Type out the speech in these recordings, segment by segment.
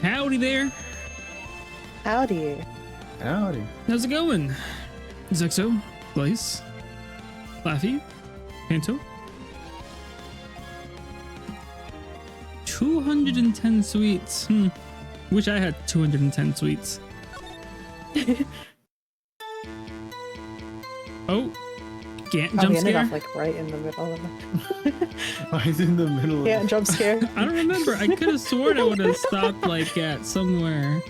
Howdy there. Howdy. Howdy. How's it going? Zexo, Blaze, Laffy, Panto. 210 sweets. Wish I had 210 sweets. Oh, jump we ended scare. off like right in the middle of it. Why is in the middle? Yeah, jump scare. I don't remember. I could have sworn I would have stopped like at somewhere.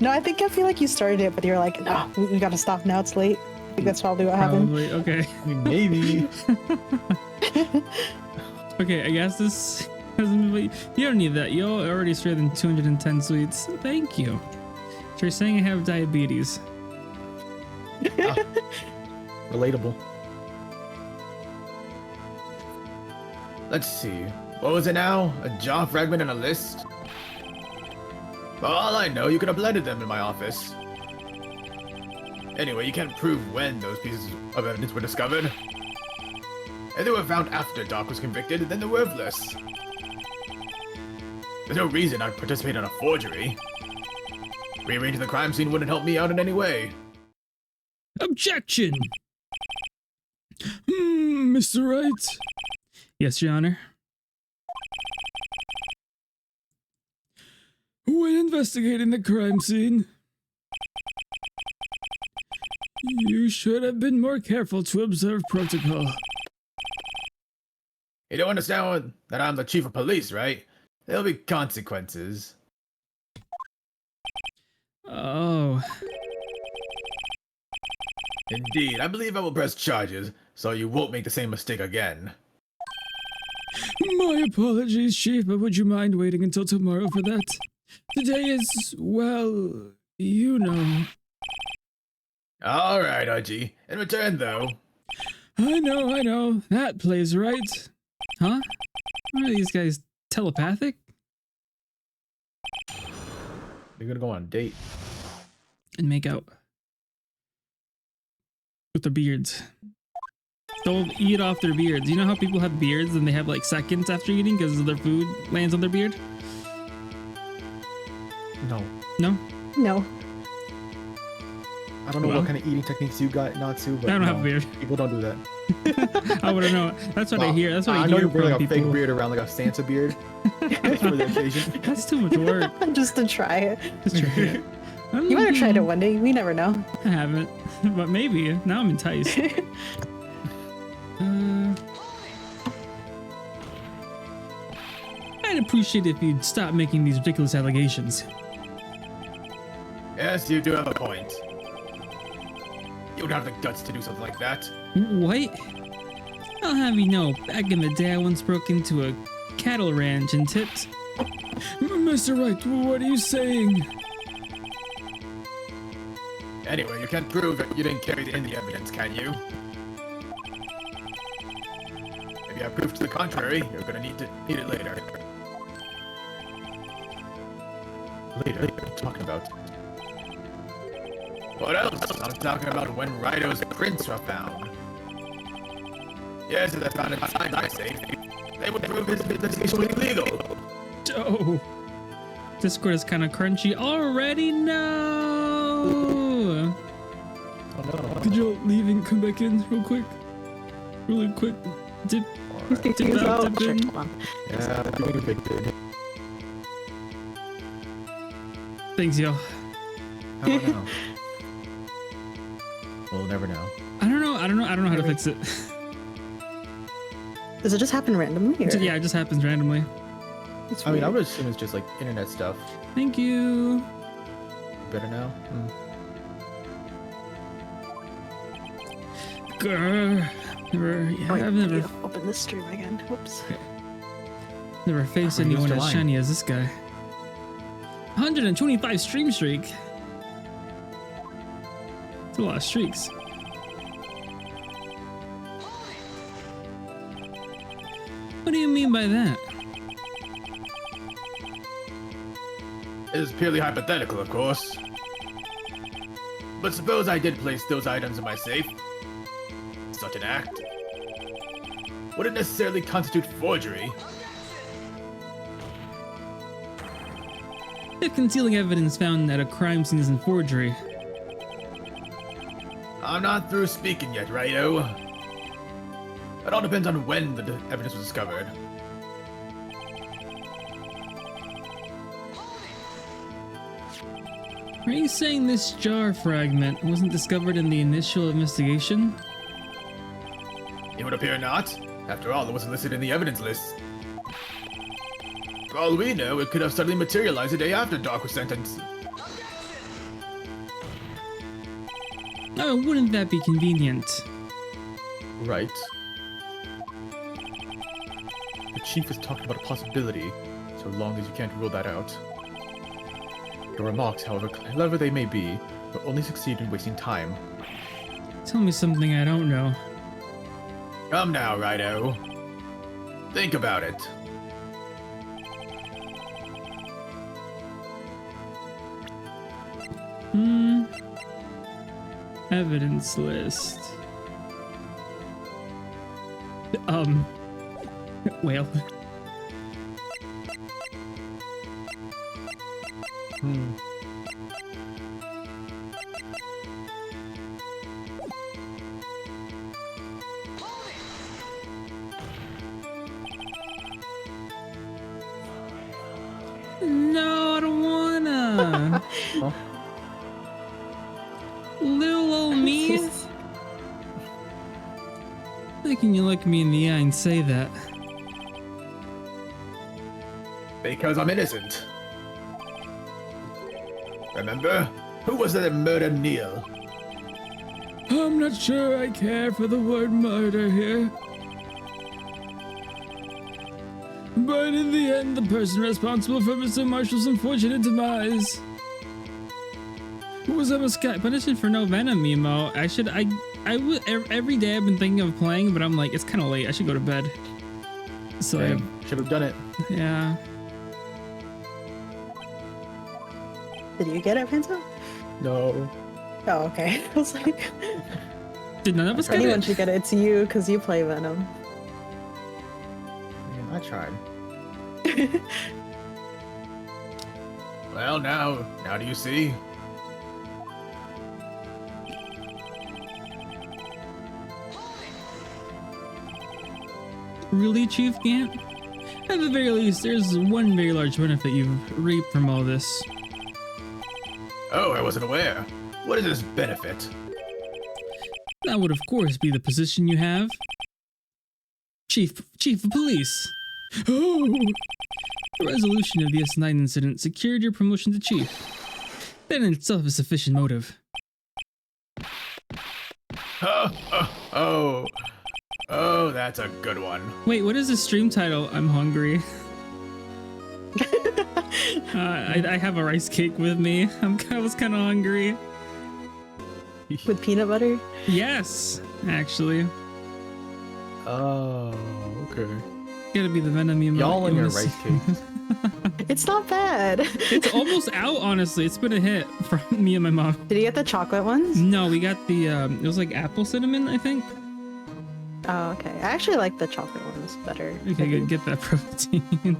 No, I feel like you started it, but you're like, no, we gotta stop now. It's late. I think that's probably what happened. Probably. Okay. I mean, maybe. Okay, I guess this hasn't been. You don't need that. You're already straight than 210 sweets. Thank you. So you're saying I have diabetes. Relatable. Let's see. What was it now? A jaw fragment and a list? For all I know, you could have blended them in my office. Anyway, you can't prove when those pieces of evidence were discovered. If they were found after Doc was convicted, then they're worthless. There's no reason I'd participate in a forgery. Rearranging the crime scene wouldn't help me out in any way. Objection! Mr. Wright. Yes, Your Honor. When investigating the crime scene, you should have been more careful to observe protocol. You don't understand that I'm the chief of police, right? There'll be consequences. Oh. Indeed, I believe I will press charges, so you won't make the same mistake again. My apologies, Chief, but would you mind waiting until tomorrow for that? Today is, well, you know. Alright, Archie. In return, though. I know. That plays right. Huh? Are these guys telepathic? You're gonna go on a date. And make out. With their beards. They'll eat off their beards. You know how people have beards and they have like seconds after eating because their food lands on their beard? No. No? No. I don't know Well. what kind of eating techniques you got, Natsu, but I don't no, have a beard. people don't do that. I wouldn't know. That's what I Well, hear. That's what I know hear you bring from like a people. fake beard around, like a Santa beard. Just for the occasion. That's too much work. Just to try it. Just try it. You might have tried it one day. We never know. I haven't, but maybe. Now I'm enticed. I'd appreciate it if you'd stop making these ridiculous allegations. Yes, you do have a point. You would have the guts to do something like that. What? I'll have you know, back in the day, I once broke into a cattle ranch and tipped. Mr. Wright, what are you saying? Anyway, you can't prove that you didn't carry in the evidence, can you? If you have proof to the contrary, you're gonna need it later. Later? What are you talking about? What else? I'm talking about when Raido's prints were found. Yes, if they found it inside my safe, they would prove his investigation was illegal. Oh. Discord is kind of crunchy already? No! Oh no. Could you leave and come back in real quick? Really quick. Dip out, dip in. Hold on. Yeah, doing a big bid. Thanks, yo. How about now? We'll never know. I don't know how to fix it. Does it just happen randomly? Or? Yeah, it just happens randomly. It's I mean, I weird. would assume it's just like internet stuff. Thank you. Better now? Grr. I've never Open this stream again. Whoops. faced We're used anyone to as lying. shiny as this guy. 125 stream streak. That's a lot of streaks. What do you mean by that? It is purely hypothetical, of course. But suppose I did place those items in my safe. Such an act wouldn't necessarily constitute forgery. If concealing evidence found at a crime scene isn't forgery. I'm not through speaking yet, righto? It all depends on when the evidence was discovered. Are you saying this jar fragment wasn't discovered in the initial investigation? It would appear not. After all, it wasn't listed in the evidence list. For all we know, it could have suddenly materialized a day after Doc was sentenced. Oh, wouldn't that be convenient? Right. The chief is talking about a possibility, so long as you can't rule that out. Your remarks, however clever they may be, will only succeed in wasting time. Tell me something I don't know. Come now, righto. Think about it. Evidence list. Well. No, I don't wanna. Huh? Little old me. How can you look me in the eye and say that? Because I'm innocent. Remember? Who was it that murdered Neil? I'm not sure I care for the word murder here. But in the end, the person responsible for Mr. Marshall's unfortunate demise was a Sky punishment for no venom emo. I would every day I've been thinking of playing, but I'm like, it's kind of late. I should go to bed. So Should have done it. yeah. Did you get it, Pinto? No. Oh, okay. I was like, Did none of us if get anyone it? should get it, it's you, because you play Venom. Man, I tried. Well, now do you see? Really, Chief Gant? At the very least, there's one very large benefit you've reaped from all this. Oh, I wasn't aware. What is this benefit? That would, of course, be the position you have. Chief of Police. Oh! The resolution of the S9 incident secured your promotion to Chief. That in itself is sufficient motive. Oh, that's a good one. Wait, what is the stream title? I'm hungry. I have a rice cake with me. I was kind of hungry. With peanut butter? Yes, actually. Oh, okay. Gotta be the Venom emo. Y'all and your rice cakes. It's not bad. It's almost out, honestly. It's been a hit from me and my mom. Did you get the chocolate ones? No, we got the, it was like apple cinnamon, I think. Oh, okay. I actually like the chocolate ones better. Okay, good. Get that protein.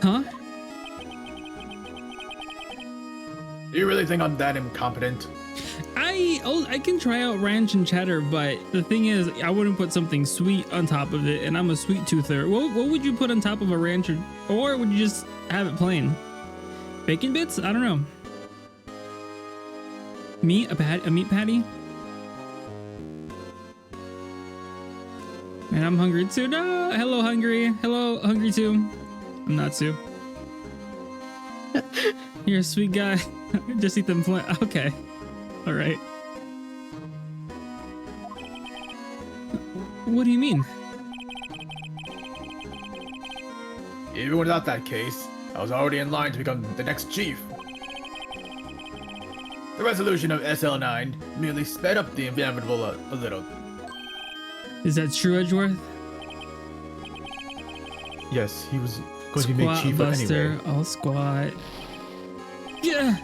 Huh? Do you really think I'm that incompetent? I can try out ranch and cheddar, but the thing is, I wouldn't put something sweet on top of it, and I'm a sweet toother. What would you put on top of a ranch, or would you just have it plain? Bacon bits? I don't know. Meat? A meat patty? Man, I'm hungry too. No! Hello, hungry. Hello, hungry too. I'm not Sue. You're a sweet guy. Just eat them plain. Okay. All right. What do you mean? Even without that case, I was already in line to become the next chief. The resolution of SL9 merely sped up the inevitable a little. Is that true, Edgeworth? Yes, he was going to be made Squat chief buster, anyway. I'll squat. Yeah.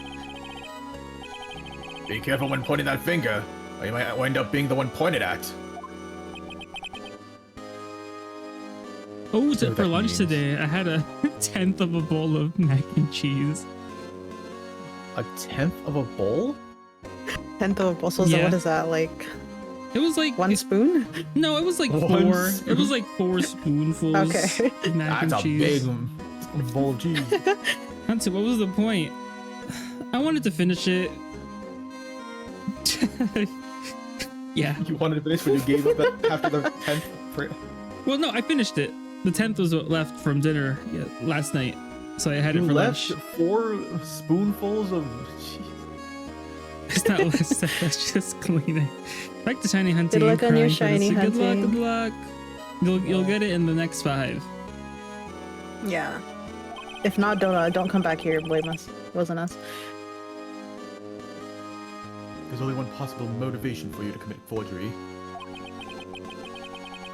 Be careful when pointing that finger, or you might wind up being the one pointed at. Oh, So for that lunch means- today, I had a 1/10 of a bowl of mac and cheese. A 1/10 of a bowl? 10th of a bowl. So Yeah. what is that, like It was like one spoon? No, it was like One four. It spoon? was like 4 spoonfuls Okay. of mac That's and a cheese. big bowl of cheese. That's it. What was the point? I wanted to finish it. Yeah. You wanted to finish when you gave up that after the 10th. Well, no, I finished it. The 10th was what left from dinner last night, so I had it You for left lunch. 4 spoonfuls of cheese. It's not less. That's just cleaning. Back to shiny hunting. Good luck on your crying shiny courtesy. Good luck. hunting. Good luck. You'll get it in the next 5. Yeah. If not, don't come back here and blame us. It wasn't us. There's only one possible motivation for you to commit forgery.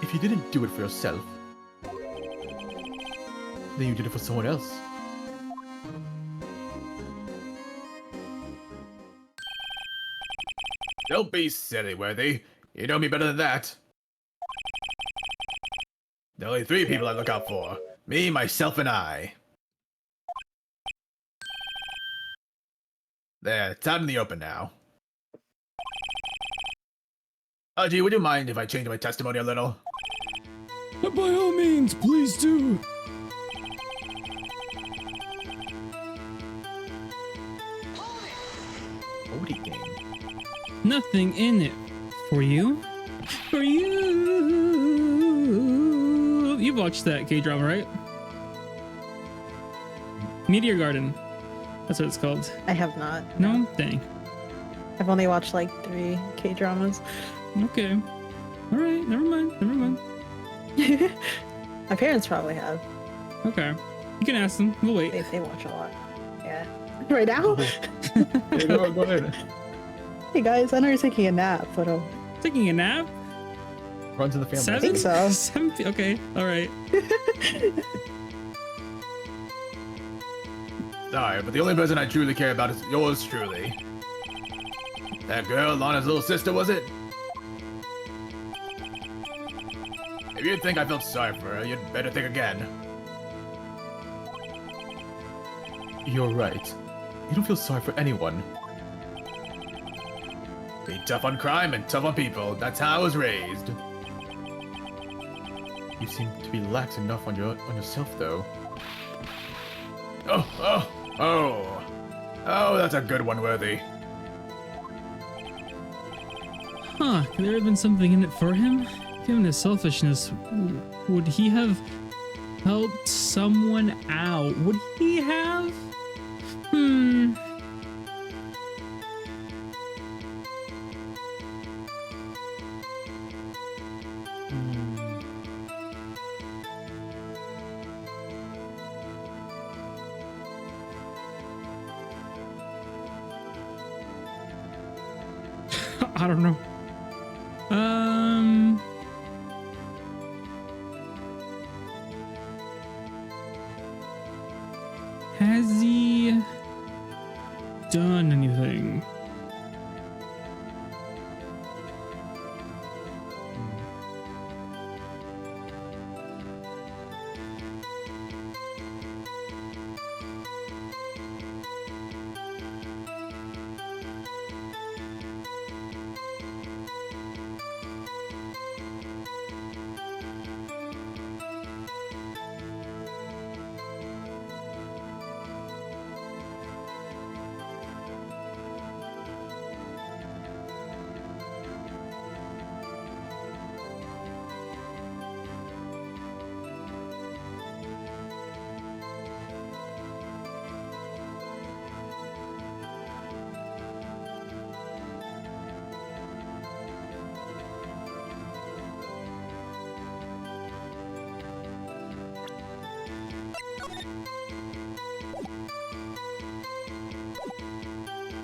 If you didn't do it for yourself, then you did it for someone else. Don't be silly, Worthy. You know me better than that. There are only 3 people I look out for. Me, myself, and I. There, it's out in the open now. Oh, gee, would you mind if I change my testimony a little? By all means, please do. Odie game. Nothing in it for you. For you. You've watched that K-drama, right? Meteor Garden. That's what it's called. I have not. No? Dang. I've only watched like 3 K-dramas. Okay. Alright, never mind. Never mind. My parents probably have. Okay. You can ask them. We'll wait. They watch a lot. Yeah. Right now? Yeah, go ahead. Hey guys, I know you're taking a nap, but Taking a nap? Runs in the family. 7? think so. 7? Okay. Alright. Sorry, but the only person I truly care about is yours truly. That girl, Lana's little sister, was it? If you think I felt sorry for her, you'd better think again. You're right. You don't feel sorry for anyone. Be tough on crime and tough on people. That's how I was raised. You seem to be lax enough on yourself, though. Oh, that's a good one, Worthy. Huh. Could there have been something in it for him? Given his selfishness, would he have helped someone out? Would he have? I don't know. Has he done anything?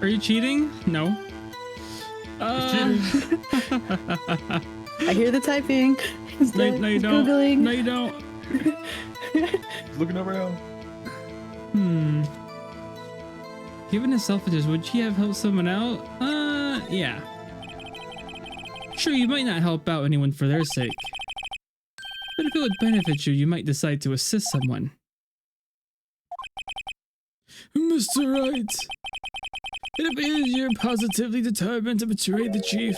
Are you cheating? No. I hear the typing. He's No, no, you don't. Googling. No, you don't. He's looking around. Given his selfishness, would she have helped someone out? Yeah. Sure, you might not help out anyone for their sake. But if it would benefit you, you might decide to assist someone. Mr. Wright, it appears you're positively determined to betray the chief.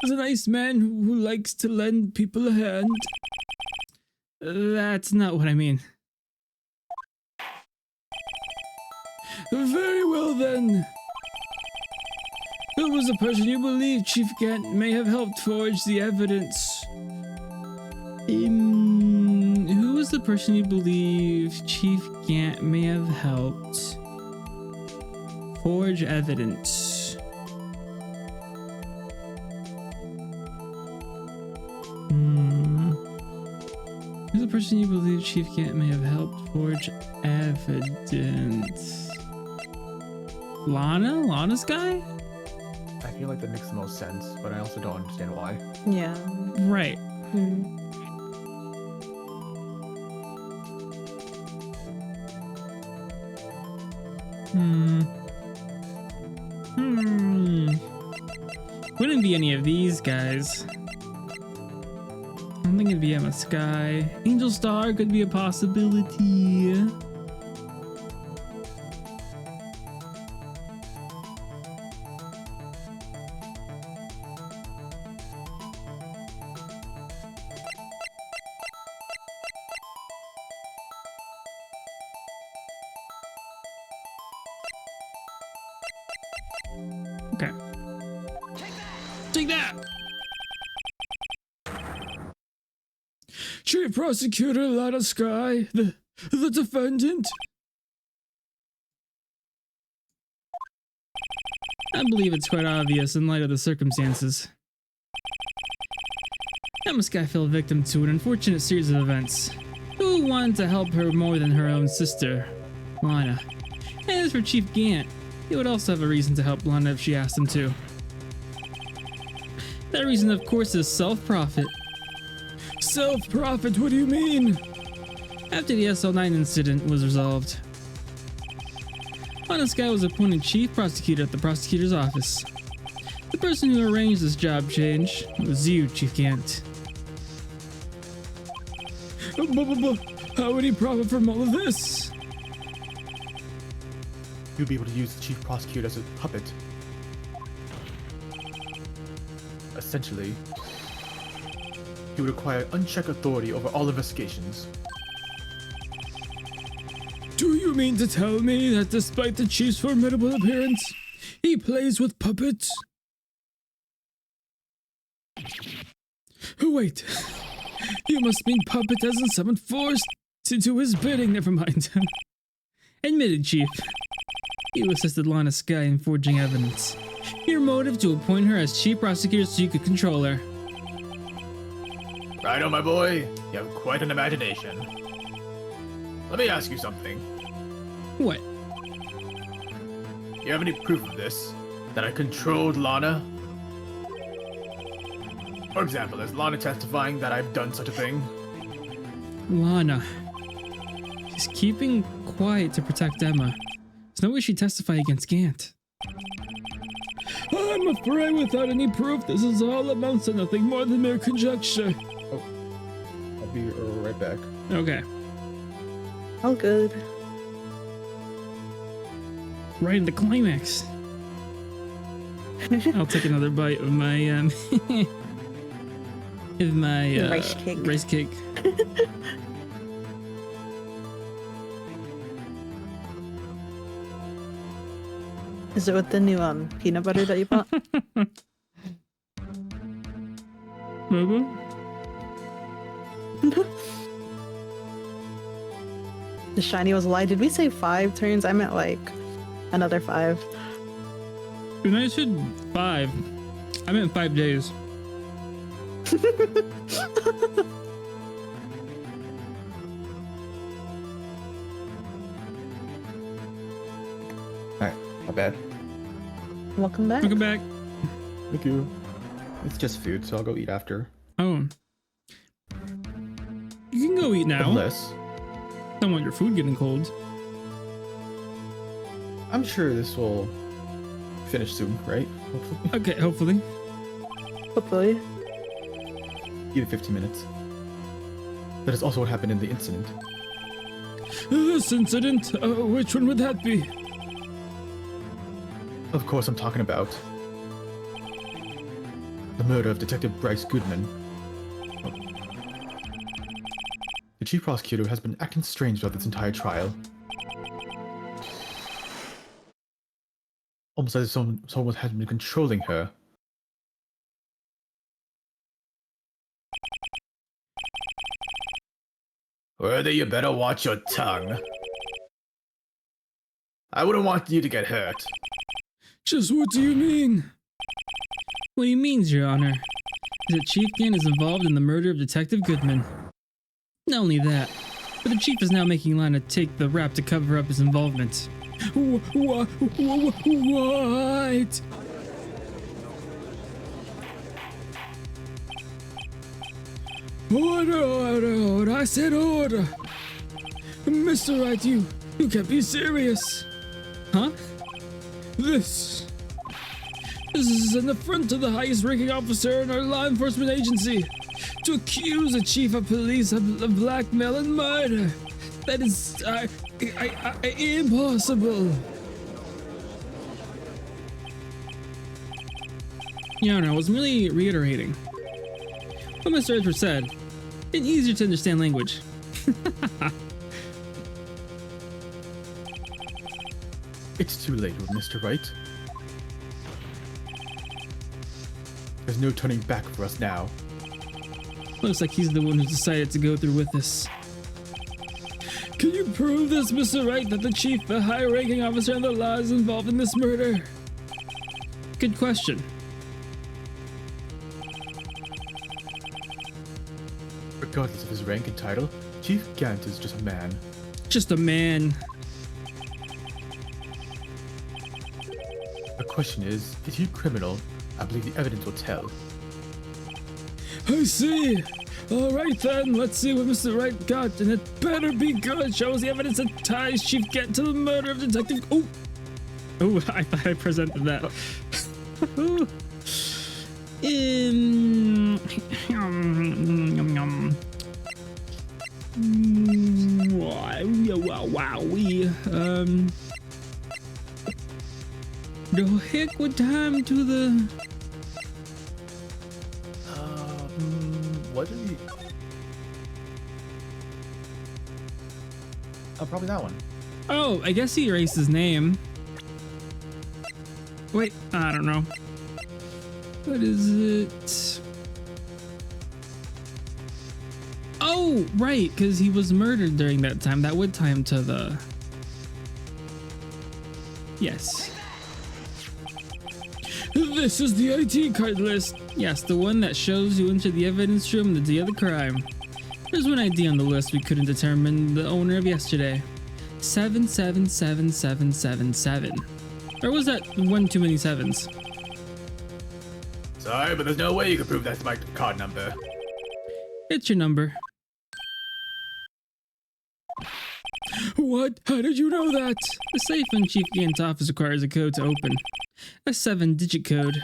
As a nice man who likes to lend people a hand. That's not what I mean. Very well then. Who was the person you believe Chief Gant may have helped forge the evidence? Who was the person you believe Chief Gant may have helped forge evidence? Who's the person you believe Chief Gant may have helped forge evidence? Lana? Lana's guy? I feel like that makes the most sense, but I also don't understand why. Yeah. Right. Wouldn't be any of these guys. I don't think it'd be Emma Sky. Angel Star could be a possibility. Okay. Take that! Chief Prosecutor Lana Sky, the defendant. I believe it's quite obvious in light of the circumstances. Emma Sky fell victim to an unfortunate series of events. Who wanted to help her more than her own sister, Lana? And as for Chief Gant, he would also have a reason to help Lana if she asked him to. That reason, of course, is self-profit. Self-profit? What do you mean? After the SL9 incident was resolved, Lana Sky was appointed chief prosecutor at the prosecutor's office. The person who arranged this job change was you, Chief Gant. How would he profit from all of this? You'd be able to use the chief prosecutor as a puppet. Essentially, he would acquire unchecked authority over all investigations. Do you mean to tell me that despite the chief's formidable appearance, he plays with puppets? Wait, you must mean puppet as in someone forced to do his bidding. Never mind. Admitted, Chief. You assisted Lana Sky in forging evidence. Your motive to appoint her as chief prosecutor so you could control her. Righto, my boy. You have quite an imagination. Let me ask you something. What? You have any proof of this? That I controlled Lana? For example, is Lana testifying that I've done such a thing? Lana. She's keeping quiet to protect Emma. There's no way she'd testify against Gant. I'm afraid without any proof, this is all amounts to nothing more than mere conjecture. Oh, I'll be right back. Okay. All good. Right in the climax. I'll take another bite of my Rice cake. Rice cake. Is it with the new peanut butter that you bought? Maybe. The shiny was a lie. Did we say 5 turns? I meant like another 5. When I said 5, I meant 5 days. Alright, not bad. Welcome back. Welcome back. Thank you. It's just food, so I'll go eat after. Oh. You can go eat now. Unless, Don't want your food getting cold. I'm sure this will finish soon, right? Hopefully. Okay, hopefully. Hopefully. Give it 15 minutes. That is also what happened in the incident. This incident? Which one would that be? Of course, I'm talking about the murder of Detective Bryce Goodman. The chief prosecutor has been acting strange throughout this entire trial. Almost as if someone has been controlling her. Worthy, you better watch your tongue. I wouldn't want you to get hurt. Just what do you mean? What he means, Your Honor, is that Chief Gann is involved in the murder of Detective Goodman. Not only that, but the Chief is now making Lana take the rap to cover up his involvement. What? Order! I said order! Mr. Wright, you can't be serious! Huh? This is an affront to the highest ranking officer in our law enforcement agency. To accuse a chief of police of blackmail and murder. That is impossible. Your Honor, I was merely reiterating what Mr. Edwards said in easier to understand language. It's too late with Mr. Wright. There's no turning back for us now. Looks like he's the one who decided to go through with this. Can you prove this, Mr. Wright, that the chief, a high-ranking officer in the law, is involved in this murder? Good question. Regardless of his rank and title, Chief Gant is just a man. Just a man. The question is he criminal? I believe the evidence will tell. I see. All right then, let's see what Mr. Wright got, and it better be good. Shows the evidence that ties Chief Gant to the murder of Detective. Oh, I thought I presented that. The heck, what time to the? What did he? Oh, probably that one. Oh, I guess he erased his name. Wait, I don't know. What is it? Oh, right, because he was murdered during that time. That would tie him to the... Yes. This is the ID card list. Yes, the one that shows you into the evidence room the day of the crime. There's one ID on the list we couldn't determine the owner of yesterday. 777777. Or was that one too many sevens? Sorry, but there's no way you can prove that's my card number. It's your number. What? How did you know that? The safe in Chief Gant's office requires a code to open. A 7-digit code.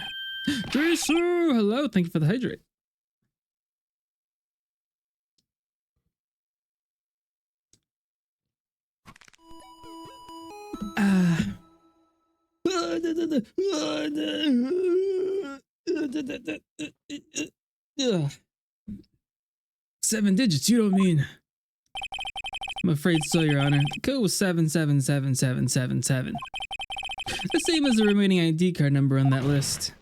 Tracer! Hello, thank you for the hydrate. Seven digits, you don't mean... I'm afraid so, Your Honor. The code was 777777. The same as the remaining ID card number on that list.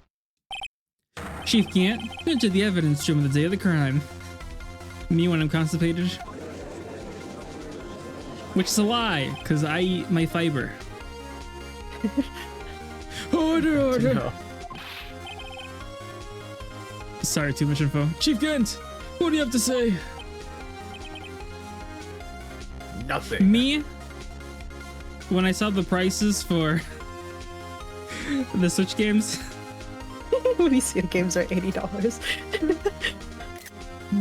Chief Gant entered the evidence room on the day of the crime. Me when I'm constipated? Which is a lie, because I eat my fiber. Order, order! No. Sorry, too much info. Chief Gant, what do you have to say? Nothing. Me, when I saw the prices for the Switch games, When you see games are $80.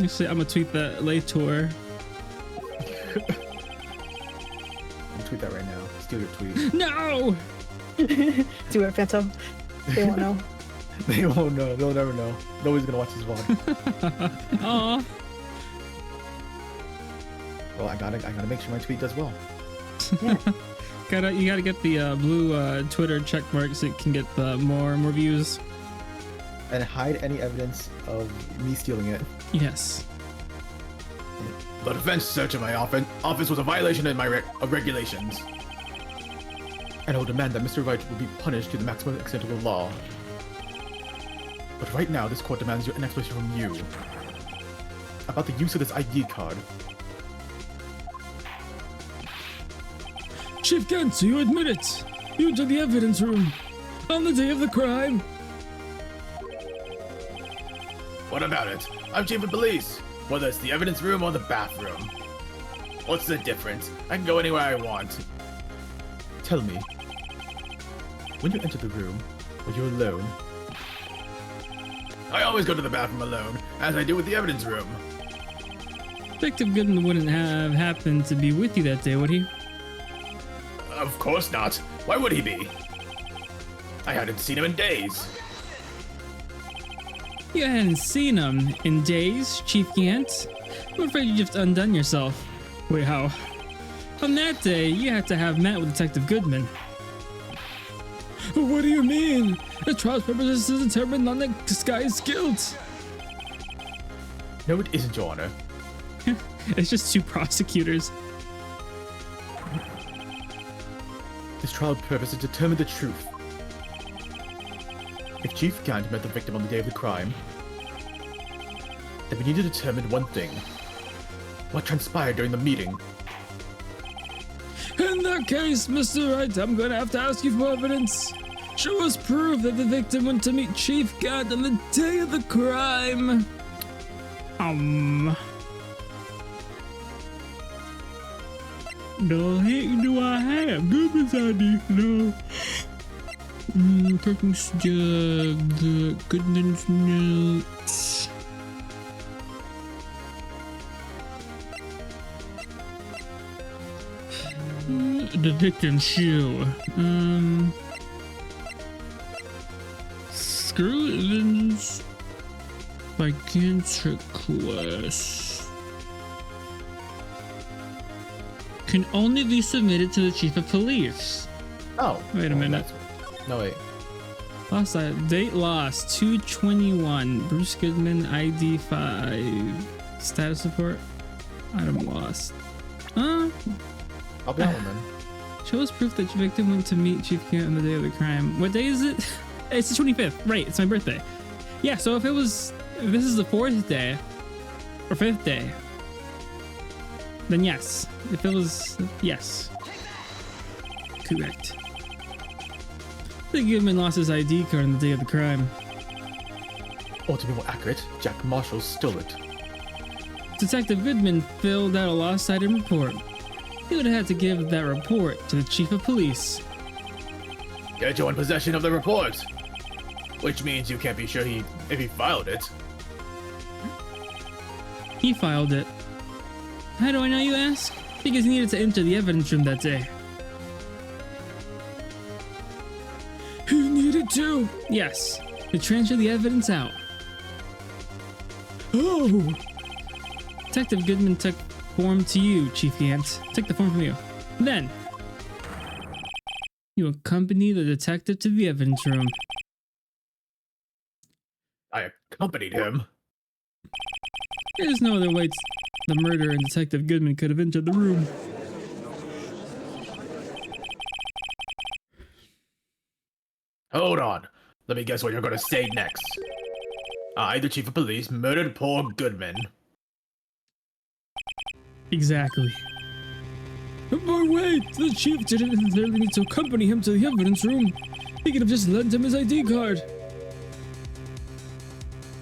actually, I'm gonna tweet that later. I'll tweet that right now. Steal your tweet. No! Do it, Phantom. They won't know. They won't know. They'll never know. Nobody's gonna watch this vlog. Aw. Well, I gotta make sure my tweet does well. Yeah. You gotta get the blue Twitter check mark so you can get more views. And hide any evidence of me stealing it. Yes. The defense search of my office was a violation of regulations. And I will demand that Mr. Wright will be punished to the maximum extent of the law. But right now, this court demands an explanation from you about the use of this ID card. Chief Gantz, you admit it. You entered the evidence room on the day of the crime. What about it? I'm chief of police, whether it's the evidence room or the bathroom. What's the difference? I can go anywhere I want. Tell me, when you enter the room, are you alone? I always go to the bathroom alone, as I do with the evidence room. Detective Goodman wouldn't have happened to be with you that day, would he? Of course not. Why would he be? I hadn't seen him in days. You hadn't seen him in days, Chief Gantz? I'm afraid you just undone yourself. Wait, how? On that day, you had to have met with Detective Goodman. What do you mean? The trial's purpose is to determine non-disguised guilt. No, it isn't, Your Honor. It's just two prosecutors. This trial's purpose is to determine the truth. If Chief Gant met the victim on the day of the crime, then we need to determine one thing. What transpired during the meeting? In that case, Mr. Wright, I'm going to have to ask you for evidence. Show us proof that the victim went to meet Chief Gant on the day of the crime. No, hey, do I have Goodman's ID? No. Parking the Goodman's notes. The victim's shoe. Screw Evans by Gant's request. Can only be submitted to the chief of police. Oh. Wait a minute. No, wait. Lost date lost 221. Bruce Goodman ID 5. Status report. Item lost. I'll be that one then. Shows proof that your victim went to meet Chief Gant on the day of the crime. What day is it? It's the 25th. Right, it's my birthday. Yeah, so if this is the 4th day or 5th day, then yes. If it was, yes. Correct. The Goodman lost his ID card on the day of the crime. Or to be more accurate, Jack Marshall stole it. Detective Goodman filled out a lost item report. He would have had to give that report to the chief of police. Get you in possession of the report. Which means you can't be sure if he filed it. He filed it. How do I know, you ask? Because he needed to enter the evidence room that day. He needed to? Yes, to transfer the evidence out. Oh! Detective Goodman took form to you, Chief Gant. Took the form from you. Then, you accompany the detective to the evidence room. I accompanied him. There's no other way the murderer and Detective Goodman could have entered the room. Hold on. Let me guess what you're gonna say next. I, the chief of police, murdered poor Goodman. Exactly. But wait, the chief didn't necessarily need to accompany him to the evidence room. He could have just lent him his ID card.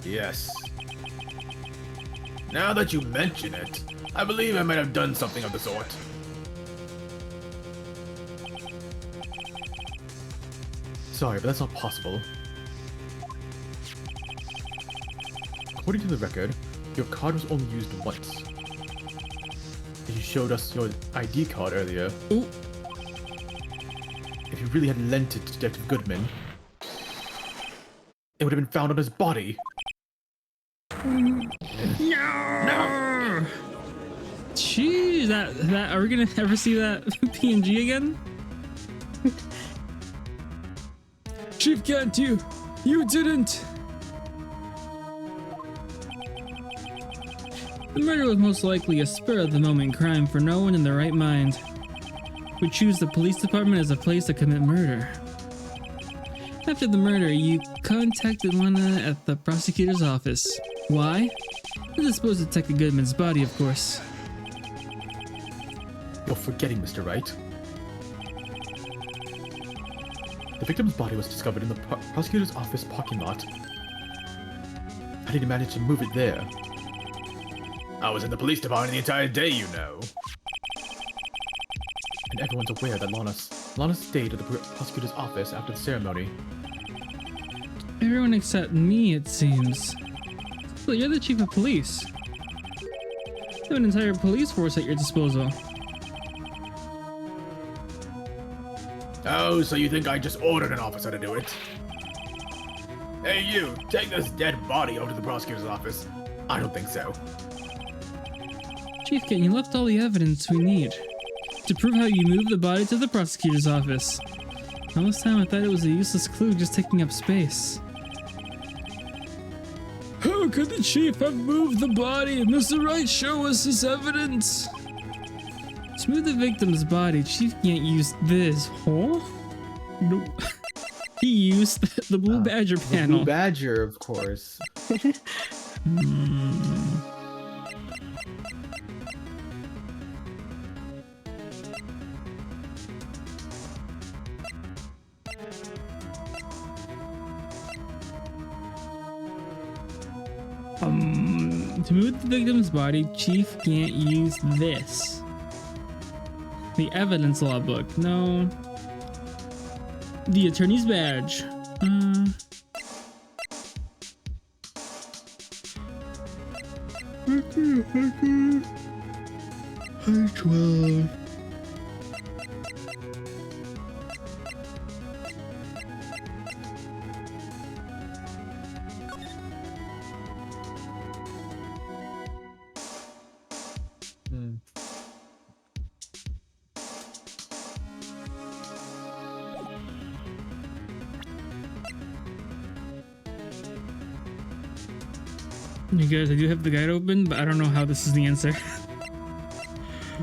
Yes. Now that you mention it, I believe I might have done something of the sort. Sorry, but that's not possible. According to the record, your card was only used once. You showed us your ID card earlier. Ooh. If you really had lent it to Detective Goodman, it would have been found on his body. No! Jeez, that are we gonna ever see that PNG again? Chief Cantu, you didn't. The murder was most likely a spur-of-the-moment crime, for no one in their right mind would choose the police department as a place to commit murder. After the murder, you contacted Lana at the prosecutor's office. Why? To dispose of Detective Goodman's body, of course. You're forgetting, Mr. Wright. The victim's body was discovered in the prosecutor's office parking lot. How did he manage to move it there? I was in the police department the entire day, you know. And everyone's aware that Lana stayed at the prosecutor's office after the ceremony. Everyone except me, it seems. Well, you're the chief of police. You have an entire police force at your disposal. Oh, so you think I just ordered an officer to do it? Hey you, take this dead body over to the prosecutor's office. I don't think so. Chief Ken, you left all the evidence we need to prove how you moved the body to the prosecutor's office. All this time I thought it was a useless clue just taking up space. How could the chief have moved the body? Mr. Wright, show us his evidence. To move the victim's body, Chief can't use this. Huh? No. He used the Blue Badger panel. Blue Badger, of course. To move the victim's body, Chief can't use this. The evidence law book. No. The attorney's badge. Page 12. You guys, I do have the guide open, but I don't know how this is the answer.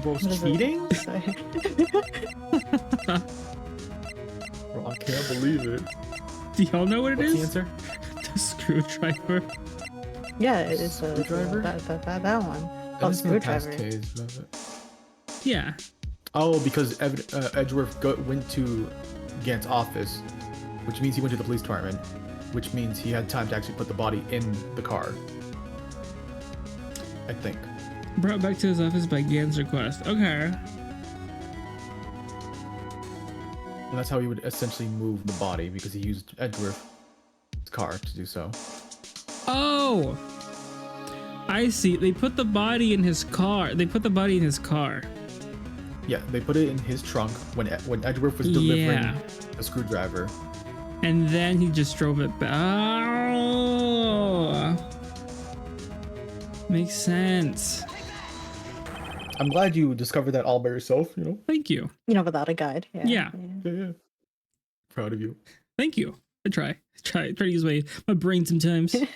Bro, cheating? Bro, I can't believe it. Do y'all know what it What's is? the answer? The screwdriver. Yeah, it's a Screwdriver? that one. That Oh, is in the past screwdriver. case, but- Yeah. Oh, because Edgeworth went to Gant's office, which means he went to the police department, which means he had time to actually put the body in the car. I think. Brought back to his office by Gant's request. Okay. And that's how he would essentially move the body, because he used Edgeworth's car to do so. Oh! I see. They put the body in his car. Yeah, they put it in his trunk when Edgeworth was delivering Yeah. the screwdriver. And then he just drove it back. Oh! Makes sense. I'm glad you discovered that all by yourself, you know? Thank you. You know, without a guide. Yeah. Yeah. Proud of you. Thank you. I try to use my brain sometimes. This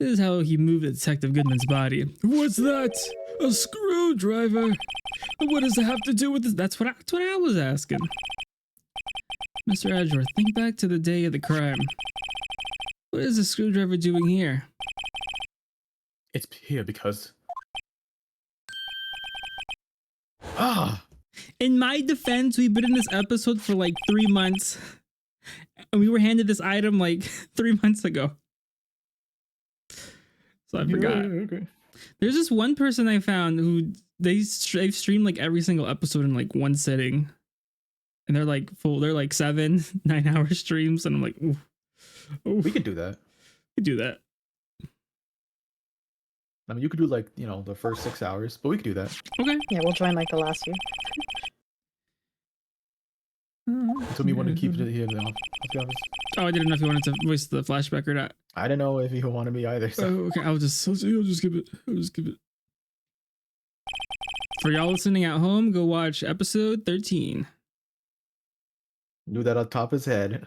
is how he moved Detective Goodman's body. What's that? A screwdriver? What does it have to do with this? That's what I was asking. Mr. Edgeworth, think back to the day of the crime. What is the screwdriver doing here? It's here because... In my defense, we've been in this episode for like 3 months. And we were handed this item like 3 months ago. So I forgot. Okay. There's this one person I found who they've streamed like every single episode in like one sitting. And they're like 7-9 hour streams. And I'm like, ooh. We could do that. We do that. I mean, you could do like, you know, the first 6 hours, but we could do that. Okay. Yeah, we'll join like the last few. You told me you wanted to keep it here in the office. Oh, I didn't know if you wanted to voice the flashback or not. I didn't know if you wanted me either. So. Oh, okay. I'll just skip it. For y'all listening at home, go watch episode 13. Knew that on top of his head.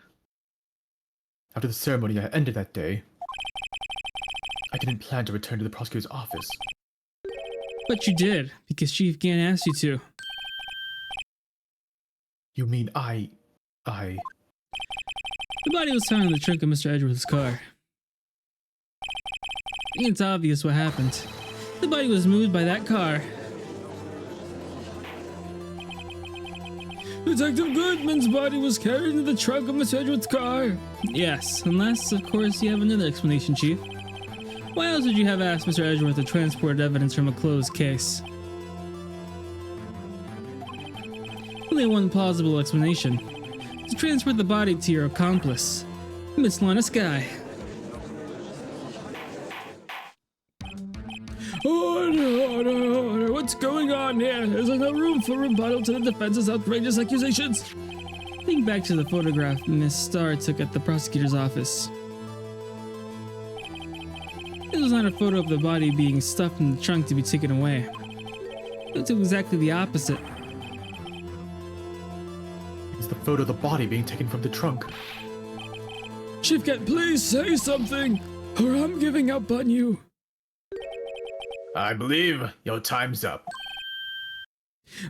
After the ceremony had ended that day, I didn't plan to return to the prosecutor's office. But you did, because Chief Gan asked you to. You mean The body was found in the trunk of Mr. Edgeworth's car. I think it's obvious what happened. The body was moved by that car. Detective Goodman's body was carried into the trunk of Mr. Edgeworth's car. Yes, unless, of course, you have another explanation, Chief. Why else would you have asked Mr. Edgeworth to transport evidence from a closed case? Only one plausible explanation. To transport the body to your accomplice, Miss Lana Sky. Order, what's going on here? Is there no room for rebuttal to the defense's outrageous accusations? Think back to the photograph Miss Starr took at the prosecutor's office. This was not a photo of the body being stuffed in the trunk to be taken away. It looked exactly the opposite. it's the photo of the body being taken from the trunk. Chief Cat, please say something, or I'm giving up on you. I believe your time's up.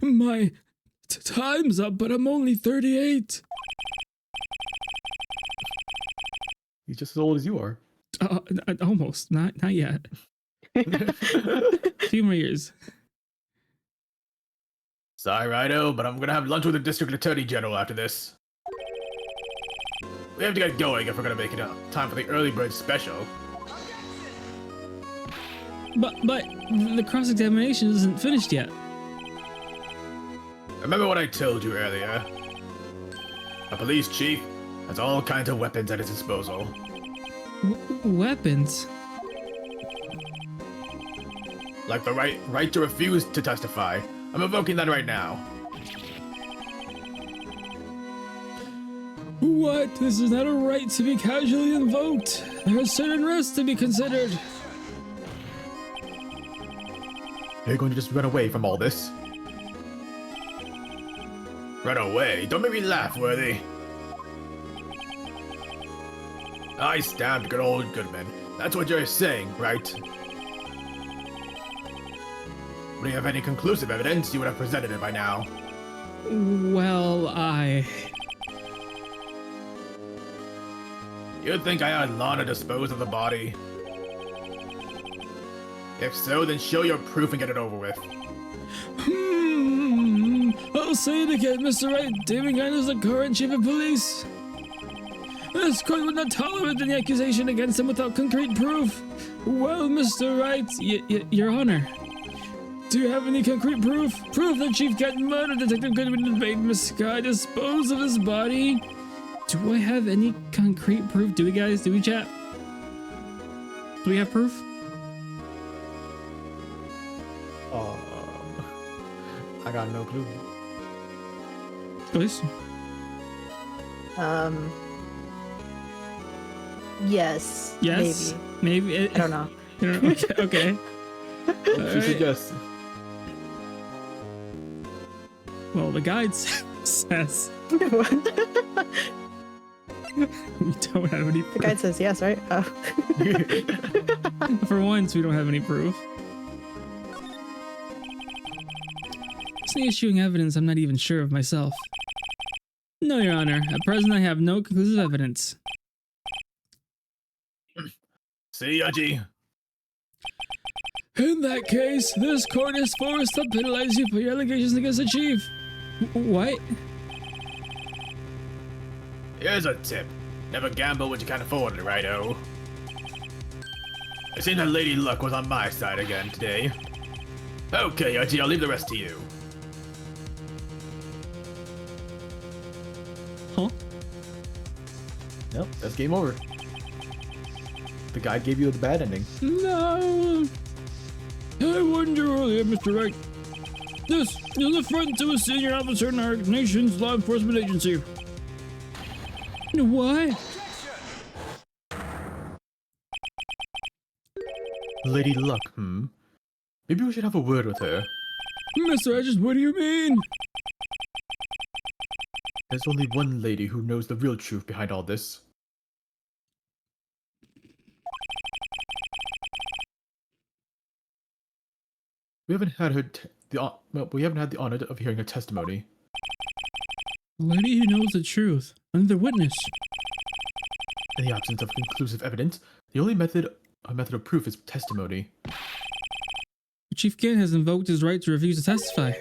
My time's up, but I'm only 38. He's just as old as you are. Almost. Not yet. A few more years. Sorry, Rido, but I'm gonna have lunch with the District Attorney General after this. We have to get going if we're gonna make it time for the early bird special. But the cross-examination isn't finished yet. Remember what I told you earlier? A police chief has all kinds of weapons at his disposal. Weapons? Like the right to refuse to testify. I'm invoking that right now. What? This is not a right to be casually invoked. There are certain risks to be considered. You're going to just run away from all this? Run away? Don't make me laugh, Worthy. I stabbed good old Goodman. That's what you're saying, right? Would you have any conclusive evidence, you would have presented it by now. Well, You'd think I had Lana dispose of the body. If so, then show your proof and get it over with. I'll say it again, Mr. Wright. David Gunn is the current chief of police. This court would not tolerate any accusation against him without concrete proof. Well, Mr. Wright, Your Honor, do you have any concrete proof? Proof that Chief Cat murdered Detective Goodman and made Miss Sky dispose of his body? Do I have any concrete proof? Do we, guys? Do we, chat? Do we have proof? I got no clue. Please. Yes. Yes. Maybe. I don't know. Okay. She said yes. Well, the guide says we don't have any proof. The guide says yes, right? Oh. For once, we don't have any proof. It's issuing evidence I'm not even sure of myself. No, Your Honor. At present, I have no conclusive evidence. See, Yaji? In that case, this court is forced to penalize you for your allegations against the chief. What? Here's a tip. Never gamble what you can't afford, righto. It seems that Lady Luck was on my side again today. Okay, Yaji, I'll leave the rest to you. Huh? Nope, that's game over. The guy gave you the bad ending. No. I warned you earlier, Mr. Wright. This is an affront to a senior officer in our nation's law enforcement agency. What? Lady Luck, Maybe we should have a word with her. Mr. Edges, what do you mean? There's only one lady who knows the real truth behind all this. We haven't had her we haven't had the honor of hearing her testimony. The lady who knows the truth. Another witness. In the absence of conclusive evidence, the only method of proof is testimony. Chief Kent has invoked his right to refuse to testify.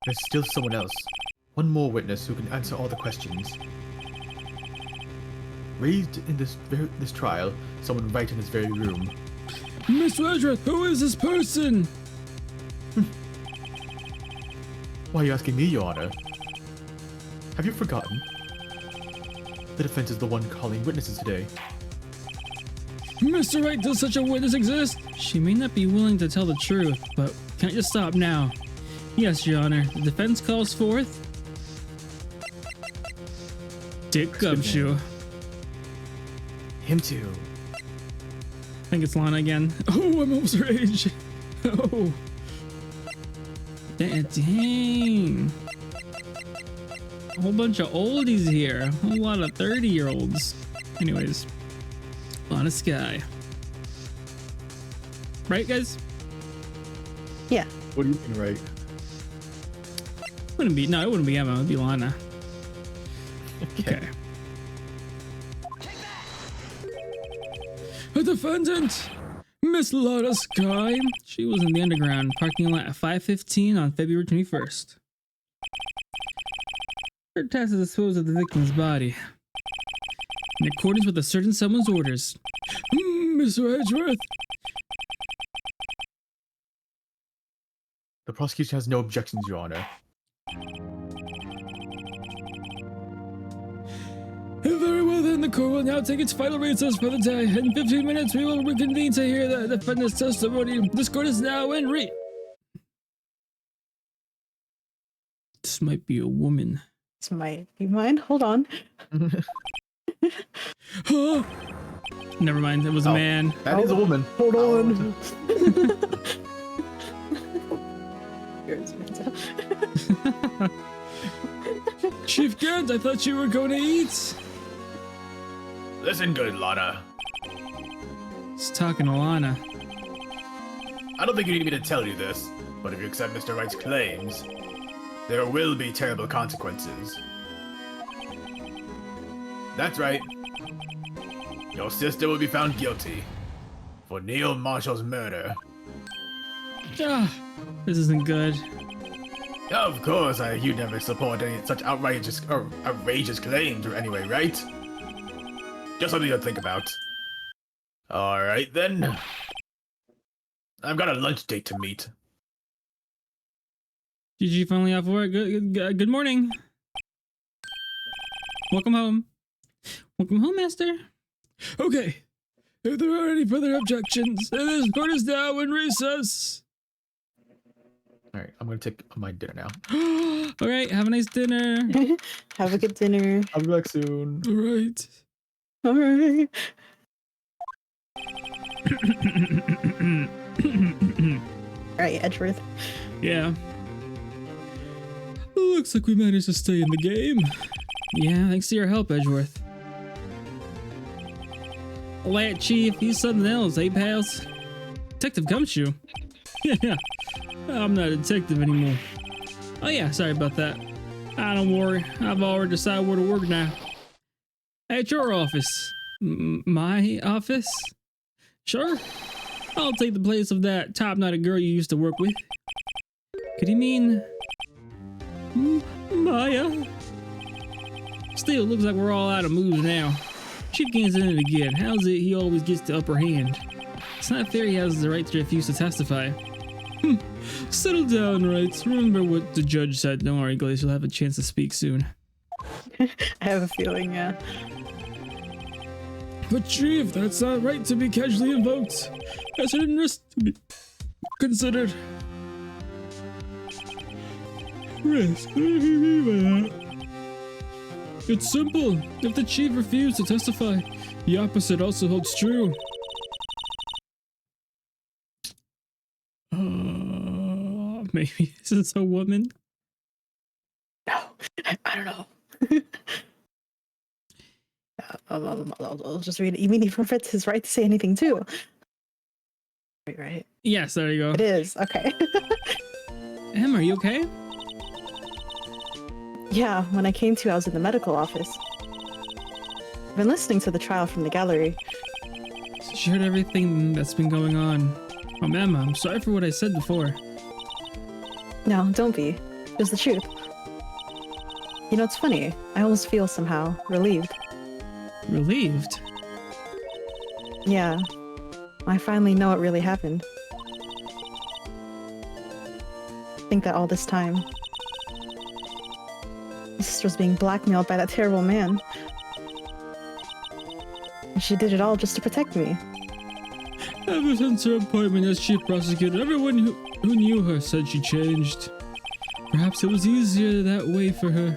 There's still someone else. One more witness who can answer all the questions. Raised in this trial, someone right in this very room. Mr. Edgeworth, who is this person? Why are you asking me, Your Honor? Have you forgotten? The defense is the one calling witnesses today. Mr. Wright, does such a witness exist? She may not be willing to tell the truth, but can't you stop now? Yes, Your Honor. The defense calls forth Dick Gumshoe. Him too. I think it's Lana again. Oh, I'm almost her age. Oh. Dang. A whole bunch of oldies here. A whole lot of 30-year-olds. Anyways. Lana Sky. Right, guys? Yeah. What do you mean, right? It wouldn't be Emma. It would be Lana. Okay. A defendant, Miss Lana Sky. She was in the underground parking lot at 5:15 on February 21st. Her task is to dispose of the victim's body in accordance with a certain someone's orders. Mr. Edgeworth. The prosecution has no objections, Your Honor. Very well then, the court will now take its final recess for the day. In 15 minutes, we will reconvene to hear the defendant's testimony. This court is now in This might be a woman. This might be mine. Hold on. Oh, never mind, it was a man. That is a woman. Hold on. Here's Samantha. Chief Gant, I thought you were going to eat. Listen good, Lana. He's talking to Lana. I don't think you need me to tell you this, but if you accept Mr. Wright's claims, there will be terrible consequences. That's right. Your sister will be found guilty for Neil Marshall's murder. Ah, this isn't good. Of course, you never support any such outrageous claims anyway, right? Just something to think about. Alright then. I've got a lunch date to meet. GG finally off work. Good morning. Welcome home. Welcome home, Master. Okay. If there are any further objections, this court is now in recess. Alright, I'm gonna take my dinner now. All right, have a nice dinner. Have a good dinner. I'll be back soon. All right. All right. All right, Edgeworth. Yeah. Looks like we managed to stay in the game. Yeah, thanks to your help, Edgeworth. Alright, Chief, he's something else, hey, pals? Detective Gumshoe. Yeah, I'm not a detective anymore. Oh yeah, sorry about that. Don't worry, I've already decided where to work now. At your office. My office? Sure. I'll take the place of that top-knotted girl you used to work with. Could he mean... Maya? Still, looks like we're all out of moves now. Chief Gant's in it again. How's it he always gets the upper hand? It's not fair he has the right to refuse to testify. Settle down, Wright. Remember what the judge said. Don't worry, Glaze, you'll have a chance to speak soon. I have a feeling, yeah. But Chief, that's not right to be casually invoked. That's an risk to be considered. Risk? What do you mean by that? It's simple. If the chief refused to testify, the opposite also holds true. maybe this is a woman. No, I don't know. I'll just read it. You mean he forfeits his right to say anything too? Right. Yes, there you go. It is. Okay. Em, are you okay? Yeah, when I came to, I was in the medical office. I've been listening to the trial from the gallery. She heard everything that's been going on. Oh, Emma, I'm sorry for what I said before. No, don't be. It was the truth. You know, it's funny. I almost feel somehow relieved. Relieved? Yeah. I finally know what really happened. I think that all this time, my sister was being blackmailed by that terrible man. And she did it all just to protect me. Ever since her appointment as chief prosecutor, everyone who knew her said she changed. Perhaps it was easier that way for her.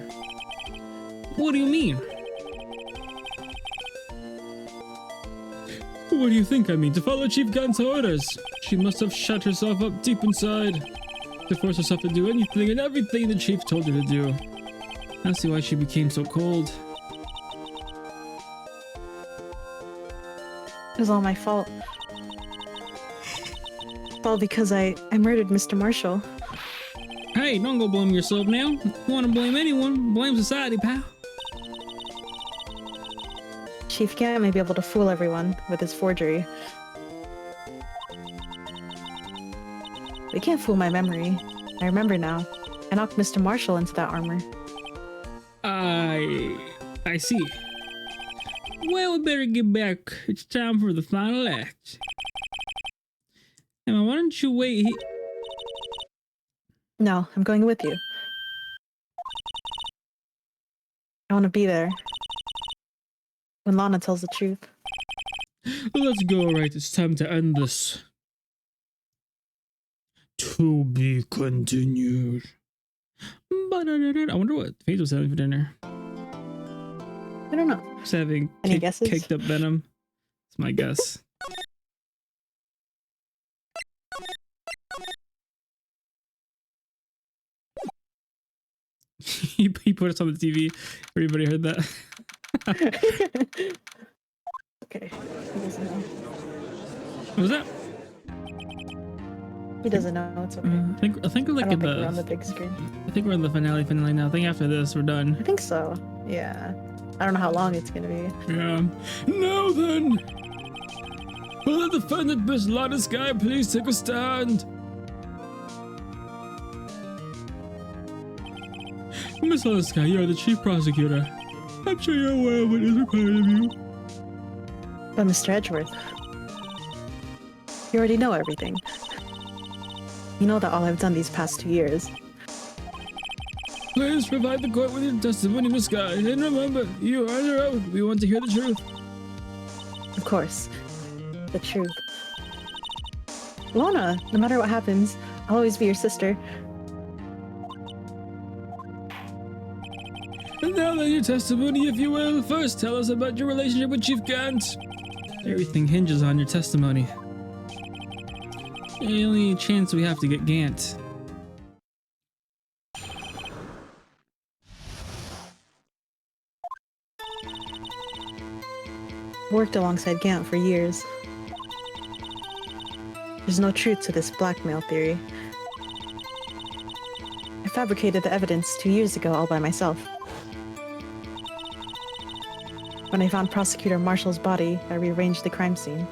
What do you mean? What do you think I mean? To follow Chief Gun's orders. She must have shut herself up deep inside to force herself to do anything and everything the chief told her to do. I see why she became so cold. It was all my fault. All because I murdered Mr. Marshall. Hey, don't go blame yourself now. If you want to blame anyone, blame society, pal. Chief Gant may be able to fool everyone with his forgery. But he can't fool my memory. I remember now. I knocked Mr. Marshall into that armor. I see. Well, we better get back. It's time for the final act. Emma, why don't you wait? No, I'm going with you. I want to be there. When Lana tells the truth. Let's go, Wright. It's time to end this. To be continued. I wonder what Faith was having for dinner. I don't know. She's having Any guesses? caked up venom. That's my guess. he put us on the TV. Everybody heard that. Okay. He doesn't know. What was that? He doesn't know. It's okay. I think we're like I don't at think we're on the big screen. I think we're in the finale now. I think after this we're done. I think so. Yeah. I don't know how long it's gonna be. Yeah. Now then, will the defendant, Miss Lana Sky, please take a stand? Miss Lana Sky, you are the chief prosecutor. I'm sure you're aware of what is required of you. But Mr. Edgeworth, you already know everything. You know that all I've done these past 2 years. Please provide the court with your testimony, Miss Sky. And remember, you are under oath. We want to hear the truth. Of course. The truth. Lana, no matter what happens, I'll always be your sister. And now then, your testimony, if you will. First, tell us about your relationship with Chief Gant. Everything hinges on your testimony. The only chance we have to get Gant. Worked alongside Gant for years. There's no truth to this blackmail theory. I fabricated the evidence 2 years ago all by myself. When I found Prosecutor Marshall's body, I rearranged the crime scene.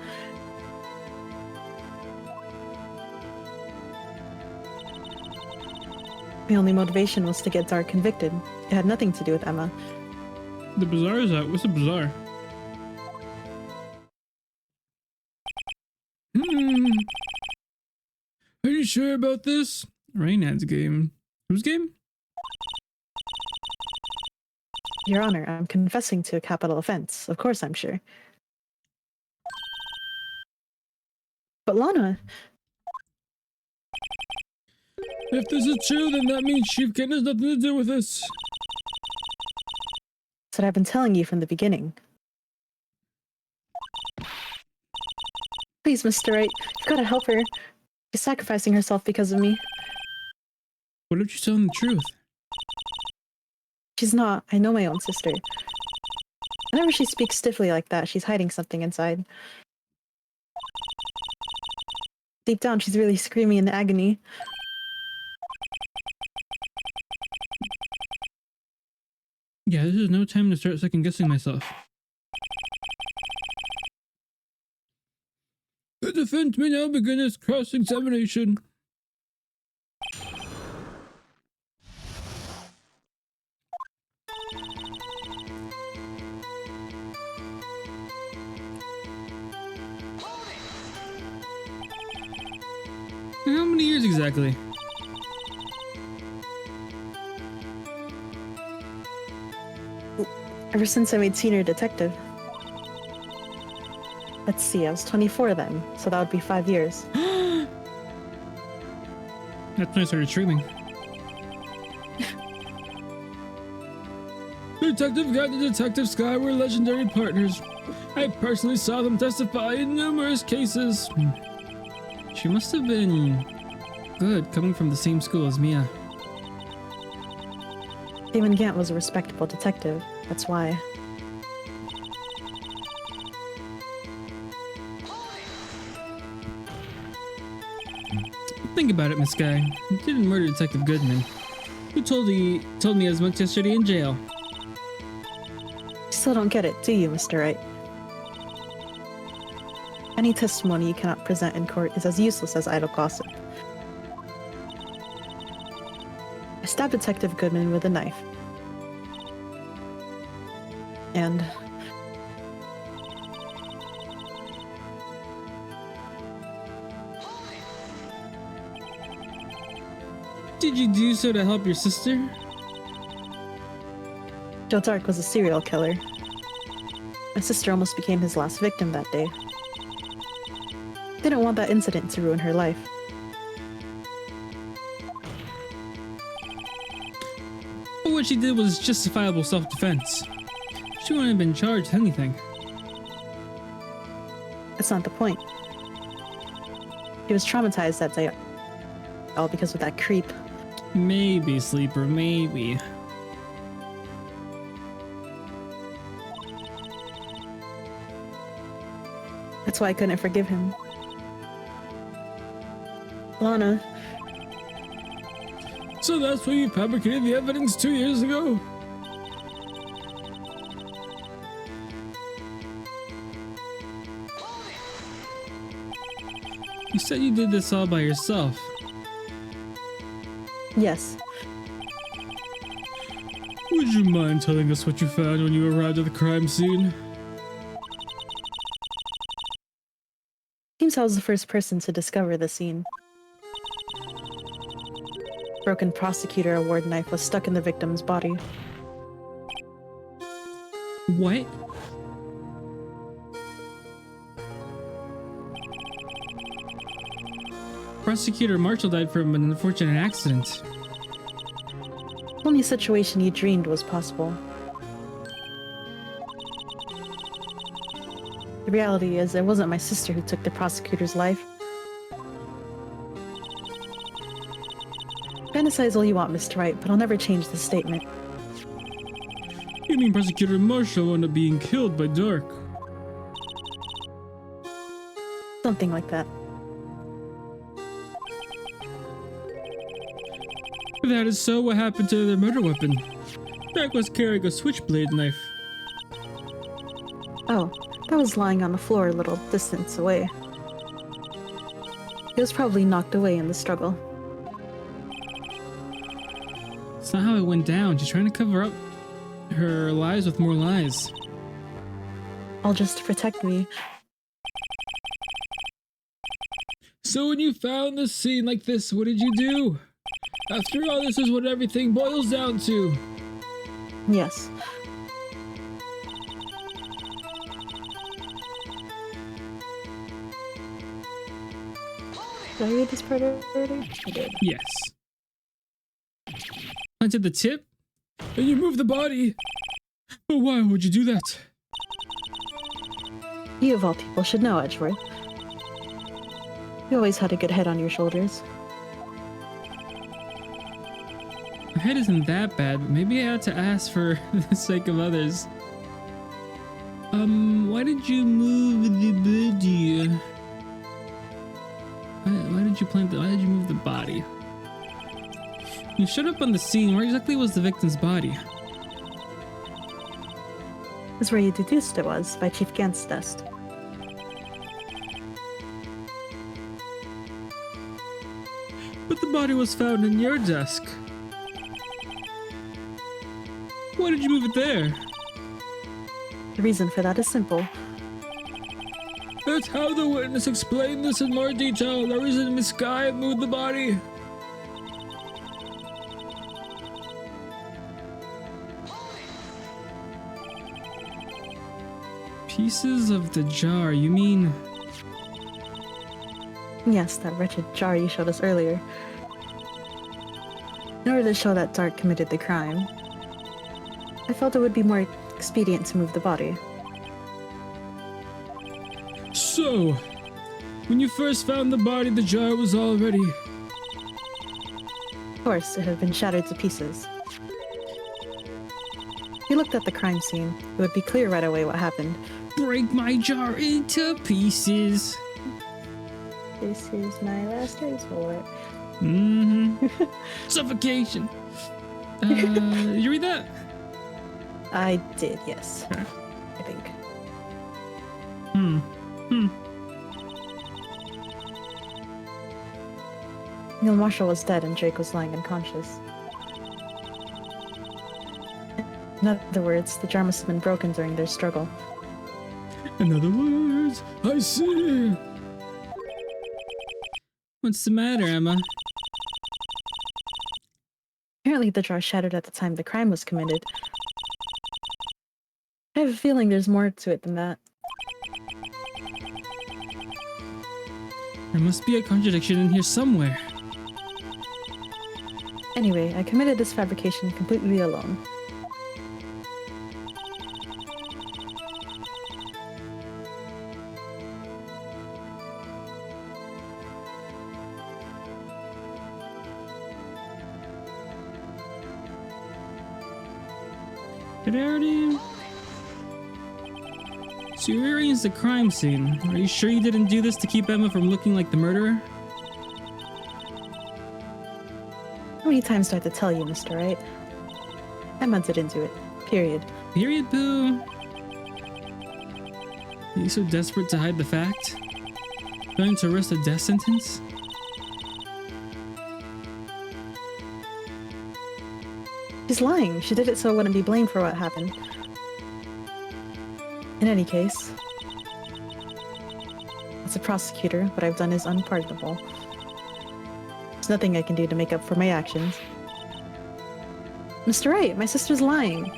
My only motivation was to get Dark convicted. It had nothing to do with Emma. The bazaar is out. What's the bazaar? Are you sure about this? Raynad's game. Whose game? Your Honor, I'm confessing to a capital offense. Of course I'm sure. But Lana... If this is true, then that means Chief Ken has nothing to do with this. That's what I've been telling you from the beginning. Please, Mr. Wright, you've got to help her. She's sacrificing herself because of me. What if she's telling the truth? She's not. I know my own sister. Whenever she speaks stiffly like that, she's hiding something inside. Deep down, she's really screaming in agony. Yeah, this is no time to start second-guessing myself. The defense may now begin its cross-examination. How many years exactly? Ever since I made senior detective. Let's see, I was 24 then, so that would be 5 years. That's when I started streaming. Detective Guide and Detective Sky were legendary partners. I personally saw them testify in numerous cases. She must have been good coming from the same school as Mia. Damon Gant was a respectable detective, that's why. Think about it, Miss Sky. You didn't murder Detective Goodman. You told me as much yesterday in jail. You still don't get it, do you, Mr. Wright? Any testimony you cannot present in court is as useless as idle gossip. I stabbed Detective Goodman with a knife. And... Did you do so to help your sister? Joe Dark was a serial killer. My sister almost became his last victim that day. Didn't want that incident to ruin her life. But what she did was justifiable self-defense. She wouldn't have been charged with anything. That's not the point. He was traumatized that day, all because of that creep. Maybe, Sleeper, maybe. That's why I couldn't forgive him. Lana, So that's why you fabricated the evidence 2 years ago? You said you did this all by yourself. yes. Would you mind telling us what you found when you arrived at the crime scene? Seems I was the first person to discover the scene. Broken prosecutor award knife was stuck in the victim's body. What? Prosecutor Marshall died from an unfortunate accident. The only situation you dreamed was possible. The reality is, it wasn't my sister who took the prosecutor's life. Fantasize all you want, Mr. Wright, but I'll never change this statement. You mean Prosecutor Marshall wound up being killed by Dark? Something like that. If that is so, what happened to their murder weapon? Dark was carrying a switchblade knife. Oh, that was lying on the floor a little distance away. It was probably knocked away in the struggle. It's not how it went down. She's trying to cover up her lies with more lies. All just to protect me. So when you found this scene like this, what did you do? After all, this is what everything boils down to. Yes. Did I read this part already? I did. Yes. Planted the tip, and you moved the body. But why would you do that? You of all people should know, Edgeworth. You always had a good head on your shoulders. My head isn't that bad, but maybe I ought to ask for the sake of others. Why did you move the body? Why did you move the body? You showed up on the scene. Where exactly was the victim's body? That's where you deduced it was, by Chief Gant's desk. But the body was found in your desk. Why did you move it there? The reason for that is simple. That's how the witness explained this in more detail. The reason Miss Guy moved the body. Pieces of the jar, you mean? Yes, that wretched jar you showed us earlier. In order to show that Dark committed the crime, I felt it would be more expedient to move the body. So, when you first found the body, the jar was already... Of course, it had been shattered to pieces. If you looked at the crime scene, it would be clear right away what happened. Break my jar into pieces. This is my last resort. Suffocation. Did you read that? I did, yes. Okay. I think. Neil Marshall was dead and Drake was lying unconscious. In other words, the jar must have been broken during their struggle. In other words, I see. What's the matter, Emma? Apparently the jar shattered at the time the crime was committed. I have a feeling there's more to it than that. There must be a contradiction in here somewhere. Anyway, I committed this fabrication completely alone. Did I already... So you rearranged the crime scene. Are you sure you didn't do this to keep Emma from looking like the murderer? How many times do I have to tell you, Mr. Wright? Emma didn't do it. Period. Period, Boo. Are you so desperate to hide the fact? Going to risk a death sentence? She's lying. She did it so it wouldn't be blamed for what happened. In any case, as a prosecutor, what I've done is unpardonable. There's nothing I can do to make up for my actions. Mr. Wright, my sister's lying.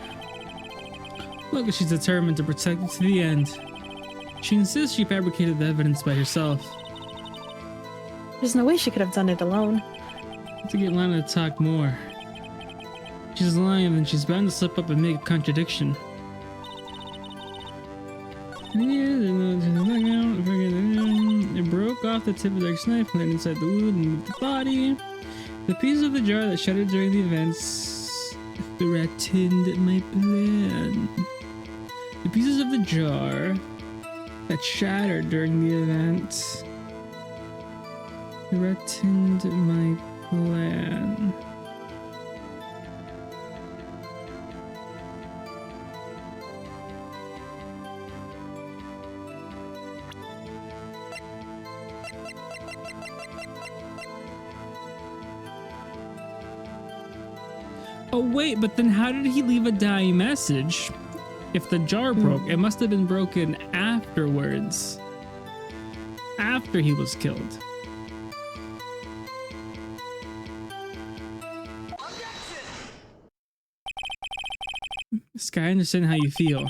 Look, she's determined to protect you to the end. She insists she fabricated the evidence by herself. There's no way she could have done it alone. To get Lana to talk more. She's lying, and she's bound to slip up and make a contradiction. It broke off the tip of the knife, landed inside the wound, and moved the body. The pieces of the jar that shattered during the events threatened my plan. The pieces of the jar that shattered during the event threatened my plan. Oh wait, but then how did he leave a dying message? If the jar broke, it must have been broken afterwards. After he was killed. Sky, I understand how you feel. You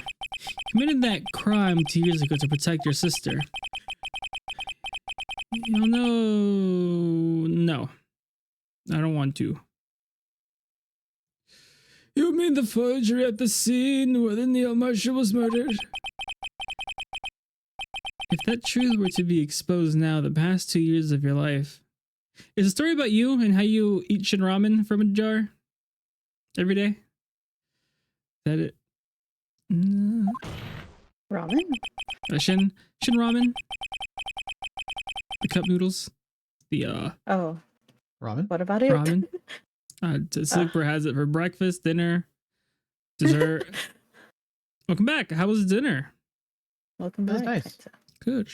committed that crime 2 years ago to protect your sister. You know, no. I don't want to. You mean the forgery at the scene where the Neil Marshall was murdered? If that truth were to be exposed now, the past 2 years of your life... Is the story about you and how you eat shin ramen from a jar? every day. Is that it? Ramen? Shin ramen. The cup noodles. The Oh, Ramen? what about it? ramen. Super has it for breakfast, dinner, dessert. Welcome back. How was dinner? Welcome That was back. nice. Good.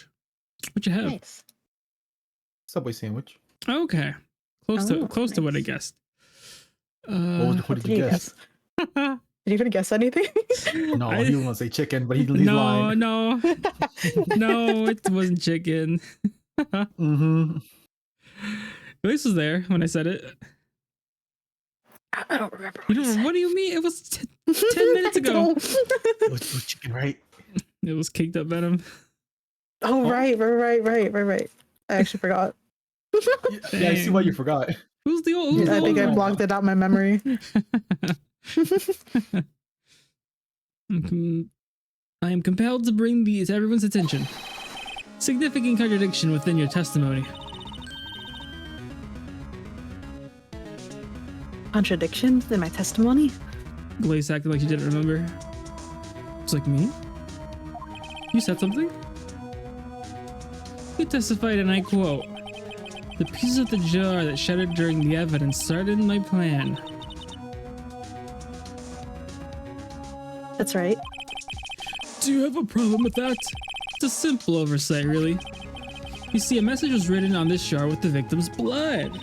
What you have? Nice. Subway sandwich. Okay. Close to what I nice. guessed. What did you guess? Did you even guess anything? No, I- he was gonna say chicken, but he's no, lying. no, no, it wasn't chicken. Mm-hmm. Grace was there when I said it. I don't remember. You don't, what do you mean? It was 10 minutes ago. It was chicken, right? It was caked up venom. Oh, Oh. right. I actually forgot. Yeah, I see why you forgot. Who's the old? Yeah, I think I Oh. blocked it out my memory. I am compelled to bring these to everyone's attention. Significant contradiction within your testimony. Contradiction in my testimony? Glaze acted like she didn't remember. It's like me? You said something? You testified, and I quote, "The pieces of the jar that shattered during the evidence started my plan." That's right. Do you have a problem with that? It's a simple oversight, really. You see, a message was written on this jar with the victim's blood.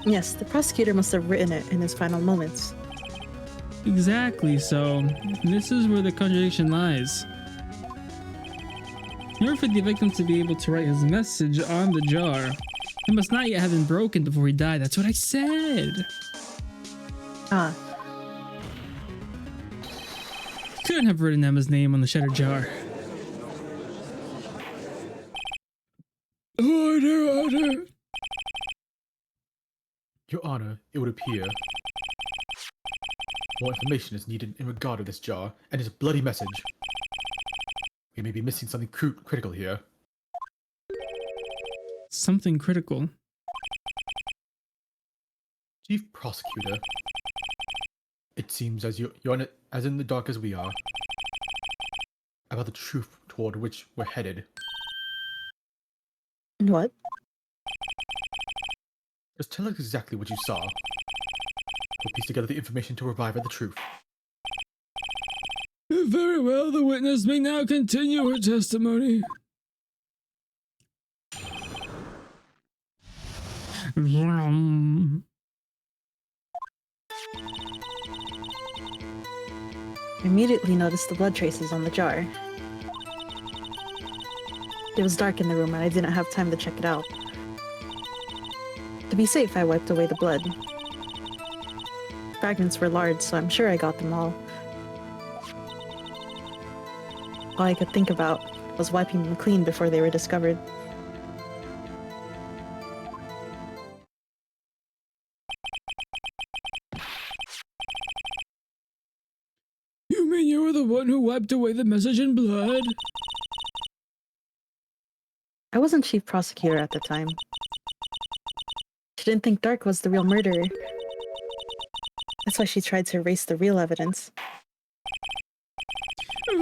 Yes, the prosecutor must have written it in his final moments. Exactly, so this is where the contradiction lies. In order for the victim to be able to write his message on the jar, it must not yet have been broken before he died. That's what I said. Ah, He couldn't have written Emma's name on the shattered jar. Order! Your Honor, it would appear more information is needed in regard to this jar and its bloody message. We may be missing something critical here. Something critical. Chief Prosecutor, it seems as you're as in the dark as we are about the truth toward which we're headed. what? Just tell us exactly what you saw. We'll piece together the information to arrive at the truth. Very well, the witness may now continue her testimony. I immediately noticed the blood traces on the jar. It was dark in the room and I didn't have time to check it out. To be safe, I wiped away the blood. Fragments were large, so I'm sure I got them all. All I could think about was wiping them clean before they were discovered. You mean you were the one who wiped away the message in blood? I wasn't chief prosecutor at the time. She didn't think Dark was the real murderer. That's why she tried to erase the real evidence.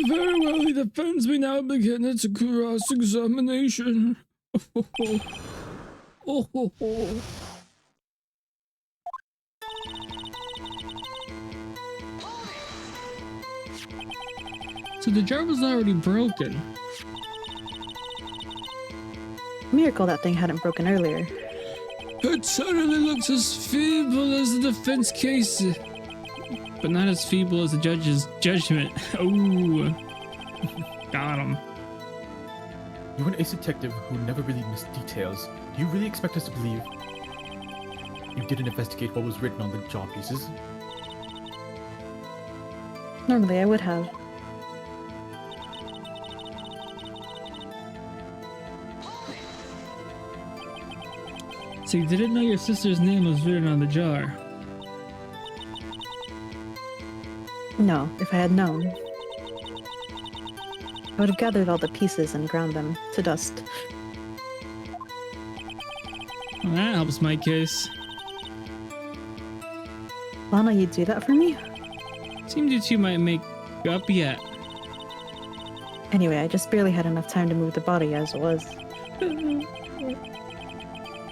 Very well, the defense may now begin its cross-examination. So the jar was already broken. Miracle that thing hadn't broken earlier. It certainly looks as feeble as the defense case, but not as feeble as the judge's judgment. Oh, got him. You're an ace detective who never really missed details. Do you really expect us to believe you didn't investigate what was written on the jaw pieces? Normally I would have. So you didn't know your sister's name was written on the jar? No, if I had known. I would have gathered all the pieces and ground them to dust. Well, that helps my case. Lana, you'd do that for me? Seemed you two might make up yet. Anyway, I just barely had enough time to move the body as it was.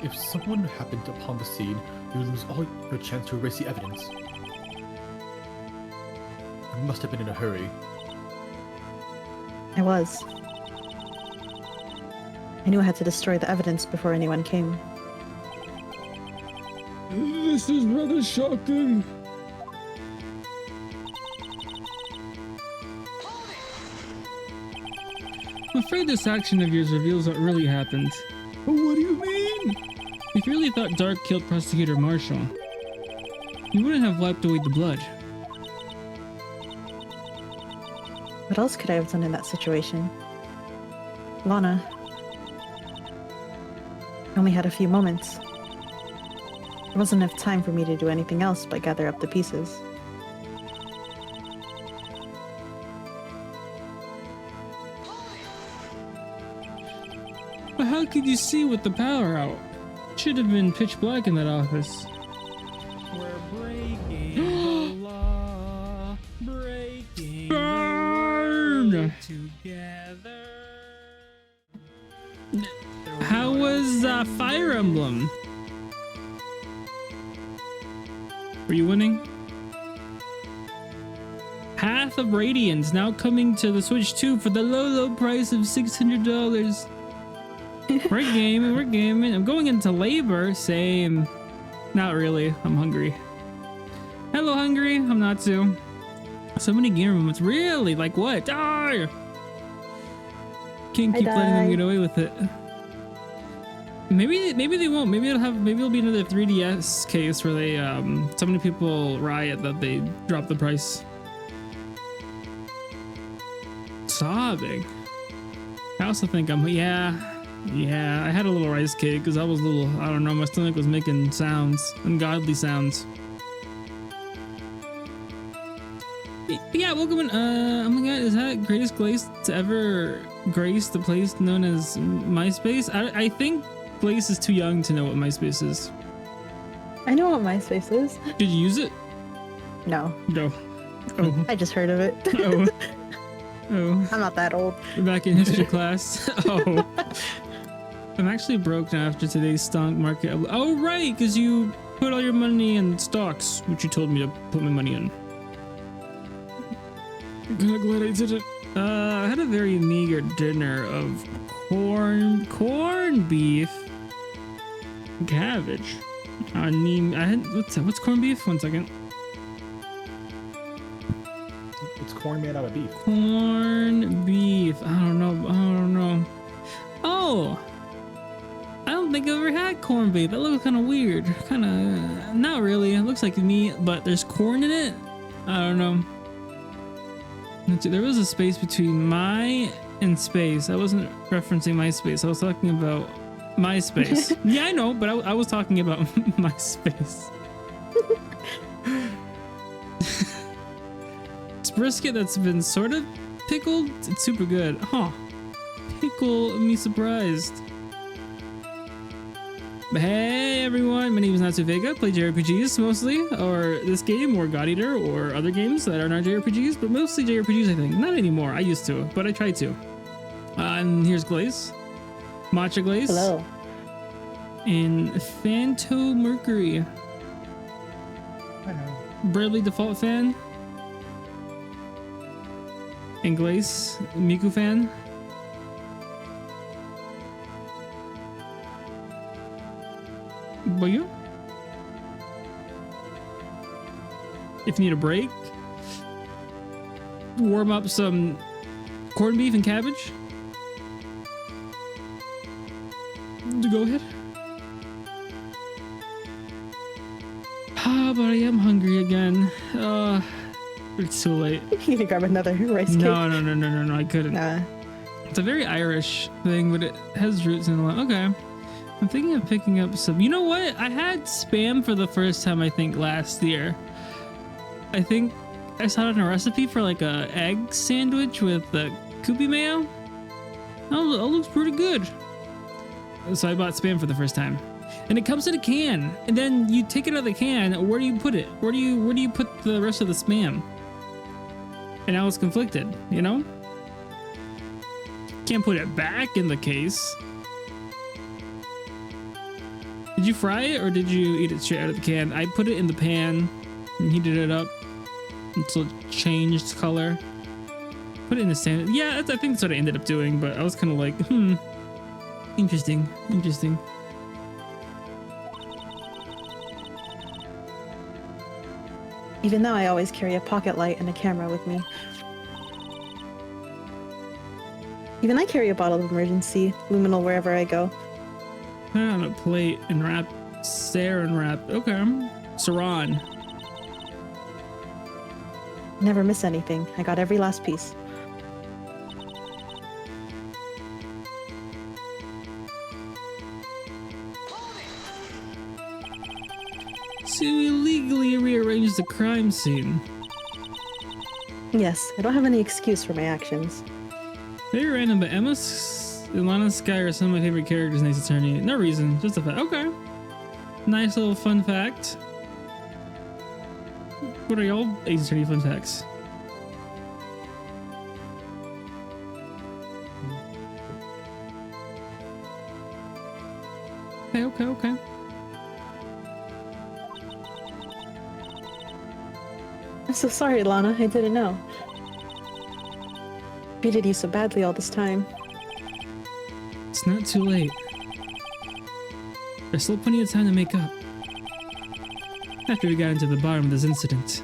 If someone happened upon the scene, you would lose all your chance to erase the evidence. You must have been in a hurry. I was. I knew I had to destroy the evidence before anyone came. This is rather shocking. I'm afraid this action of yours reveals what really happened. What do you mean? If you really thought Dark killed Prosecutor Marshall, you wouldn't have wiped away the blood. What else could I have done in that situation? Lana, I only had a few moments. There wasn't enough time for me to do anything else but gather up the pieces. But how could you see with the power out? It should have been pitch black in that office. We're breaking the law, breaking Burn! the world together. How was Fire Emblem? Were you winning? Path of Radiance now coming to the Switch 2 for the low price of $600. We're gaming. I'm going into labor. Same. Not really. I'm hungry. Hello, hungry. I'm not too. So many gamer moments. Really? Like what? Die! Can't keep letting them get away with it. Maybe they won't. Maybe it'll be another 3DS case where they so many people riot that they drop the price. Sobbing. I also think yeah, I had a little rice cake because I was a little, I don't know, my stomach was making sounds, ungodly sounds. But yeah, welcome in, oh my god, is that greatest glaze to ever grace the place known as MySpace? I think Glaze is too young to know what MySpace is. I know what MySpace is. Did you use it? No. No. Oh. I just heard of it. Oh. Oh. I'm not that old. We're back in history class. Oh. I'm actually broke now after today's stock market. Oh, right, because you put all your money in stocks, which you told me to put my money in. I'm kind of glad I did it. I had a very meager dinner of corned beef, cabbage. What's corned beef? 1 second. It's corn made out of beef. Corned beef. I don't know. Oh, I don't think I've ever had corned beef. That looks kind of weird. Kind of, not really. It looks like meat, but there's corn in it. I don't know. There was a space between my and space. I wasn't referencing MySpace. I was talking about MySpace. Yeah, I know, but I was talking about MySpace. It's brisket that's been sort of pickled. It's super good. Huh. Pickle me surprised. But hey everyone, my name is Natsu Vega. I play JRPGs mostly, or this game, or God Eater, or other games that are not JRPGs, but mostly JRPGs I think. Not anymore, I used to, but I tried to. And here's Glaze. Matcha Glaze. Hello. And Phanto Mercury. Hello. Bradley Default fan. And Glaze, Miku fan. Boyo? If you need a break, warm up some corned beef and cabbage. Go ahead. Ah, but I am hungry again. It's too late. You need to grab another rice cake. No, I couldn't. Nah. It's a very Irish thing, but it has roots in a lot. Okay. I'm thinking of picking up some. You know what? I had Spam for the first time, I think, last year. I think I saw it in a recipe for like a egg sandwich with the Koopy mayo. That looks pretty good. So I bought Spam for the first time. And it comes in a can, and then you take it out of the can. Where do you put it? Where do you put the rest of the spam? And I was conflicted, you know? Can't put it back in the case. Did you fry it or did you eat it straight out of the can? I put it in the pan and heated it up until it changed color. Put it in the sand. Yeah, I think that's what I ended up doing, but I was kind of like, interesting. Even now, I always carry a pocket light and a camera with me. Even I carry a bottle of emergency luminal wherever I go. Put it on a plate and wrap, saran wrap. Okay, saran. Never miss anything. I got every last piece. So you illegally rearranged the crime scene. Yes, I don't have any excuse for my actions. Very random, but Emma, Ilana, Sky are some of my favorite characters in Ace Attorney. No reason, just a fact. Okay. Nice little fun fact. What are y'all Ace Attorney fun facts? Okay. I'm so sorry, Lana. I didn't know. Treated you so badly all this time. It's not too late. There's still plenty of time to make up. After we got into the bottom of this incident.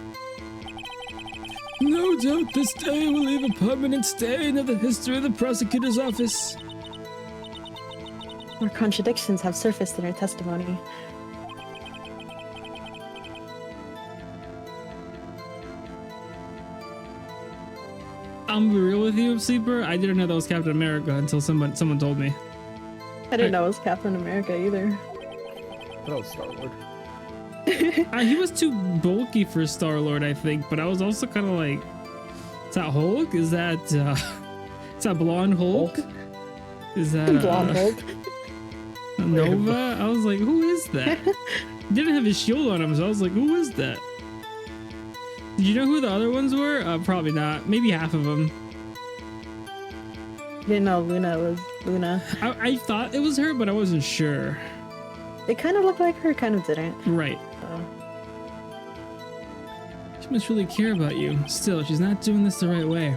No doubt this day will leave a permanent stain of the history of the prosecutor's office. More contradictions have surfaced in her testimony. I'm be real with you, Sleeper. I didn't know that was Captain America until someone told me. I didn't know it was Captain America either. That was Star-Lord. He was too bulky for Star-Lord, I think, but I was also kind of like, is that Hulk? Is that blonde Hulk? Is that Blonde Hulk? Nova? I was like, who is that? He didn't have his shield on him, so I was like, who is that? Did you know who the other ones were? Probably not. Maybe half of them. Didn't know Luna was Luna. I thought it was her, but I wasn't sure. It kind of looked like her, kind of didn't. Right. She must really care about you. Still, she's not doing this the right way.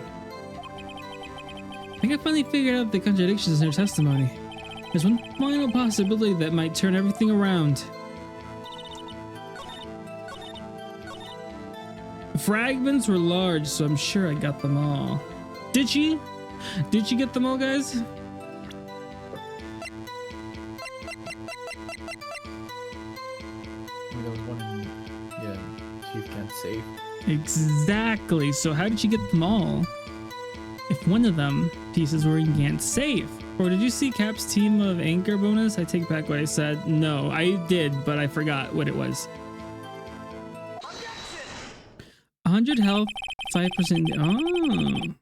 I think I finally figured out the contradictions in her testimony. There's one final possibility that might turn everything around. The fragments were large, so I'm sure I got them all. Did she? Did she get them all, guys? There was one in, Chief can't save. Exactly. So how did she get them all? If one of them pieces were in can't save. Or did you see Cap's team of anchor bonus? I take back what I said. No, I did, but I forgot what it was. 100 health, 5%. Oh, is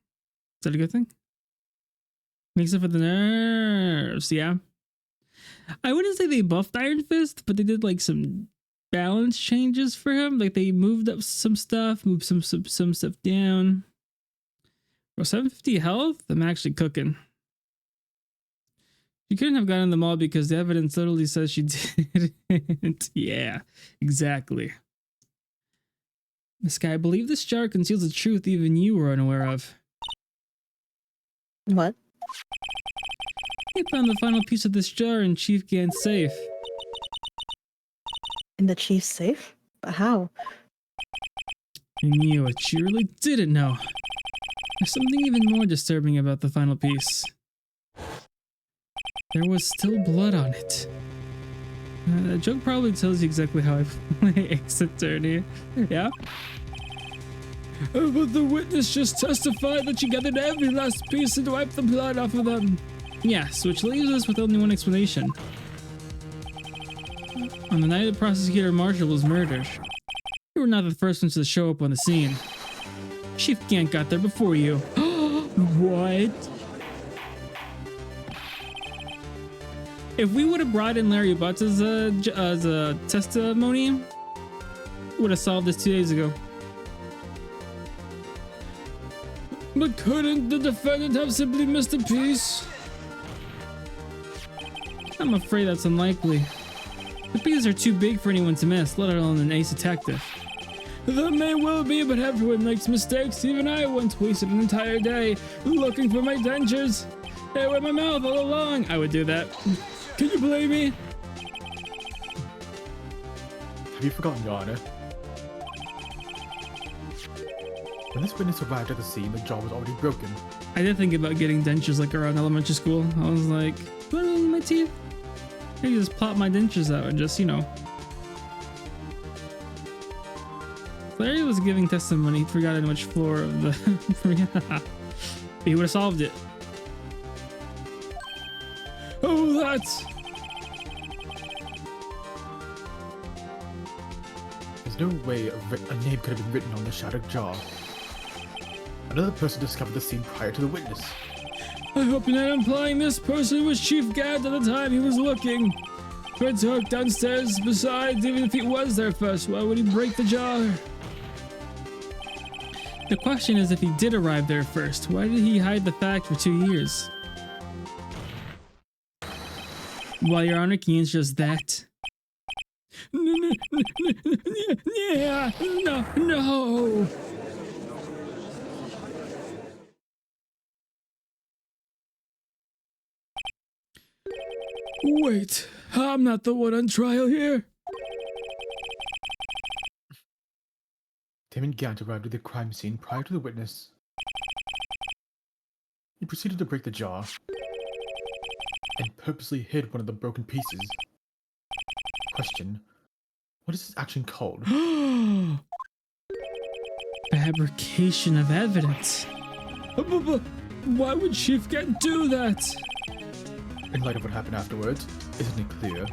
that a good thing? Makes up for the nerves, yeah. I wouldn't say they buffed Iron Fist, but they did like some balance changes for him. Like they moved up some stuff, moved some stuff down. Well, 750 health? I'm actually cooking. She couldn't have gotten them all because the evidence literally says she didn't. Yeah, exactly. This guy, I believe this jar conceals a truth even you were unaware of. What? I found the final piece of this jar in Chief Gan's safe. In the chief's safe? But how? You knew what you really didn't know. There's something even more disturbing about the final piece. There was still blood on it. That joke probably tells you exactly how I play Ace Attorney. Yeah? But the witness just testified that she gathered every last piece and wiped the blood off of them. Yes, which leaves us with only one explanation. On the night the prosecutor Marshall was murdered, you were not the first ones to show up on the scene. Chief Gant got there before you. What? If we would have brought in Larry Butts as a testimony, would have solved this 2 days ago. But couldn't the defendant have simply missed a piece? I'm afraid that's unlikely. The pieces are too big for anyone to miss, let alone an ace detective. That may well be, but everyone makes mistakes. Even I once wasted an entire day looking for my dentures. They were in my mouth all along. I would do that. Can you blame me? Have you forgotten, Your Honor? When this witness arrived at the scene, the jaw was already broken. I did think about getting dentures like around elementary school. I was like, put it in my teeth. Maybe just pop my dentures out and just, you know. Larry was giving testimony. He forgot how much floor of the... He would have solved it. Oh, that's... There's no way a name could have been written on the shattered jaw. Another person discovered the scene prior to the witness. I hope you're not implying this person was Chief Gad at the time he was looking. Fred's hooked downstairs. Besides, even if he was there first, why would he break the jar? The question is, if he did arrive there first, why did he hide the fact for 2 years? Well, Your Honor, can you answer just that? Yeah, no. Wait, I'm not the one on trial here. Damon Gant arrived at the crime scene prior to the witness. He proceeded to break the jar and purposely hid one of the broken pieces. Question: what is this action called? Fabrication of evidence. But why would Chief Gant do that? In light of what happened afterwards, isn't it clear?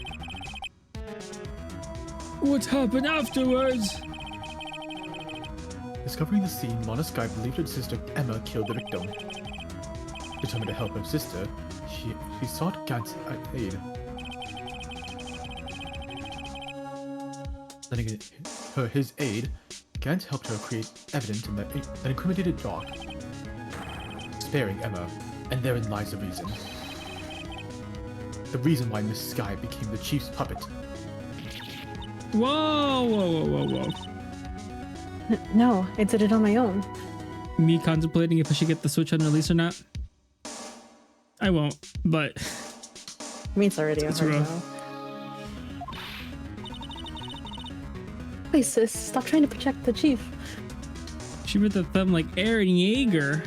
What happened afterwards? Discovering the scene, Lana Sky believed her sister Emma killed the victim. Determined to help her sister, she sought Gant's aid. Lending her his aid, Gant helped her create evidence in an incriminated doc, sparing Emma, and therein lies the reason. The reason why Miss Sky became the chief's puppet. Whoa. No, I did it on my own. Me contemplating if I should get the Switch on release or not. I won't, but... I mean, it's already It's over rough. now. Hey sis, stop trying to protect the chief. She with the thumb like Aaron Yeager.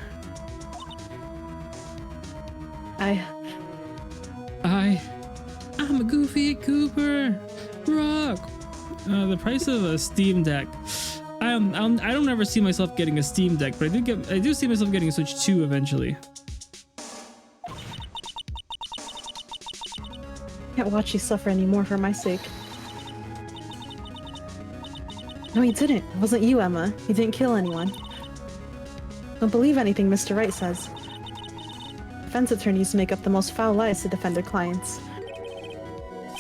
I'm a goofy Cooper. Rock. The price of a Steam Deck. I don't ever see myself getting a Steam Deck, but I do see myself getting a Switch 2 eventually. Can't watch you suffer anymore for my sake. No, he didn't. It wasn't you, Emma. He didn't kill anyone. Don't believe anything Mr. Wright says. Defense attorneys make up the most foul lies to defend their clients.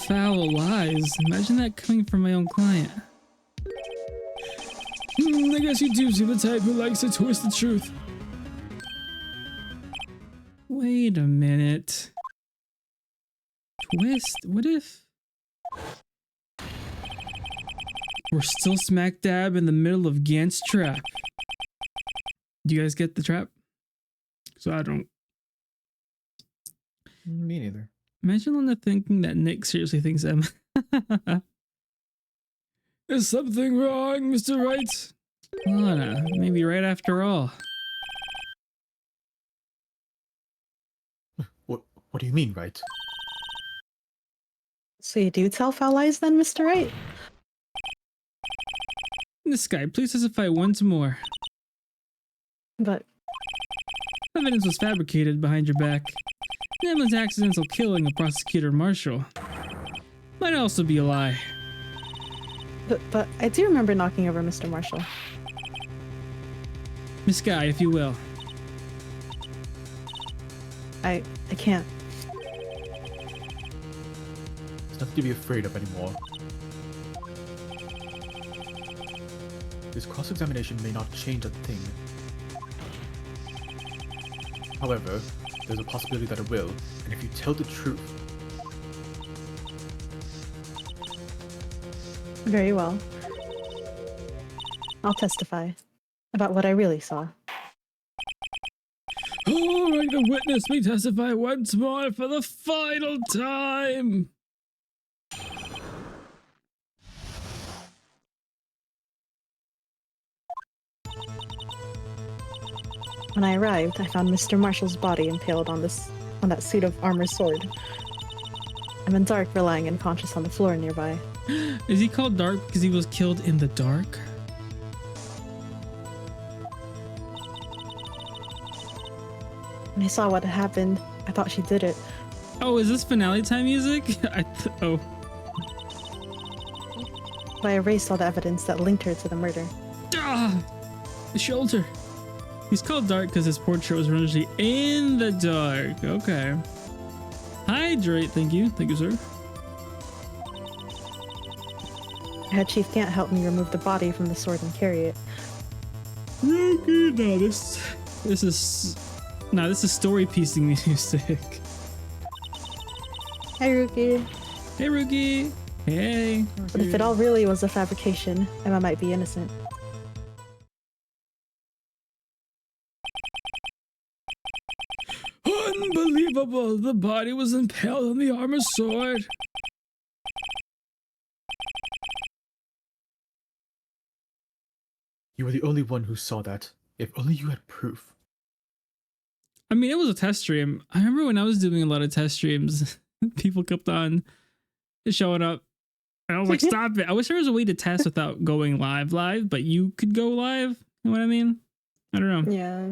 Foul lies? Imagine that coming from my own client. I guess you do seem the type who likes to twist the truth. Wait a minute. Twist? What if... we're still smack dab in the middle of Gant's trap? Do you guys get the trap? So I don't. Me neither. Imagine Lana thinking that Nick seriously thinks Emma. Is something wrong, Mr. Wright? Lana, maybe right after all. What do you mean, Wright? So you do tell foul lies then, Mr. Wright? This guy, please specify once more. But Evidence was fabricated behind your back. Emma's accidental killing of Prosecutor Marshall might also be a lie. But I do remember knocking over Mr. Marshall. Miss Guy, if you will. I can't. There's nothing to be afraid of anymore. This cross-examination may not change a thing. However, there's a possibility that it will, and if you tell the truth... Very well. I'll testify about what I really saw. All right, the witness may testify once more for the final time. When I arrived, I found Mr. Marshall's body impaled on that suit of armor sword. I'm in dark, lying unconscious on the floor nearby. Is he called Dark because he was killed in the dark? When I saw what had happened, I thought she did it. Oh, is this finale time music? Oh. But I erased all the evidence that linked her to the murder. Ah! The shoulder. He's called Dark because his portrait was originally in the dark. Okay. Hydrate, thank you. Thank you, sir. Head Chief can't help me remove the body from the sword and carry it. Okay, no, this is story piecing music. Hi, Rookie. Hey, Rookie. Hey. But if it all really was a fabrication, Emma might be innocent. Unbelievable! The body was impaled on the armor sword. You were the only one who saw that. If only you had proof. I mean, it was a test stream. I remember when I was doing a lot of test streams, people kept on showing up. And I was like, stop it. I wish there was a way to test without going live, but you could go live. You know what I mean? I don't know. Yeah.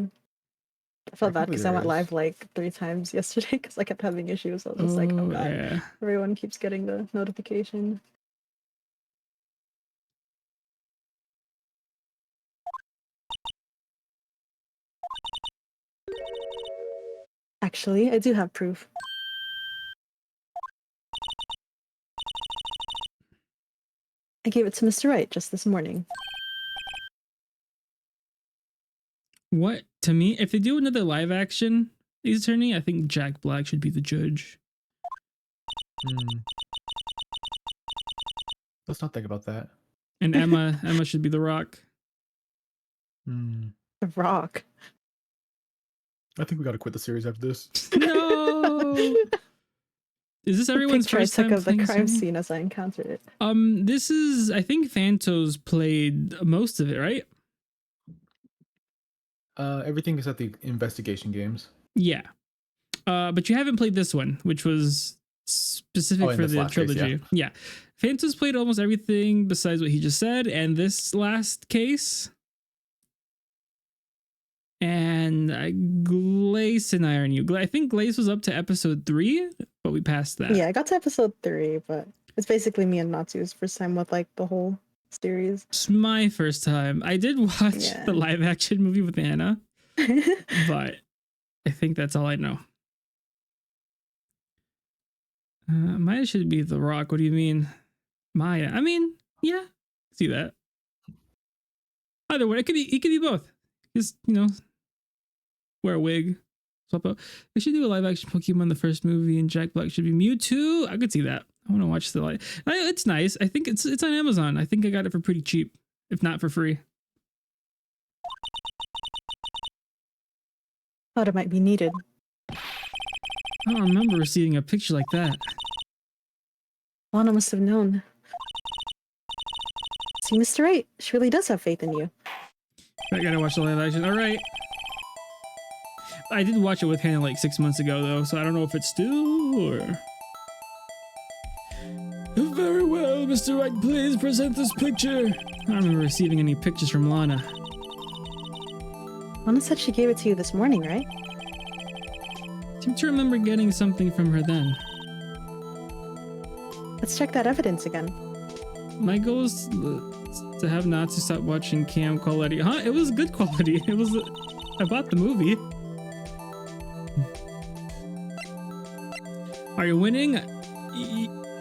I felt bad because I went live like 3 times yesterday because I kept having issues. I was just like, oh god, yeah. everyone keeps getting the notification. Actually, I do have proof. I gave it to Mr. Wright just this morning. What? To me, if they do another live action Ace Attorney, I think Jack Black should be the judge. Let's not think about that. And Emma should be the Rock. The Rock. I think we gotta quit the series after this. No! Is this everyone's Picture first I took time of the playing crime Sony? scene as I encountered it. This is, I think Phantos played most of it, right? Everything is at the investigation games. Yeah. But you haven't played this one, which was specific in for this the last case, trilogy. Yeah. Phantos played almost everything besides what he just said, and this last case. And Glace and I are new. I think Glace was up to episode 3, but we passed that. Yeah, I got to episode 3, but it's basically me and Natsu's first time with like the whole series. It's my first time. I did watch the live action movie with Anna, but I think that's all I know. Maya should be the Rock. What do you mean? Maya. I mean, yeah, see that. Either way, he could be both. Just, wear a wig. Swap out. They should do a live action Pokemon the first movie, and Jack Black should be Mewtwo. I could see that. I want to watch the live. It's nice. I think it's on Amazon. I think I got it for pretty cheap, if not for free. Thought it might be needed. I don't remember receiving a picture like that. Lana must have known. See, Mr. Wright, she really does have faith in you. I gotta watch the live action. All right. I did watch it with Hannah like 6 months ago, though, so I don't know if it's still or. Very well, Mr. Wright, please present this picture. I don't remember receiving any pictures from Lana. Lana said she gave it to you this morning, right? I seem to remember getting something from her then. Let's check that evidence again. My goal is to have Natsu stop watching cam quality. Huh? It was good quality. It was. I bought the movie. Are you winning?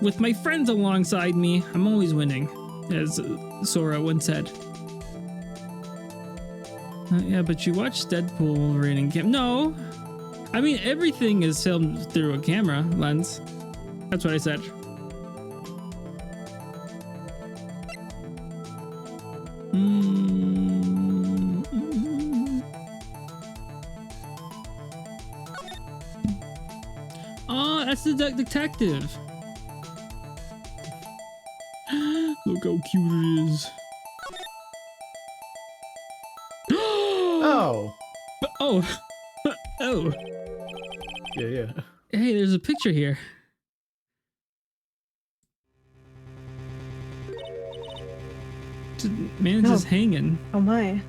With my friends alongside me, I'm always winning, as Sora once said. Yeah, but you watched Deadpool, Wolverine, and Cam. No! I mean, everything is filmed through a camera lens. That's what I said. Oh, that's the detective. Look how cute it is. Oh. Oh. Oh. Yeah. Hey, there's a picture here. Man's just hanging. Oh my.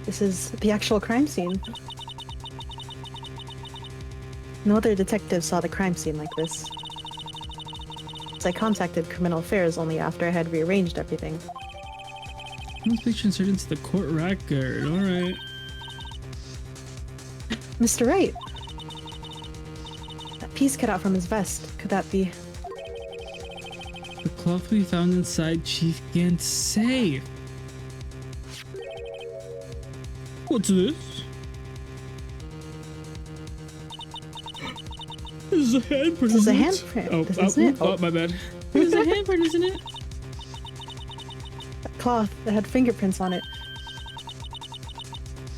This is the actual crime scene. No other detective saw the crime scene like this. So I contacted Criminal Affairs only after I had rearranged everything. This picture inserted into the court record. Alright. Mr. Wright! That piece cut out from his vest. Could that be... The cloth we found inside Chief Gant's safe. What's this? This is a handprint. This is a isn't it? handprint. This isn't it? Oh, my bad. This is a handprint, isn't it? That cloth that had fingerprints on it.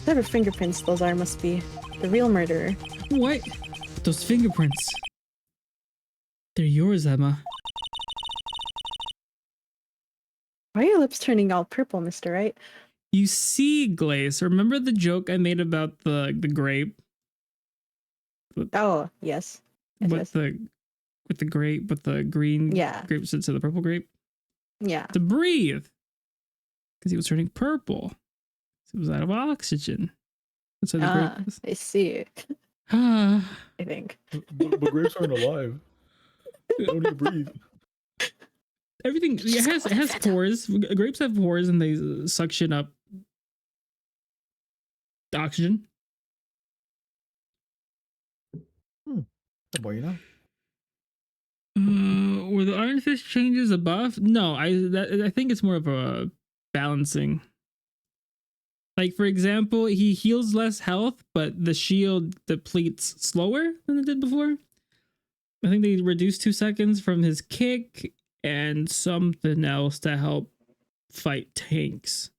Whatever fingerprints those are must be the real murderer. What? Those fingerprints. They're yours, Emma. Why are your lips turning all purple, Mr. Wright? You see, Glace, remember the joke I made about the grape? Oh, yes. Yes, yes. With the grape, with the green grape instead of the purple grape? Yeah. To breathe. Because he was turning purple. He was out of oxygen. That's why the grape was. I see. I think. But grapes aren't alive. They don't even breathe. Everything it has pores. Grapes have pores and they suction up oxygen. The more you know. Were the Iron Fist changes a buff? No, I think it's more of a balancing. Like, for example, he heals less health, but the shield depletes slower than it did before. I think they reduced 2 seconds from his kick and something else to help fight tanks.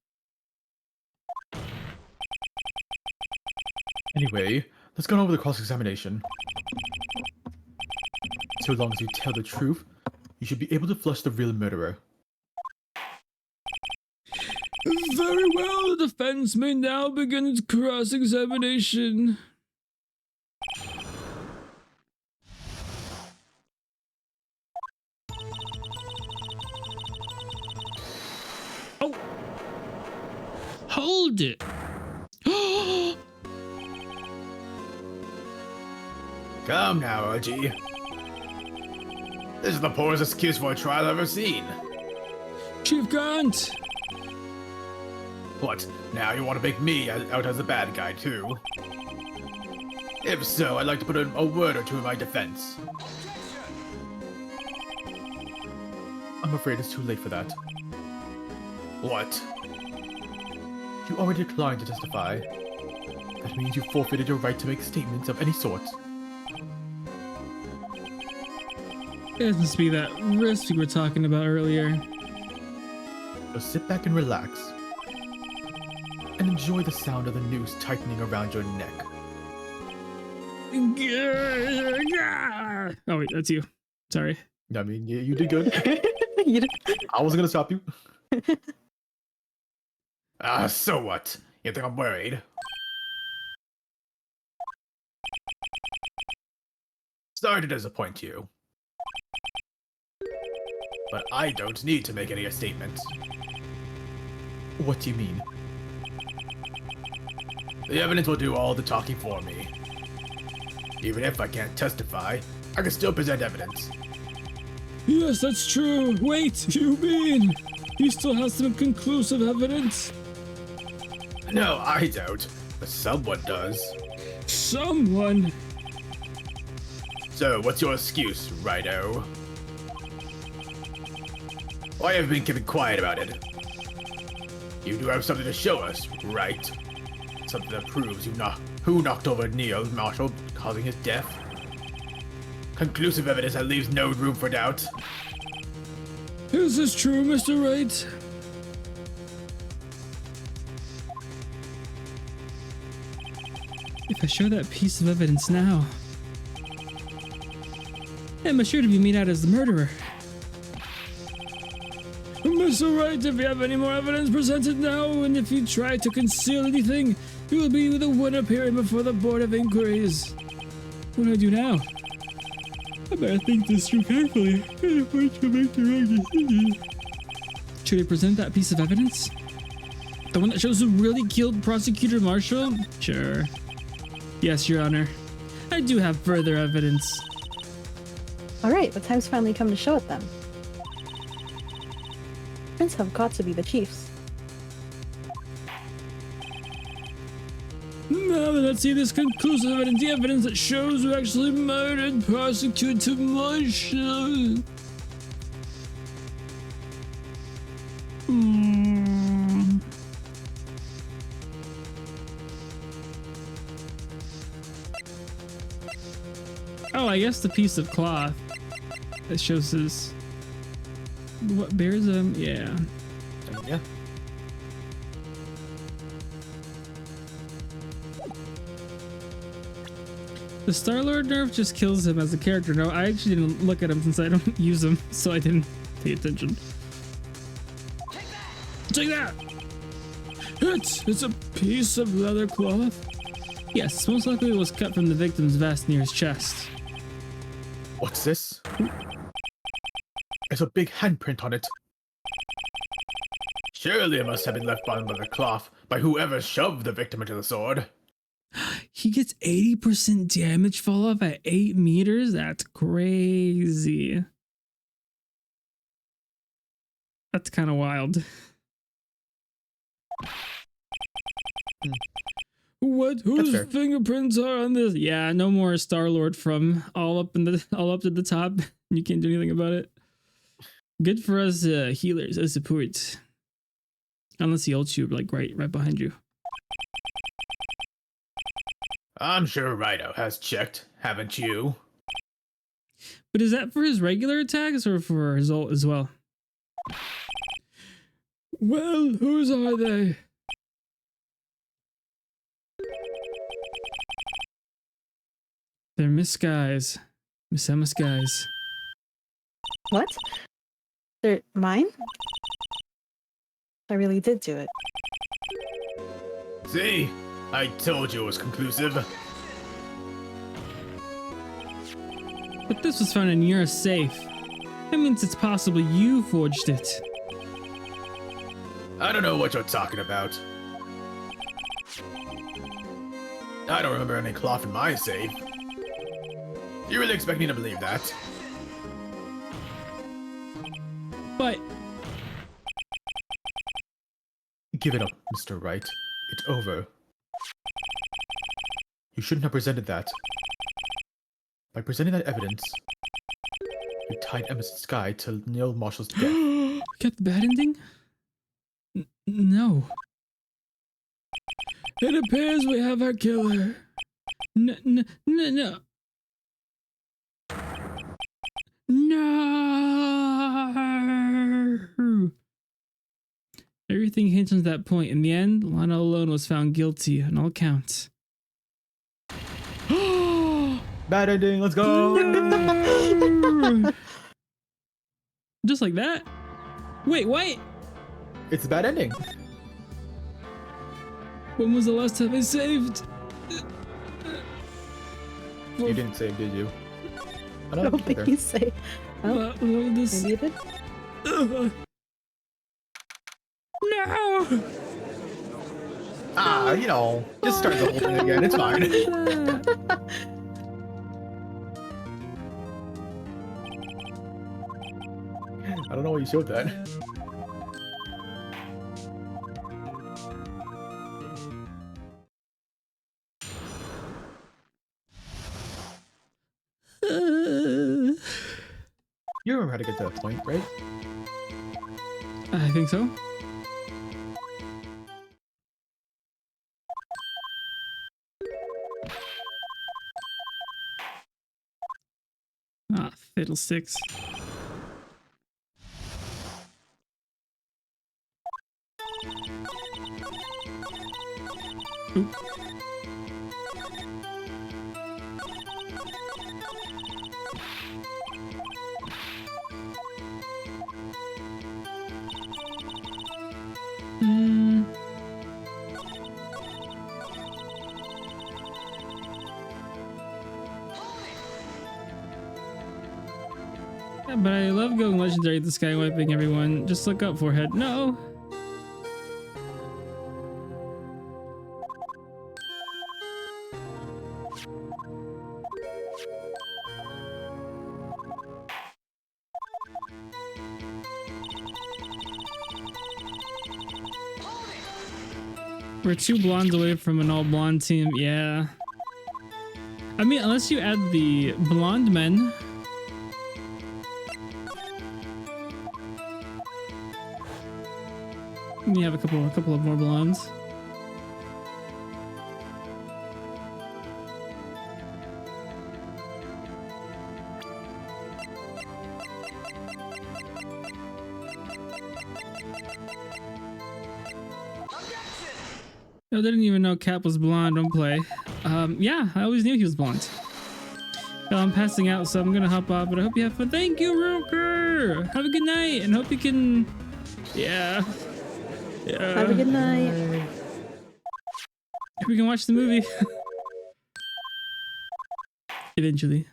Anyway, let's go over the cross-examination. So long as you tell the truth, you should be able to flush the real murderer. Very well, the defense may now begin its cross-examination. Oh! Hold it! Come now, OG. This is the poorest excuse for a trial I've ever seen. Chief Grant! What, now you want to make me out as the bad guy too? If so, I'd like to put in a word or two in my defense. I'm afraid it's too late for that. What? You already declined to testify. That means you forfeited your right to make statements of any sort. It must be that wrist we were talking about earlier. So sit back and relax. And enjoy the sound of the noose tightening around your neck. Oh wait, that's you. Sorry. I mean, yeah, you did good. You did- I wasn't gonna stop you. So what? You think I'm worried? Sorry to disappoint you. But I don't need to make any statements. What do you mean? The evidence will do all the talking for me. Even if I can't testify, I can still present evidence. Yes, that's true. Wait, you mean he still has some conclusive evidence? No, I don't. But someone does. Someone? So, what's your excuse, Righto? Why have you been keeping quiet about it? You do have something to show us, right? Something that proves who knocked over Neil Marshall, causing his death. Conclusive evidence that leaves no room for doubt. Is this true, Mr. Wright? If I show that piece of evidence now, am I sure to be made out as the murderer? Mr. Wright, if you have any more evidence, present it now, and if you try to conceal anything, you will be the one appearing before the Board of Inquiries. What do I do now? I better think this through carefully before I make the wrong decision. Should I present that piece of evidence? The one that shows who really killed Prosecutor Marshall? Sure. Yes, Your Honor. I do have further evidence. Alright, the time's finally come to show it then. Prince have got to be the chiefs. Now that I see this conclusive evidence, the evidence that shows who actually murdered Prosecutor Marshall. Oh, I guess the piece of cloth that shows his... What bears him? Yeah. Yeah. The Star-Lord nerf just kills him as a character. No, I actually didn't look at him since I don't use him, so I didn't pay attention. Take that! It's a piece of leather cloth. Yes, most likely it was cut from the victim's vest near his chest. What's this? There's a big handprint on it. Surely it must have been left behind by the cloth by whoever shoved the victim into the sword. He gets 80% damage fall off at 8 meters? That's crazy. That's kind of wild. What? Whose fingerprints are on this? Yeah, no more Star-Lord from all up to the top. You can't do anything about it. Good for us healers as support. Unless the old tube like right behind you. I'm sure Righto has checked, haven't you? But is that for his regular attacks or for his ult as well? Well, whose are they? They're Miss Guys. Miss Emma's guys. What? They're mine? I really did do it. See? I told you it was conclusive. But this was found in your safe. That means it's possible you forged it. I don't know what you're talking about. I don't remember any cloth in my safe. You really expect me to believe that? But... Give it up, Mr. Wright. It's over. You shouldn't have presented that. By presenting that evidence, you tied Emma's sky to Neil Marshall's death. Kept the bad ending? No. It appears we have our killer. No. No. Everything hinges on that point. In the end, Lana alone was found guilty on all counts. Bad ending, let's go! Just like that? Wait, what? It's a bad ending. When was the last time I saved? You didn't save, did you? I don't think you say. Oh, this... maybe you did? No! Ah, you know, just start the whole thing again, it's fine. I don't know why you showed that. remember how to get to that point, right? I think so. Ah, fiddlesticks. Oop. Yeah, but I love going legendary at the sky wiping everyone. Just look up, forehead. No! We're 2 blondes away from an all blonde team. Yeah. I mean, unless you add the blonde men. You have a couple of more blondes. I didn't even know Cap was blonde. Don't play. Yeah, I always knew he was blonde. I'm passing out, so I'm gonna hop off. But I hope you have fun. Thank you, Roker. Have a good night, and hope you can. Yeah. Yeah. Have a good night. We can watch the movie. Eventually.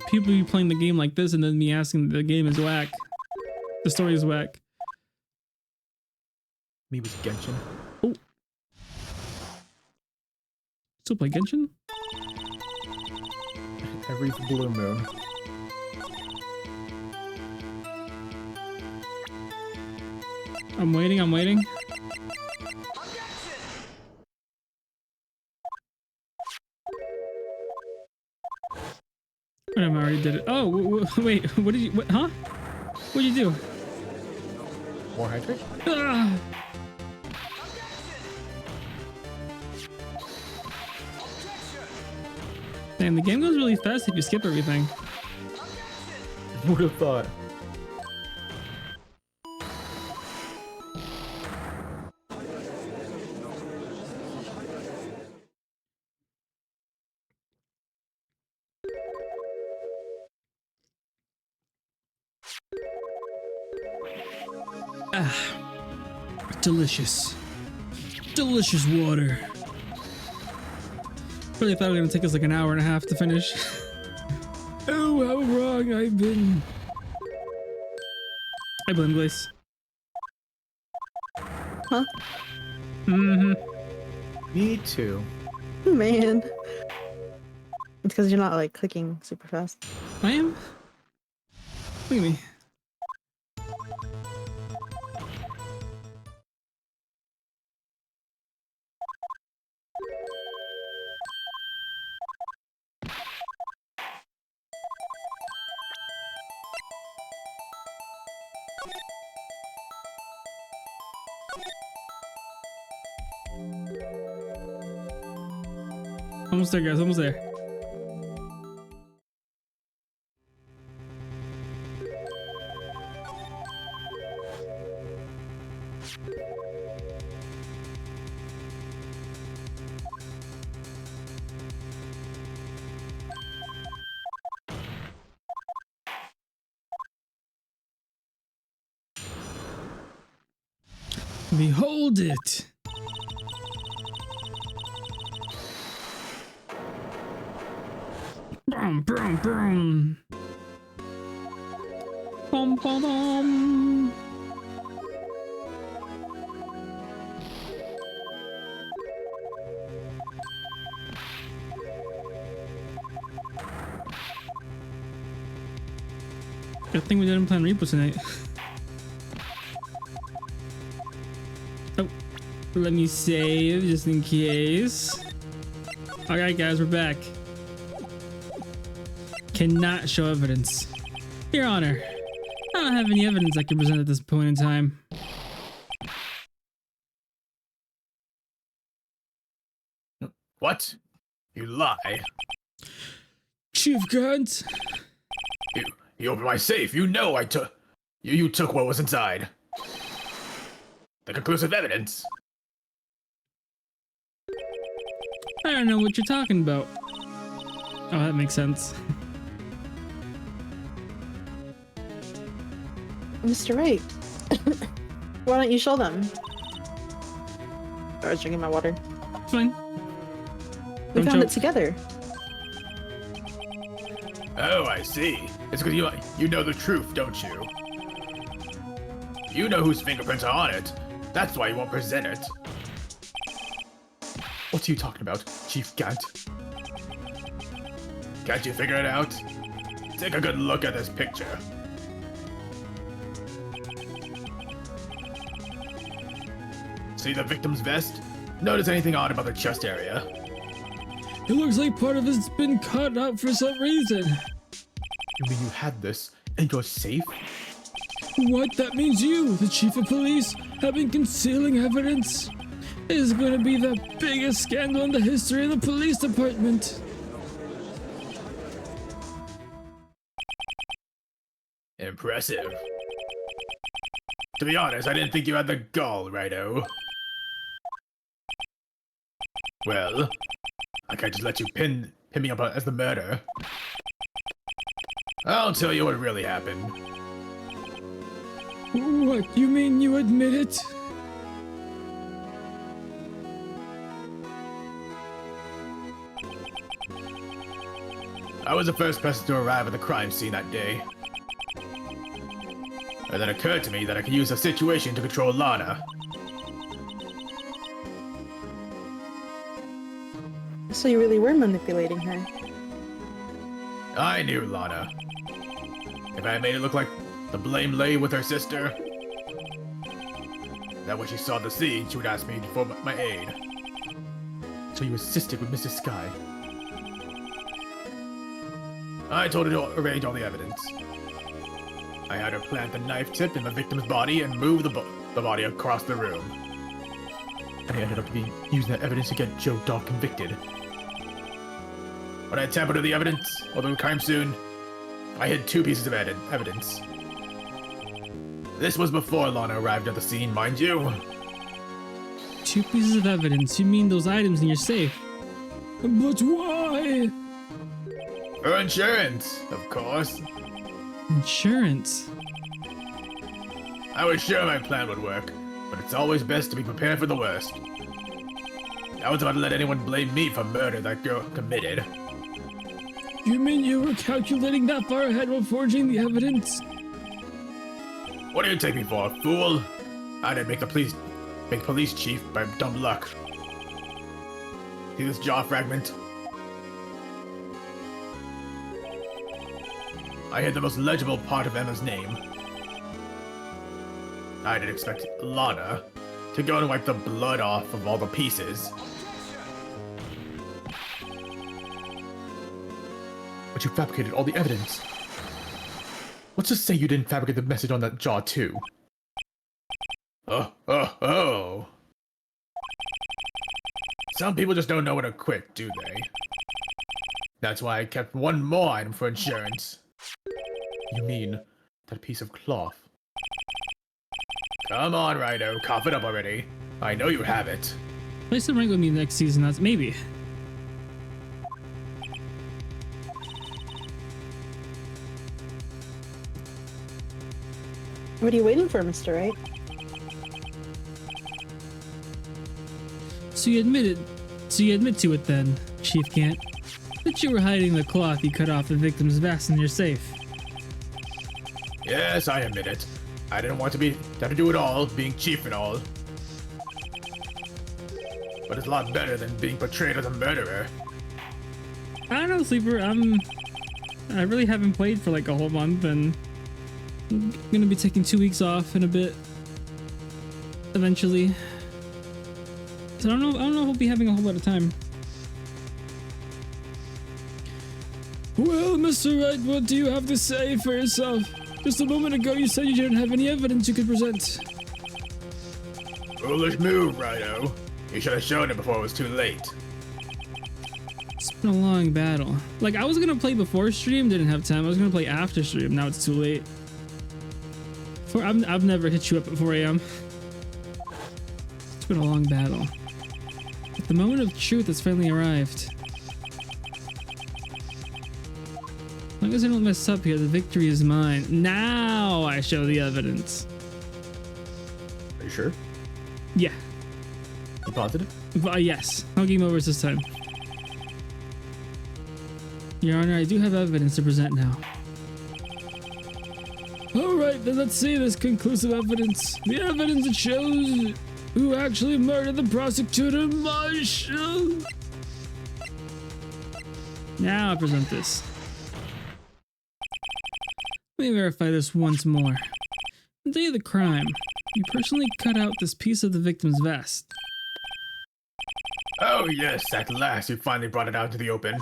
People be playing the game like this and then me asking the game is whack. The story is whack. Me with Genshin. Oh. Still play Genshin? Every blue moon. I'm waiting. I already did it. Oh, wait, what did you, huh? What did you do? More hydrate? Ah! Damn, the game goes really fast if you skip everything. Would have thought. Delicious. Delicious water. Really thought it was gonna take us like an hour and a half to finish. Oh, how wrong I've been. I blame Glace. Huh? Mm-hmm. Me too. Man. It's because you're not like clicking super fast. I am? Look at me. Almost there, guys. Almost there. Behold it! Brum, brum, brum. Bum, bum, bum. Good thing we didn't plan Reaper tonight. Oh, let me save just in case. Alright guys, we're back. Cannot show evidence. Your Honor, I don't have any evidence I can present at this point in time. What? You lie. Chief Gant, You opened my safe. You know I took. You took what was inside. The conclusive evidence. I don't know what you're talking about. Oh, that makes sense. Mr. Wright, why don't you show them? I was drinking my water. It's fine. We Don't found it choke. together. Oh, I see. It's because you know the truth, don't you? You know whose fingerprints are on it. That's why you won't present it. What are you talking about, Chief Gant? Can't you figure it out? Take a good look at this picture. See the victim's vest? Notice anything odd about the chest area? It looks like part of it's been cut out for some reason. You mean you had this in your safe? What? That means you, the chief of police, have been concealing evidence. It is going to be the biggest scandal in the history of the police department. Impressive. To be honest, I didn't think you had the gall, Righto. Well, I can't just let you pin me up as the murderer. I'll tell you what really happened. What? You mean you admit it? I was the first person to arrive at the crime scene that day. And then it occurred to me that I could use the situation to control Lana. So you really were manipulating her. I knew Lana. If I had made it look like the blame lay with her sister, that when she saw the scene, she would ask me for my aid. So you assisted with Mrs. Sky. I told her to arrange all the evidence. I had her plant the knife tip in the victim's body and move the body across the room. And he ended up using that evidence to get Joe Dog convicted. When I tampered with the evidence, or the crime scene, I hid 2 pieces of evidence. This was before Lana arrived at the scene, mind you. 2 pieces of evidence? You mean those items in your safe? But why? For insurance, of course. Insurance? I was sure my plan would work, but it's always best to be prepared for the worst. I was about to let anyone blame me for murder that girl committed. You mean you were calculating that far ahead while forging the evidence? What do you take me for, a fool? I didn't make police chief by dumb luck. See this jaw fragment? I hid the most legible part of Emma's name. I didn't expect Lana to go and wipe the blood off of all the pieces. But you fabricated all the evidence. Let's just say you didn't fabricate the message on that jaw too. Oh. Some people just don't know when to quit, do they? That's why I kept 1 more item for insurance. You mean that piece of cloth? Come on, Rhino, cough it up already. I know you have it. Play some rank with me next season, that's maybe. What are you waiting for, Mr. Wright? So you admit to it then, Chief Gant, that you were hiding the cloth you cut off the victim's vest in your safe. Yes, I admit it. I didn't want to have to do it all, being chief and all. But it's a lot better than being portrayed as a murderer. I don't know, Sleeper, I really haven't played for like a whole month, and I'm gonna be taking 2 weeks off in a bit. Eventually. So I don't know if we'll be having a whole lot of time. Well, Mr. Wright, what do you have to say for yourself? Just a moment ago you said you didn't have any evidence you could present. Foolish move, Righto. You should have shown it before it was too late. It's been a long battle. Like, I was gonna play before stream, didn't have time. I was gonna play after stream, now it's too late. I've never hit you up at 4 a.m. It's been a long battle. But the moment of truth has finally arrived. As long as I don't mess up here, the victory is mine. Now I show the evidence. Are you sure? Yeah. You positive? Yes. No game overs this time. Your Honor, I do have evidence to present now. Alright, then let's see this conclusive evidence. The evidence that shows who actually murdered the prosecutor Marshall. Now I present this. Let me verify this once more. The day of the crime, you personally cut out this piece of the victim's vest. Oh yes, at last you finally brought it out to the open.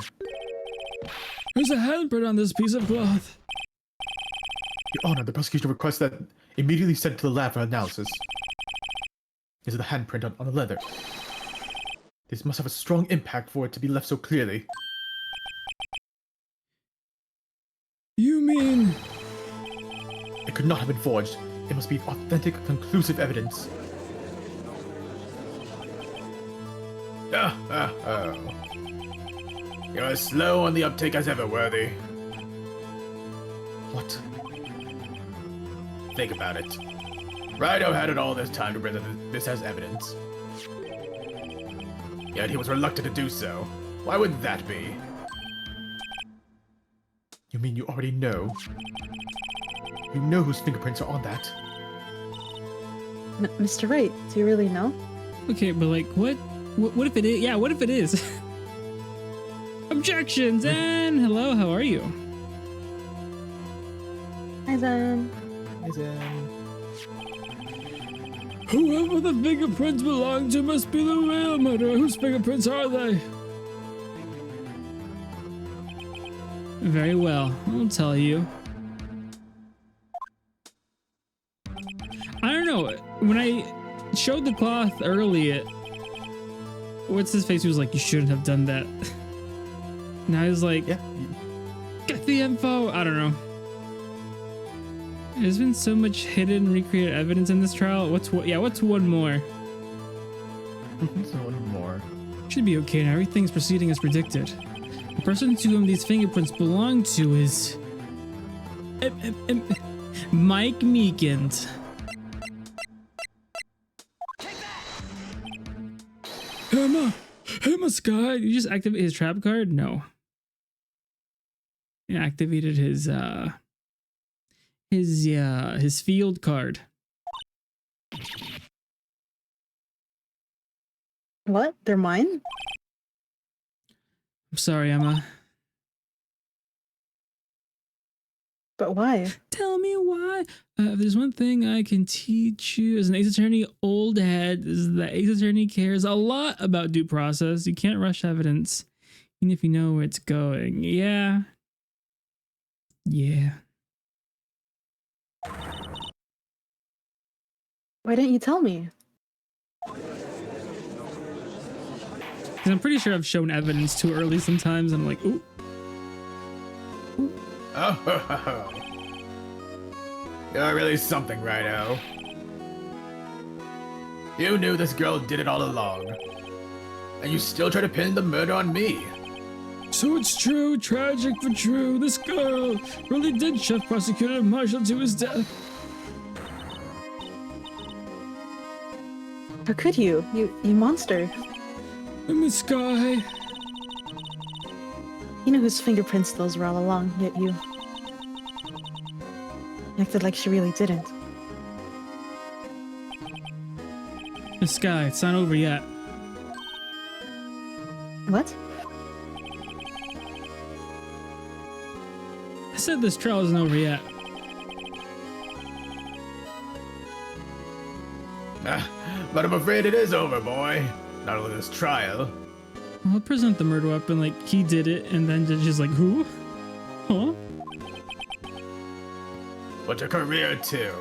There's a handprint on this piece of cloth. Your Honor, the prosecution requests that immediately sent to the lab for analysis. Is the handprint on the leather? This must have a strong impact for it to be left so clearly. You mean... It could not have been forged. It must be authentic, conclusive evidence. Oh. You're as slow on the uptake as ever, Worthy. What? Think about it. Righto had it all this time to present this as evidence. Yet he was reluctant to do so. Why would that be? You mean you already know? You know whose fingerprints are on that? Mr. Wright, do you really know? Okay, but like, what if it is? Yeah, what if it is? Objections, and hello, how are you? Hi, Zen. Whoever the fingerprints belong to must be the real murderer. Whose fingerprints are they? Very well, I'll tell you. I don't know, when I showed the cloth earlier, what's his face? He was like, you shouldn't have done that. Now he's like, Yeah. get the info. I don't know. There's been so much hidden recreated evidence in this trial. What's one more? So one more. Should be okay now. Everything's proceeding as predicted. The person to whom these fingerprints belong to is... Mike Meekins. Emma Sky, you just activate his trap card? No. He activated his field card. What? They're mine? I'm sorry, Emma. But why? Tell me why. If there's one thing I can teach you as an ace attorney old head, is that ace attorney cares a lot about due process. You can't rush evidence, even if you know where it's going. Yeah. Why didn't you tell me? Because I'm pretty sure I've shown evidence too early sometimes. I'm like, ooh. Oh, you're really something, Righto. You knew this girl did it all along. And you still try to pin the murder on me. So it's true, tragic but true. This girl really did Chef Prosecutor Marshall to his death. How could you? You monster. Miss Sky. You know whose fingerprints those were all along, yet you acted like she really didn't. Miss Sky, it's not over yet. What? I said this trial isn't over yet. But I'm afraid it is over, boy. Not only this trial. I'll present the murder weapon like he did it, and then just like, who? Huh? But your career too.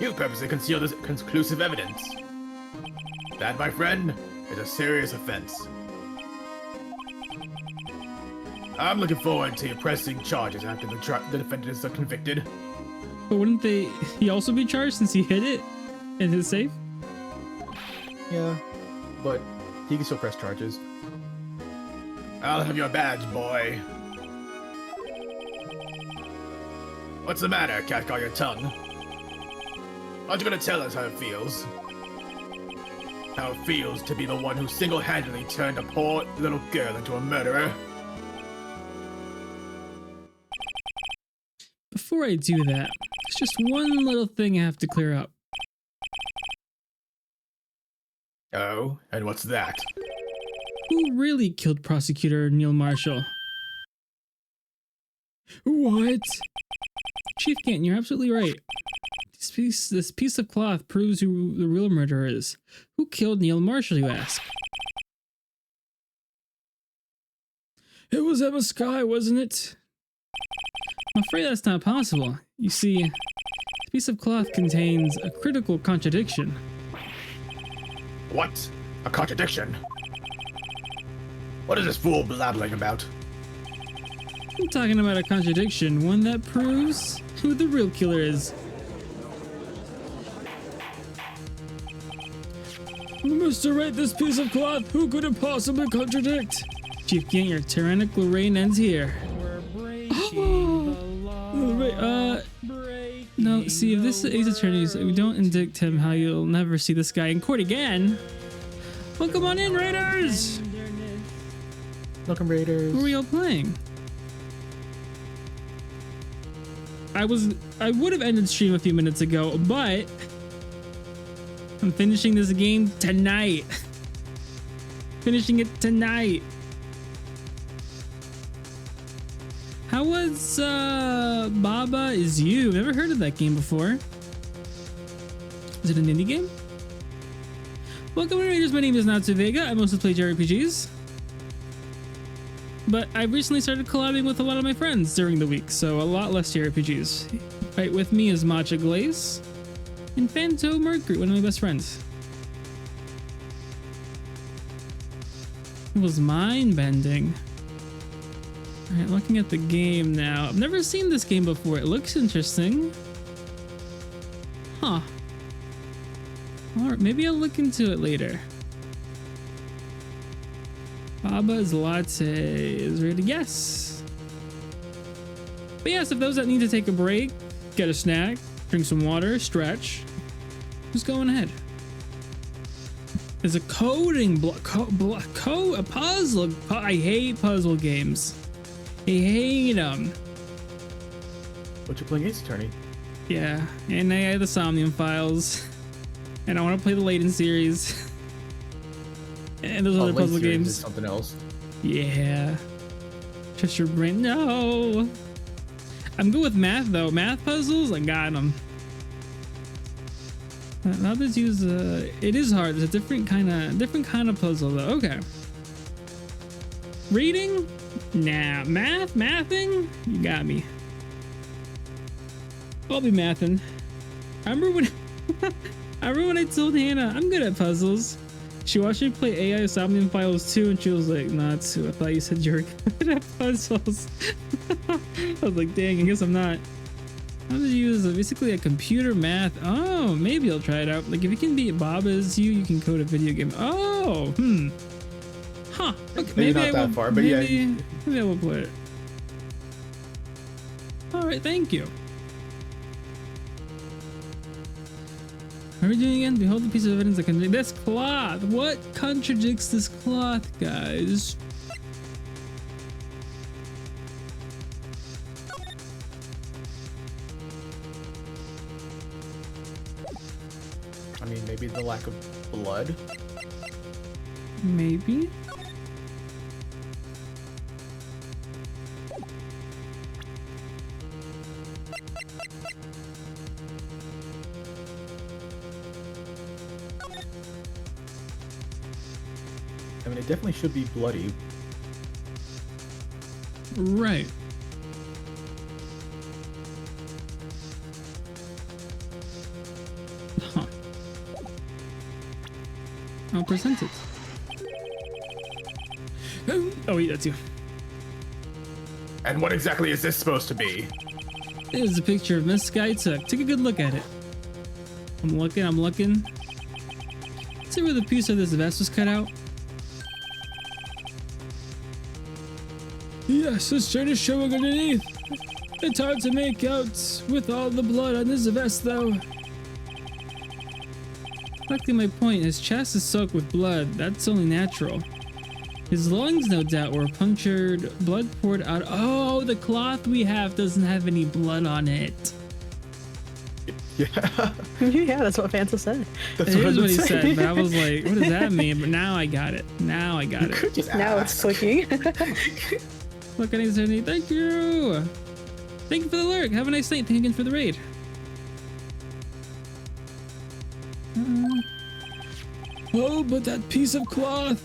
You purposely conceal this conclusive evidence. That, my friend, is a serious offense. I'm looking forward to pressing charges after the defendant is convicted. But wouldn't he also be charged since he hid it in his safe? Yeah, but he can still press charges. I'll have your badge, boy. What's the matter, cat? Got your tongue? Aren't you gonna tell us how it feels? How it feels to be the one who single-handedly turned a poor little girl into a murderer? Before I do that, there's just one little thing I have to clear up. Oh, and what's that? Who really killed Prosecutor Neil Marshall? What? Chief Ganton, you're absolutely right. This piece of cloth proves who the real murderer is. Who killed Neil Marshall, you ask? It was Emma Sky, wasn't it? I'm afraid that's not possible. You see, the piece of cloth contains a critical contradiction. What? A contradiction? What is this fool blabbling about? I'm talking about a contradiction, one that proves who the real killer is. Mr. Wright, this piece of cloth, who could it possibly contradict? Chief Ganton, your tyrannical reign ends here. We're breaking the law. No, see, if this is Ace Attorneys, we don't indict him how you'll never see this guy in court again. Well, come on in, Raiders! Welcome, Raiders. Who are y'all playing? I would have ended stream a few minutes ago, but I'm finishing this game tonight. Finishing it tonight. How was Baba Is You? Never heard of that game before. Is it an indie game? Welcome, Raiders. My name is Natsu Vega. I mostly play jrpgs. But I recently started collabing with a lot of my friends during the week, so a lot less jrpgs. Right with me is Matcha Glaze and Phantom Mercury, one of my best friends. It was mind-bending. Alright, looking at the game now. I've never seen this game before. It looks interesting. Huh. Alright, maybe I'll look into it later. Baba's Latte is ready. Yes. But yes, if those that need to take a break, get a snack, drink some water, stretch, who's going ahead? There's a coding a puzzle. I hate puzzle games. I hate them. But you're playing Ace Attorney. Yeah, and I have the Somnium Files, and I want to play the Layton series. And those other puzzle games. Is something else. Yeah. Trust your brain. No. I'm good with math though. Math puzzles, I got them. Others use it is hard. It's a different kind of puzzle though. Okay. Reading? Nah. Mathing? You got me. I'll be mathing. I remember when I told Hannah I'm good at puzzles. She watched me play AI Somnium Files 2 and she was like, not Sue, I thought you said you were good at puzzles. I was like, dang, I guess I'm not. How to use basically a computer math. Oh, maybe I'll try it out. Like if you can beat Baba's You can code a video game. Oh, Huh. Okay, maybe not that far, but maybe I will play it. Alright, thank you. What are we doing again? Behold the piece of evidence that contradicts this cloth. What contradicts this cloth, guys? I mean, maybe the lack of blood. Maybe. I mean, it definitely should be bloody. Right. Huh. I'll present it. Oh, wait, that's you. And what exactly is this supposed to be? Here's a picture of Miss Sky took. Take a good look at it. I'm looking. See where the piece of this vest was cut out? Yes, it's trying to show underneath. It's hard to make out with all the blood on this vest, though. Luckily, my point, his chest is soaked with blood. That's only natural. His lungs, no doubt, were punctured, blood poured out. Oh, the cloth we have doesn't have any blood on it. Yeah. Yeah, that's what Fanta said. That's It is what he I'm said, saying. but I was like, what does that mean? But now I got it. Now I got it. Could just Now it's clicking. Look at Anthony. Thank you. Thank you for the lurk. Have a nice night. Thank you again for the raid. Oh, but that piece of cloth.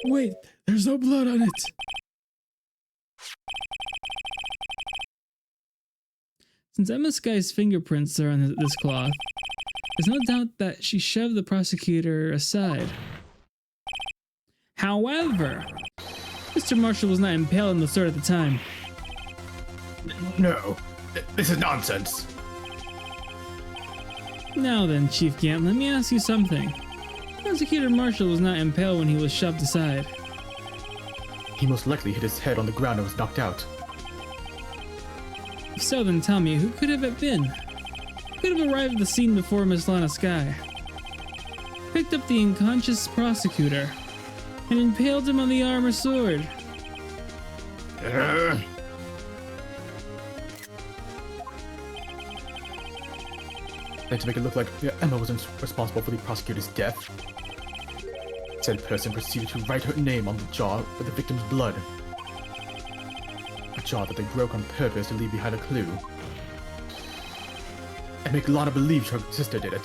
Wait, there's no blood on it. Since Emma Sky's fingerprints are on this cloth, there's no doubt that she shoved the prosecutor aside. However, Mr. Marshall was not impaled on the sword at the time. No, this is nonsense. Now then, Chief Gant, let me ask you something. Prosecutor Marshall was not impaled when he was shoved aside. He most likely hit his head on the ground and was knocked out. If so, then tell me, who could have it been? Who could have arrived at the scene before Miss Lana Sky? Picked up the unconscious prosecutor and impaled him on the arm or sword. Then to make it look like Emma was responsible for the prosecutor's death, said person proceeded to write her name on the jaw with the victim's blood. A jaw that they broke on purpose to leave behind a clue. And make Lana believe her sister did it.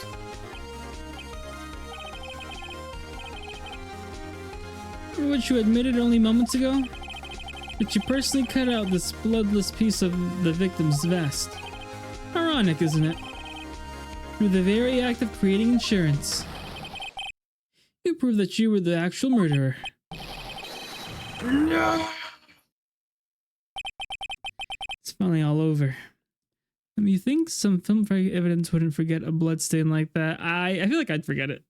Which you admitted only moments ago? That you personally cut out this bloodless piece of the victim's vest. Ironic, isn't it? Through the very act of creating insurance, you proved that you were the actual murderer. No. It's finally all over. I mean, you think some film evidence wouldn't forget a bloodstain like that? I feel like I'd forget it.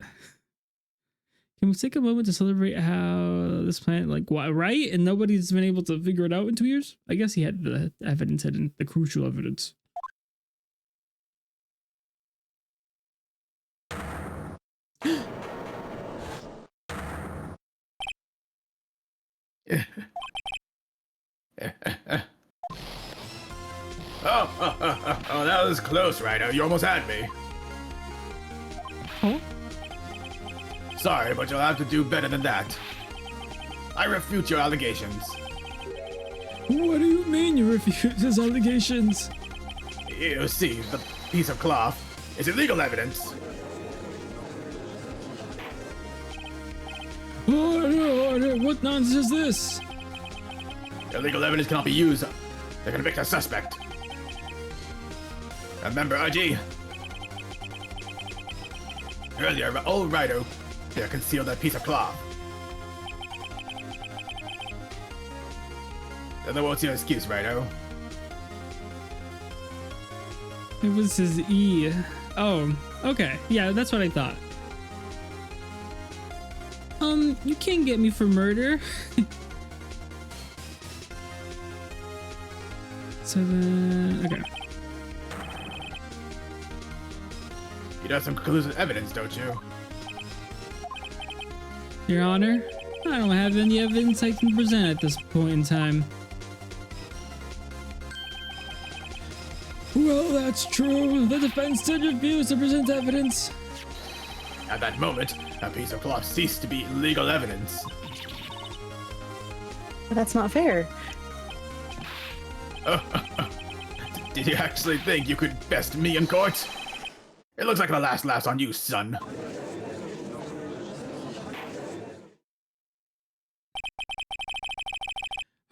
Can we take a moment to celebrate how this planet, like, why, right? And nobody's been able to figure it out in 2 years? I guess he had the evidence hidden, the crucial evidence. Oh, that was close, Ryder. You almost had me. Oh? Sorry, but you'll have to do better than that. I refute your allegations. What do you mean you refute his allegations? You see, the piece of cloth is illegal evidence. Order, what nonsense is this? Illegal evidence cannot be used to convict a suspect. Remember, RG? Earlier, old Ryder here concealed that piece of cloth. Then there won't be an excuse, Ryder. It was his E. Oh, okay. Yeah, that's what I thought. You can't get me for murder. So then, okay. You'd have some conclusive evidence, don't you? Your Honor, I don't have any evidence I can present at this point in time. Well, that's true. The defense did refuse to present evidence. At that moment, a piece of cloth ceased to be legal evidence. But that's not fair. Did you actually think you could best me in court? It looks like the last laugh's on you, son.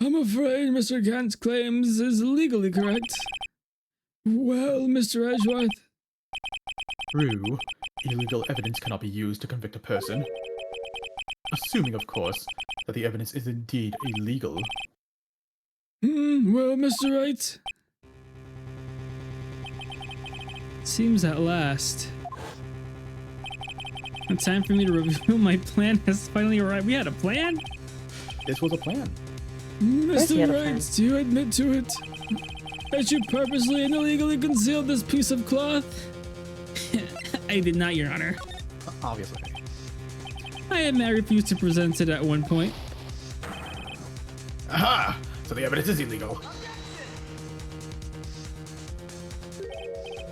I'm afraid Mr. Gant's claims is legally correct. Well, Mr. Edgeworth. True. Illegal evidence cannot be used to convict a person. Assuming, of course, that the evidence is indeed illegal. Well, Mr. Wright. Seems at last. The time for me to reveal my plan has finally arrived. We had a plan? This was a plan. course he had Mr. a plan. Wright, do you admit to it? That you purposely and illegally concealed this piece of cloth? I did not, Your Honor. Obviously. I admit I refused to present it at one point. Aha! So the evidence is illegal.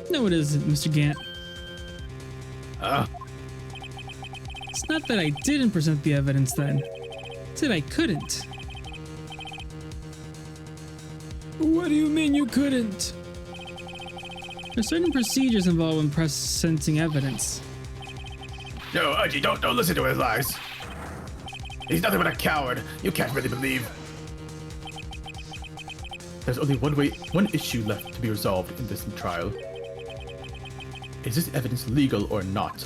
No, it isn't, Mr. Gant. It's not that I didn't present the evidence then. It's that I couldn't. What do you mean you couldn't? There's certain procedures involved when presenting evidence. No, Archie, don't listen to his lies. He's nothing but a coward. You can't really believe. There's only one issue left to be resolved in this trial. Is this evidence legal or not?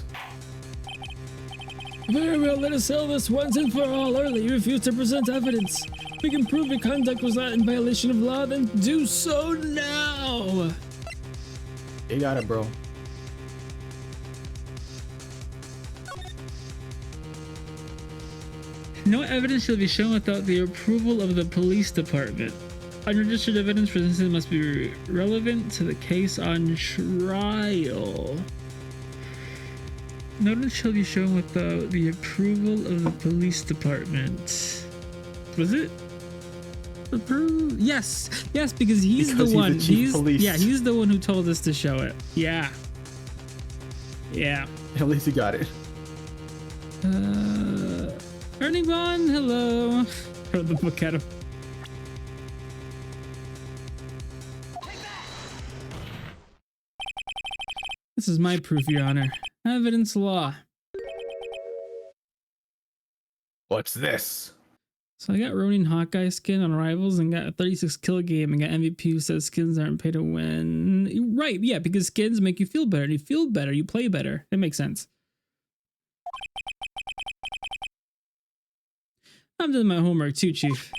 Very well, let us settle this once and for all. Earlier, you refused to present evidence. We can prove your conduct was not in violation of law, then do so now! You got it, bro. No evidence shall be shown without the approval of the police department. Unregistered evidence presented must be relevant to the case on trial. No evidence shall be shown without the approval of the police department. Was it? Approve? Yes, yes, because he's Because the one. he's the chief police. Yeah, he's the one who told us to show it. Yeah. Yeah. At least you got it. Ernie Vaughn, hello. Throw the book at him. This is my proof, Your Honor. Evidence law. What's this? So I got Ronin Hawkeye skin on Rivals and got a 36 kill game and got MVP who says skins aren't paid to win. Right, yeah, because skins make you feel better. And you feel better, you play better. That makes sense. I'm doing my homework too, Chief.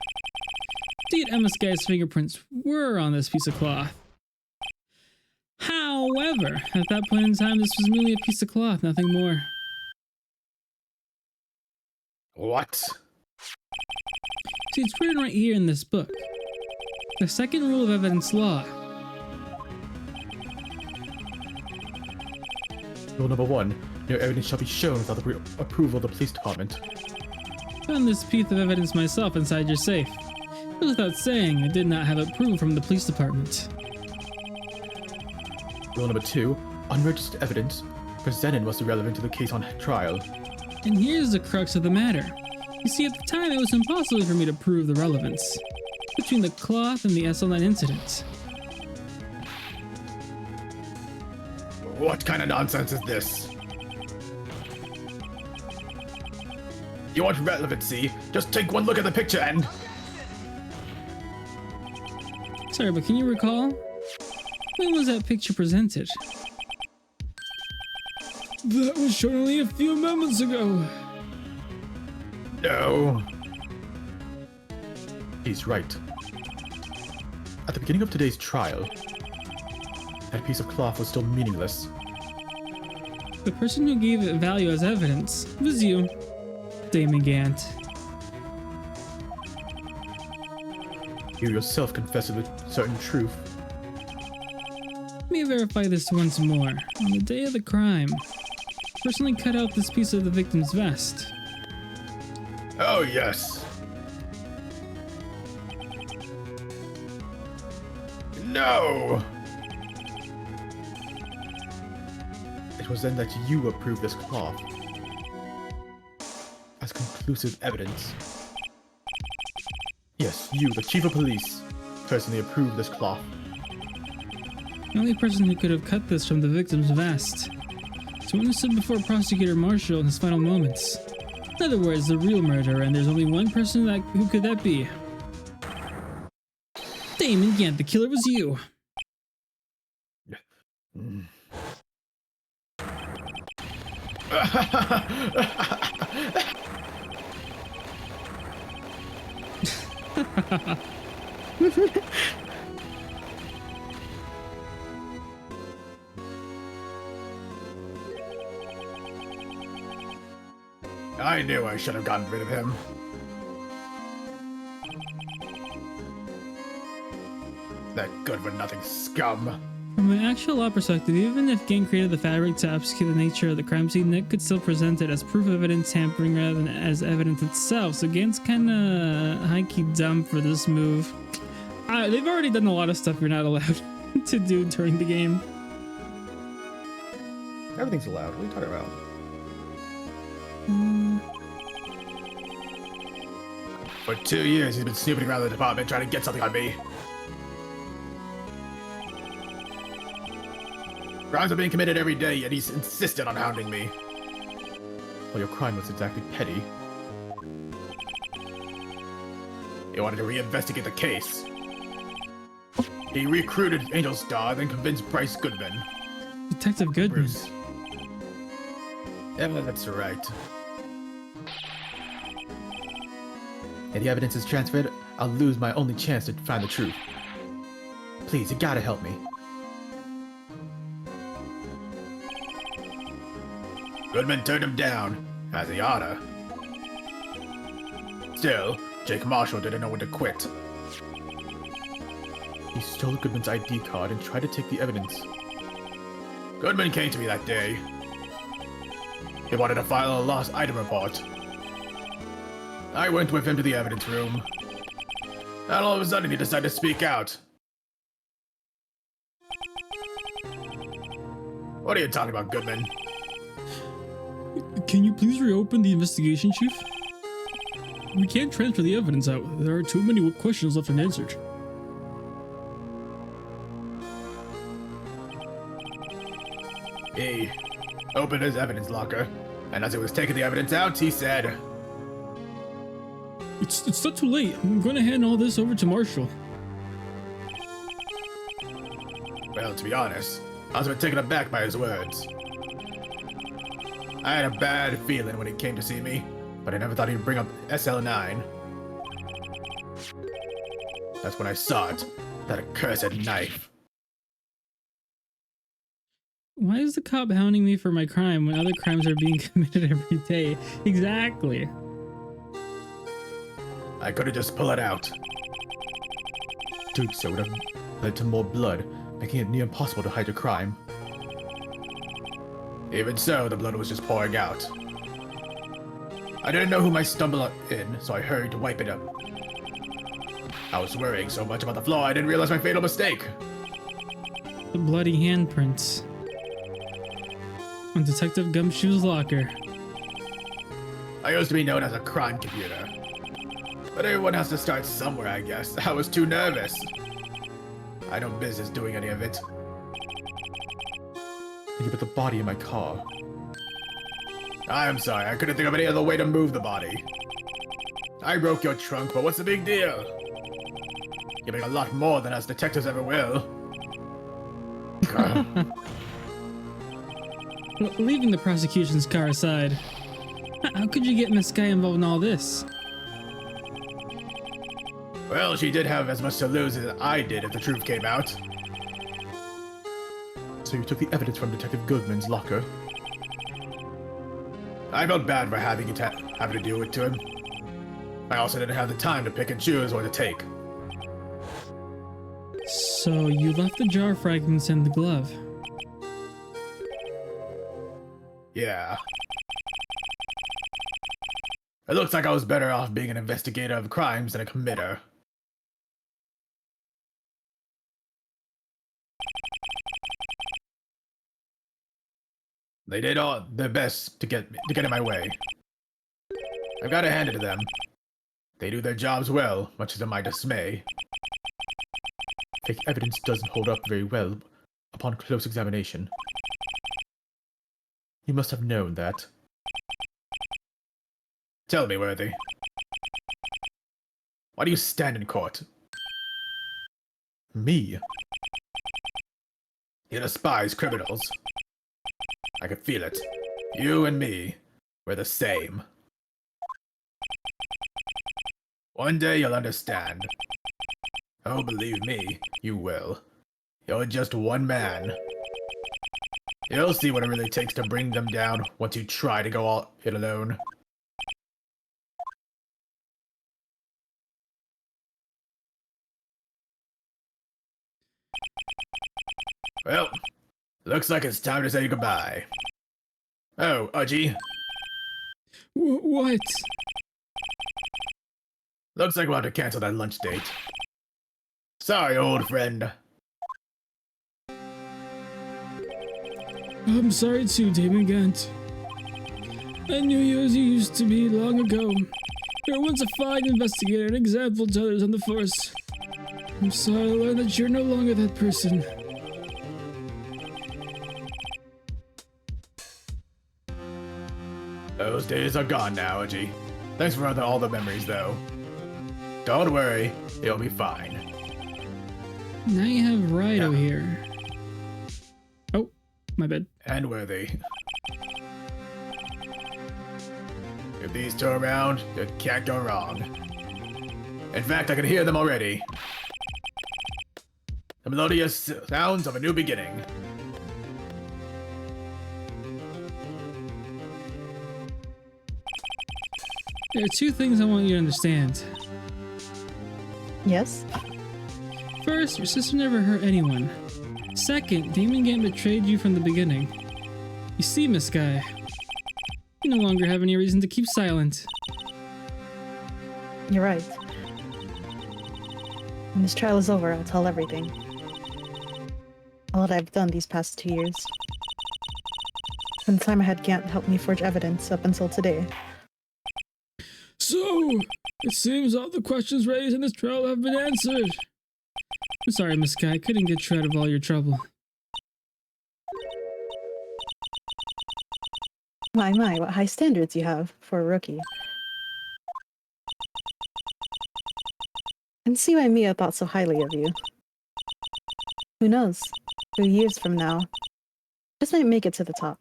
Indeed, Emma Sky's fingerprints were on this piece of cloth. However, at that point in time, this was merely a piece of cloth, nothing more. What? See, it's written right here in this book. The second rule of evidence law. Rule number 1. No evidence shall be shown without the approval of the police department. Found this piece of evidence myself inside your safe. It goes without saying, I did not have approval from the police department. Rule number 2. Unregistered evidence presented was irrelevant to the case on trial. And here's the crux of the matter. You see, at the time, it was impossible for me to prove the relevance between the cloth and the SL9 incident. What kind of nonsense is this? You want relevancy? Just take one look at the picture and... Sorry, but can you recall? When was that picture presented? That was shown only a few moments ago. No. He's right. At the beginning of today's trial, that piece of cloth was still meaningless. The person who gave it value as evidence was you, Damon Gant. You yourself confessed to a certain truth. Let me verify this once more. On the day of the crime, I personally cut out this piece of the victim's vest. Oh, yes. No! It was then that you approved this cloth as conclusive evidence. Yes, you, the chief of police, personally approved this cloth. The only person who could have cut this from the victim's vest. So when he stood before Prosecutor Marshall in his final moments. In other words, the real murderer, and there's only one person who could that be. Damon, yeah, the killer was you. I knew I should have gotten rid of him. That good-for-nothing scum. From an actual law perspective, even if gang created the fabric to obscure the nature of the crime scene, Nick could still present it as proof evidence tampering rather than as evidence itself. So gang's kinda high-key dumb for this move. They've already done a lot of stuff you're not allowed to do during the game. Everything's allowed. What are you talking about? For 2 years, he's been snooping around the department trying to get something on me. Crimes are being committed every day, yet he's insistent on hounding me. Well, your crime was exactly petty. He wanted to reinvestigate the case. He recruited Angel Star, then convinced Bryce Goodman. Detective Goodman. Bruce. Yeah, that's right. If the evidence is transferred, I'll lose my only chance to find the truth. Please, you gotta help me. Goodman turned him down, as he oughta. Still, Jake Marshall didn't know when to quit. He stole Goodman's ID card and tried to take the evidence. Goodman came to me that day. He wanted to file a lost item report. I went with him to the evidence room. And all of a sudden he decided to speak out. What are you talking about, Goodman? Can you please reopen the investigation, Chief? We can't transfer the evidence out. There are too many questions left unanswered. He opened his evidence locker, and as he was taking the evidence out, he said, It's not too late. I'm going to hand all this over to Marshall. well, to be honest, I was a bit taken aback by his words. I had a bad feeling when he came to see me, but I never thought he'd bring up SL9. That's when I saw it, that accursed knife. Why is the cop hounding me for my crime when other crimes are being committed every day? Exactly. I could have just pulled it out. Doing so would have led to more blood, making it near impossible to hide your crime. Even so, the blood was just pouring out. I didn't know who might stumble in, so I hurried to wipe it up. I was worrying so much about the flaw, I didn't realize my fatal mistake. The bloody handprints on Detective Gumshoe's locker. I used to be known as a crime computer. But everyone has to start somewhere, I guess. I was too nervous. I had no business doing any of it. And you put the body in my car. I'm sorry, I couldn't think of any other way to move the body. I broke your trunk, but what's the big deal? You make a lot more than us detectives ever will. Well, leaving the prosecution's car aside, how could you get Miss Guy involved in all this? Well, she did have as much to lose as I did if the truth came out. So you took the evidence from Detective Goodman's locker. I felt bad for having to do it to him. I also didn't have the time to pick and choose what to take. So you left the jar fragments in the glove. Yeah. It looks like I was better off being an investigator of crimes than a committer. They did all their best to get in my way. I've got to hand it to them. They do their jobs well, much to my dismay. Fake evidence doesn't hold up very well upon close examination. You must have known that. Tell me, Worthy. Why do you stand in court? Me? You despise criminals. I can feel it. You and me, we're the same. One day you'll understand. Oh, believe me, you will. You're just one man. You'll see what it really takes to bring them down once you try to go all it alone. Well, looks like it's time to say goodbye. Oh, Uji, What? looks like we'll have to cancel that lunch date. Sorry, old friend. I'm sorry too, Damon Gant. I knew you as you used to be long ago. You were once a fine investigator, an example to others on the force. I'm sorry to learn that you're no longer that person. Those days are gone now, Uji. Thanks for all the memories, though. Don't worry, you'll be fine. Now you have Wright here. Oh, my bad. And worthy. With these two around, you can't go wrong. In fact, I can hear them already. The melodious sounds of a new beginning. There are two things I want you to understand. Yes? First, your sister never hurt anyone. Second, Damon Gant betrayed you from the beginning. You see, Miss Guy, you no longer have any reason to keep silent. You're right. When this trial is over, I'll tell everything. All that I've done these past 2 years. From the time I had Gant help me forge evidence up until today. So, it seems all the questions raised in this trial have been answered. I'm sorry, Miss Guy, I couldn't get you out of all your trouble. My, what high standards you have for a rookie. And see why Mia thought so highly of you. Who knows? 2 years from now, just might make it to the top.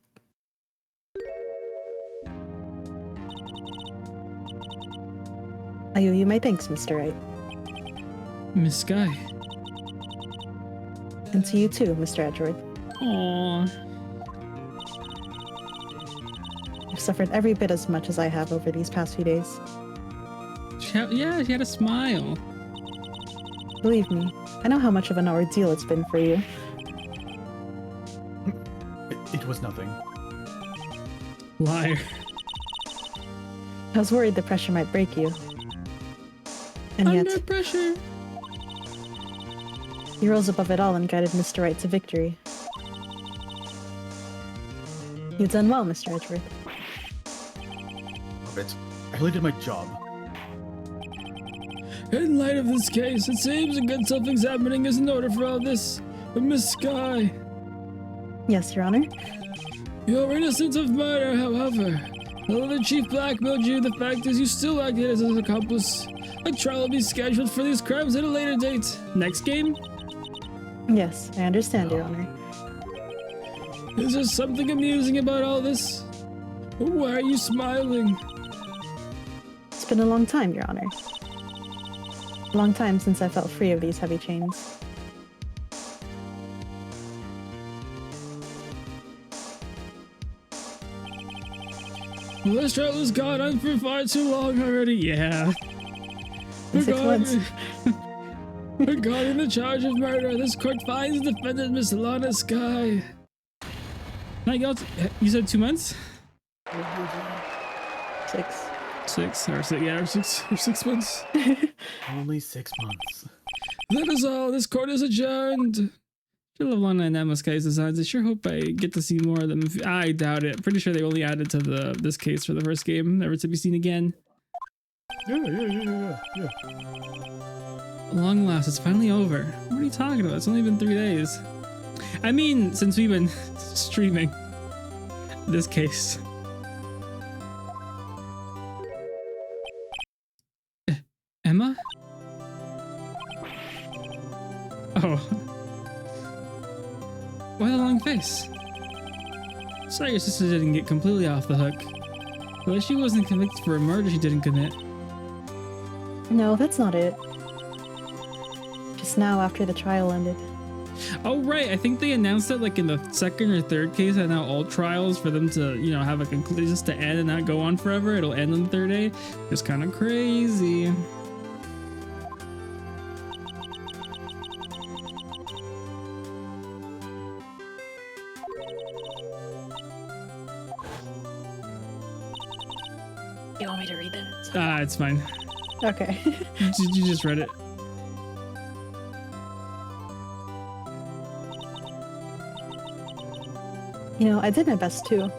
I owe you my thanks, Mr. Wright. Miss Guy. And to you too, Mr. Edgeworth. Aww. You've suffered every bit as much as I have over these past few days. She had a smile. Believe me, I know how much of an ordeal it's been for you. It was nothing. Liar. I was worried the pressure might break you. And Under yet, pressure. you rose above it all and guided Mr. Wright to victory. You've done well, Mr. Edgeworth. Of it. I really did my job. In light of this case, it seems a good self-examining is in order for all this. But Miss Guy, Yes, Your Honor. you're innocent of murder, however. Although the chief blackmailed you, the fact is you still acted as his accomplice. A trial will be scheduled for these crimes at a later date. Next game? Yes, I understand, Your Honor. Is there something amusing about all this? Why are you smiling? It's been a long time, Your Honor. A long time since I felt free of these heavy chains. Well, this trial has gone on for far too long already. Yeah. In 6 months. Regarding the charge of murder, this court finds the defendant Miss Lana Sky. You said 2 months? 6. 6 or 6, yeah, or 6 months. Only 6 months. That is all. This court is adjourned. I love Lana and Emma Sky's designs. I sure hope I get to see more of them. I doubt it. Pretty sure they only added to this case for the first game, never to be seen again. Yeah. At long last, it's finally over. What are you talking about? It's only been 3 days. I mean, since we've been streaming this case. Emma? Oh. Why the long face? Sorry your sister didn't get completely off the hook. But she wasn't convicted for a murder she didn't commit. No, that's not it. Just now, after the trial ended. Oh, right. I think they announced it like in the second or third case that now all trials for them to, you know, have a conclusion just to end and not go on forever. It'll end on the third day. It's kind of crazy. You want me to read it? Ah, it's fine. Okay. You just read it. You know, I did my best too.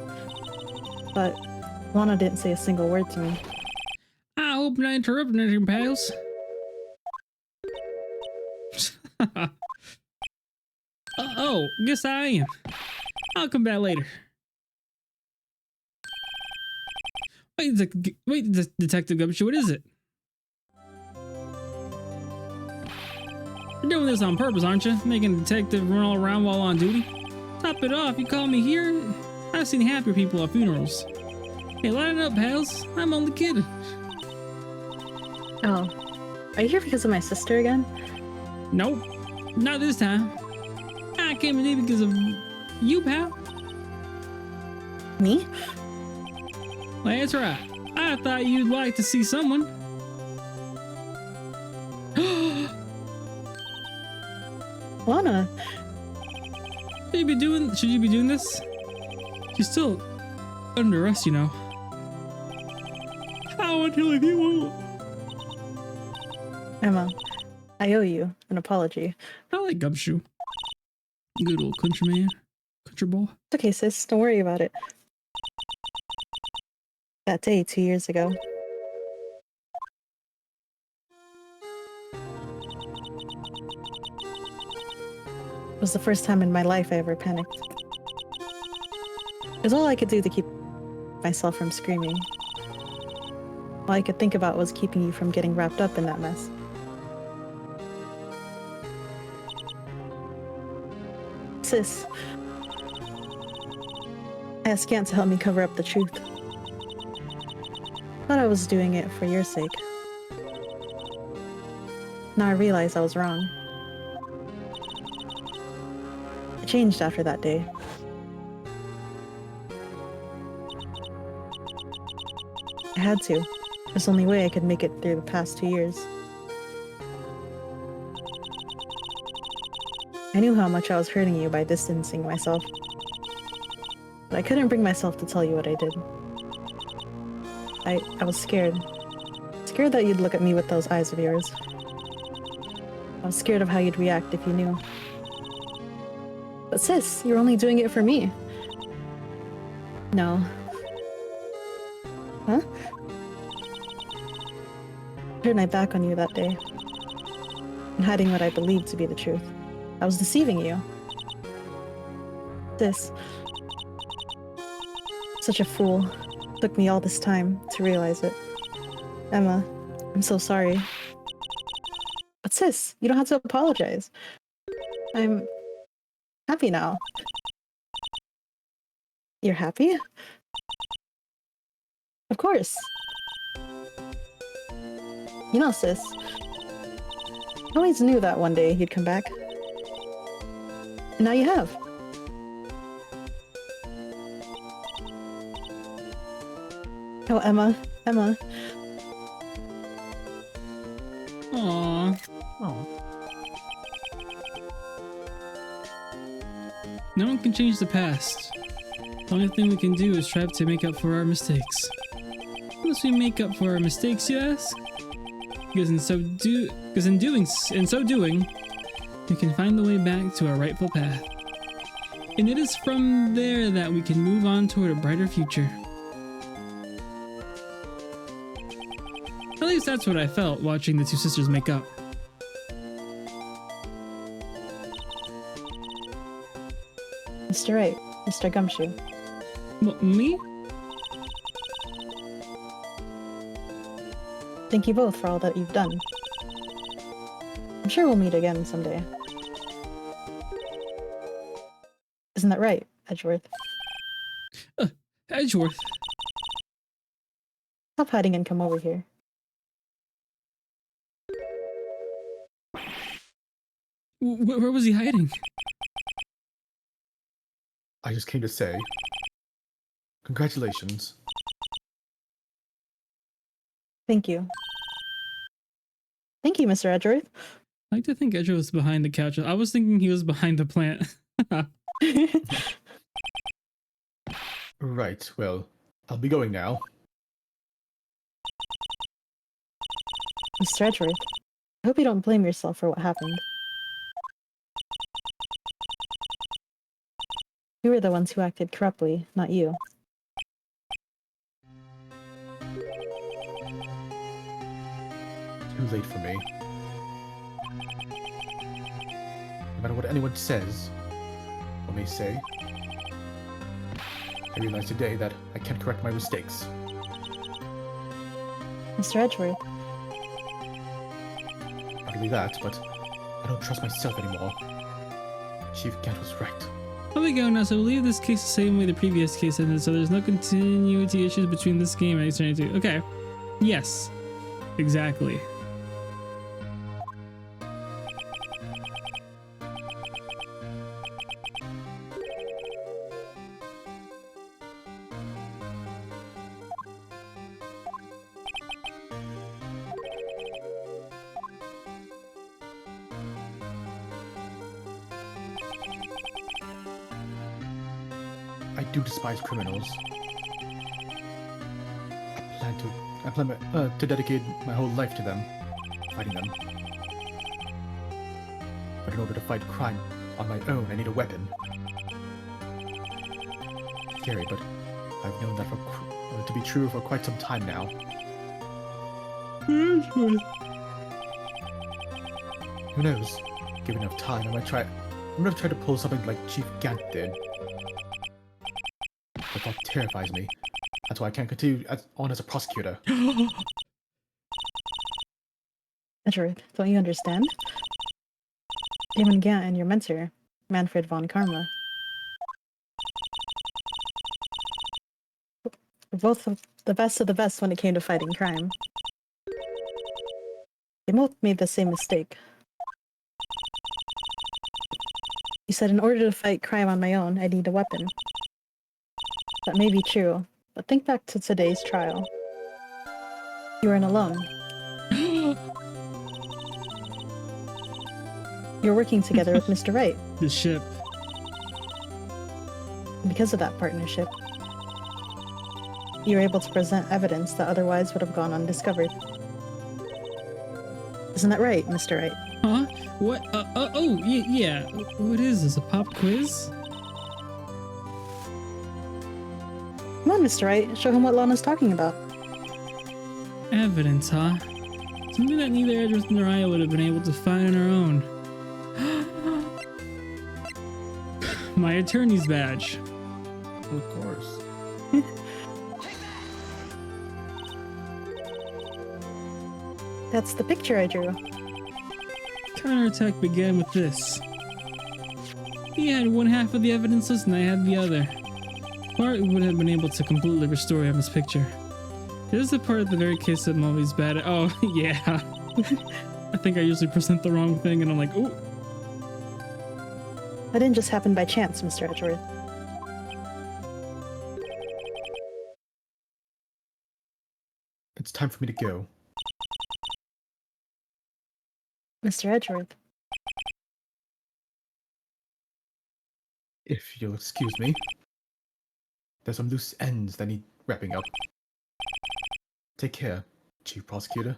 But Lana didn't say a single word to me. I hope not interrupting anything, pals. Oh, guess I am. I'll come back later. Wait, Detective Gumshoe, what is it? You're doing this on purpose, aren't you? Making a detective run all around while on duty? Top it off, you call me here? I've seen happier people at funerals. Hey, line up, pals. I'm only kidding. Oh. Are you here because of my sister again? Nope, not this time. I came in because of you, pal. Me? Well, that's right. I thought you'd like to see someone. Lana. Should you be doing this? She's still under arrest, you know. How until if you won't. Emma, I owe you an apology. I like Gumshoe. Good old countryman. Country boy. It's okay, sis. Don't worry about it. That day 2 years ago. It was the first time in my life I ever panicked. It was all I could do to keep myself from screaming. All I could think about was keeping you from getting wrapped up in that mess. Sis, I asked Gant to help me cover up the truth. Thought I was doing it for your sake. Now I realize I was wrong. I changed after that day. I had to. It's the only way I could make it through the past 2 years. I knew how much I was hurting you by distancing myself. But I couldn't bring myself to tell you what I did. I was scared. Scared that you'd look at me with those eyes of yours. I was scared of how you'd react if you knew. But sis, you're only doing it for me. No. Huh? I turned my back on you that day. And hiding what I believed to be the truth. I was deceiving you. Sis. Such a fool. Took me all this time to realize it. Emma, I'm so sorry. But sis, you don't have to apologize. I'm happy now. You're happy? Of course. You know, sis, I always knew that one day you'd come back. And now you have. Oh, Emma. Aww. Oh. No one can change the past. The only thing we can do is strive to make up for our mistakes. How must we make up for our mistakes, you ask? Because in so doing, we can find the way back to our rightful path. And it is from there that we can move on toward a brighter future. At least that's what I felt watching the two sisters make up. Mr. Wright, Mr. Gumshoe. What, me? Thank you both for all that you've done. I'm sure we'll meet again someday. Isn't that right, Edgeworth? Edgeworth. Stop hiding and come over here. Where was he hiding? I just came to say, congratulations. Thank you. Thank you, Mr. Edgeworth. I like to think Edgeworth was behind the couch. I was thinking he was behind the plant. Right, well, I'll be going now. Mr. Edgeworth, I hope you don't blame yourself for what happened. We were the ones who acted corruptly, not you. Too late for me. No matter what anyone says, or may say, I realize today that I can't correct my mistakes. Mr. Edgeworth, Not only that, but I don't trust myself anymore. Chief Gant was right. Let me go now. So I believe this case is the same way the previous case ended, so there's no continuity issues between this game and X-22. Okay. Yes. Exactly. I do despise criminals. I plan to dedicate my whole life to them, fighting them. But in order to fight crime on my own, I need a weapon. Scary, but I've known that to be true for quite some time now. Who knows? Given enough time, I might try to pull something like Chief Gant did. The thought terrifies me. That's why I can't continue on as a prosecutor. Edgeworth, don't you understand? Damon Gant and your mentor, Manfred von Karma, were both of the best when it came to fighting crime. They both made the same mistake. You said in order to fight crime on my own, I need a weapon. That may be true, but think back to today's trial. You weren't alone. You're working together with Mr. Wright. The ship. And because of that partnership, you were able to present evidence that otherwise would have gone undiscovered. Isn't that right, Mr. Wright? Huh? What? Yeah. What is this? A pop quiz? Come on, Mr. Wright. Show him what Lana's talking about. Evidence, huh? Something that neither Edgeworth nor I would have been able to find on our own. My attorney's badge. Of course. That's the picture I drew. Counterattack began with this. He had one half of the evidence list and I had the other. Bart would have been able to completely restore Emma's picture. This is the part of the very case that I'm always bad at. Oh, yeah. I think I usually present the wrong thing and I'm like, ooh. That didn't just happen by chance, Mr. Edgeworth. It's time for me to go. Mr. Edgeworth, If you'll excuse me. There's some loose ends that need wrapping up. Take care, Chief Prosecutor.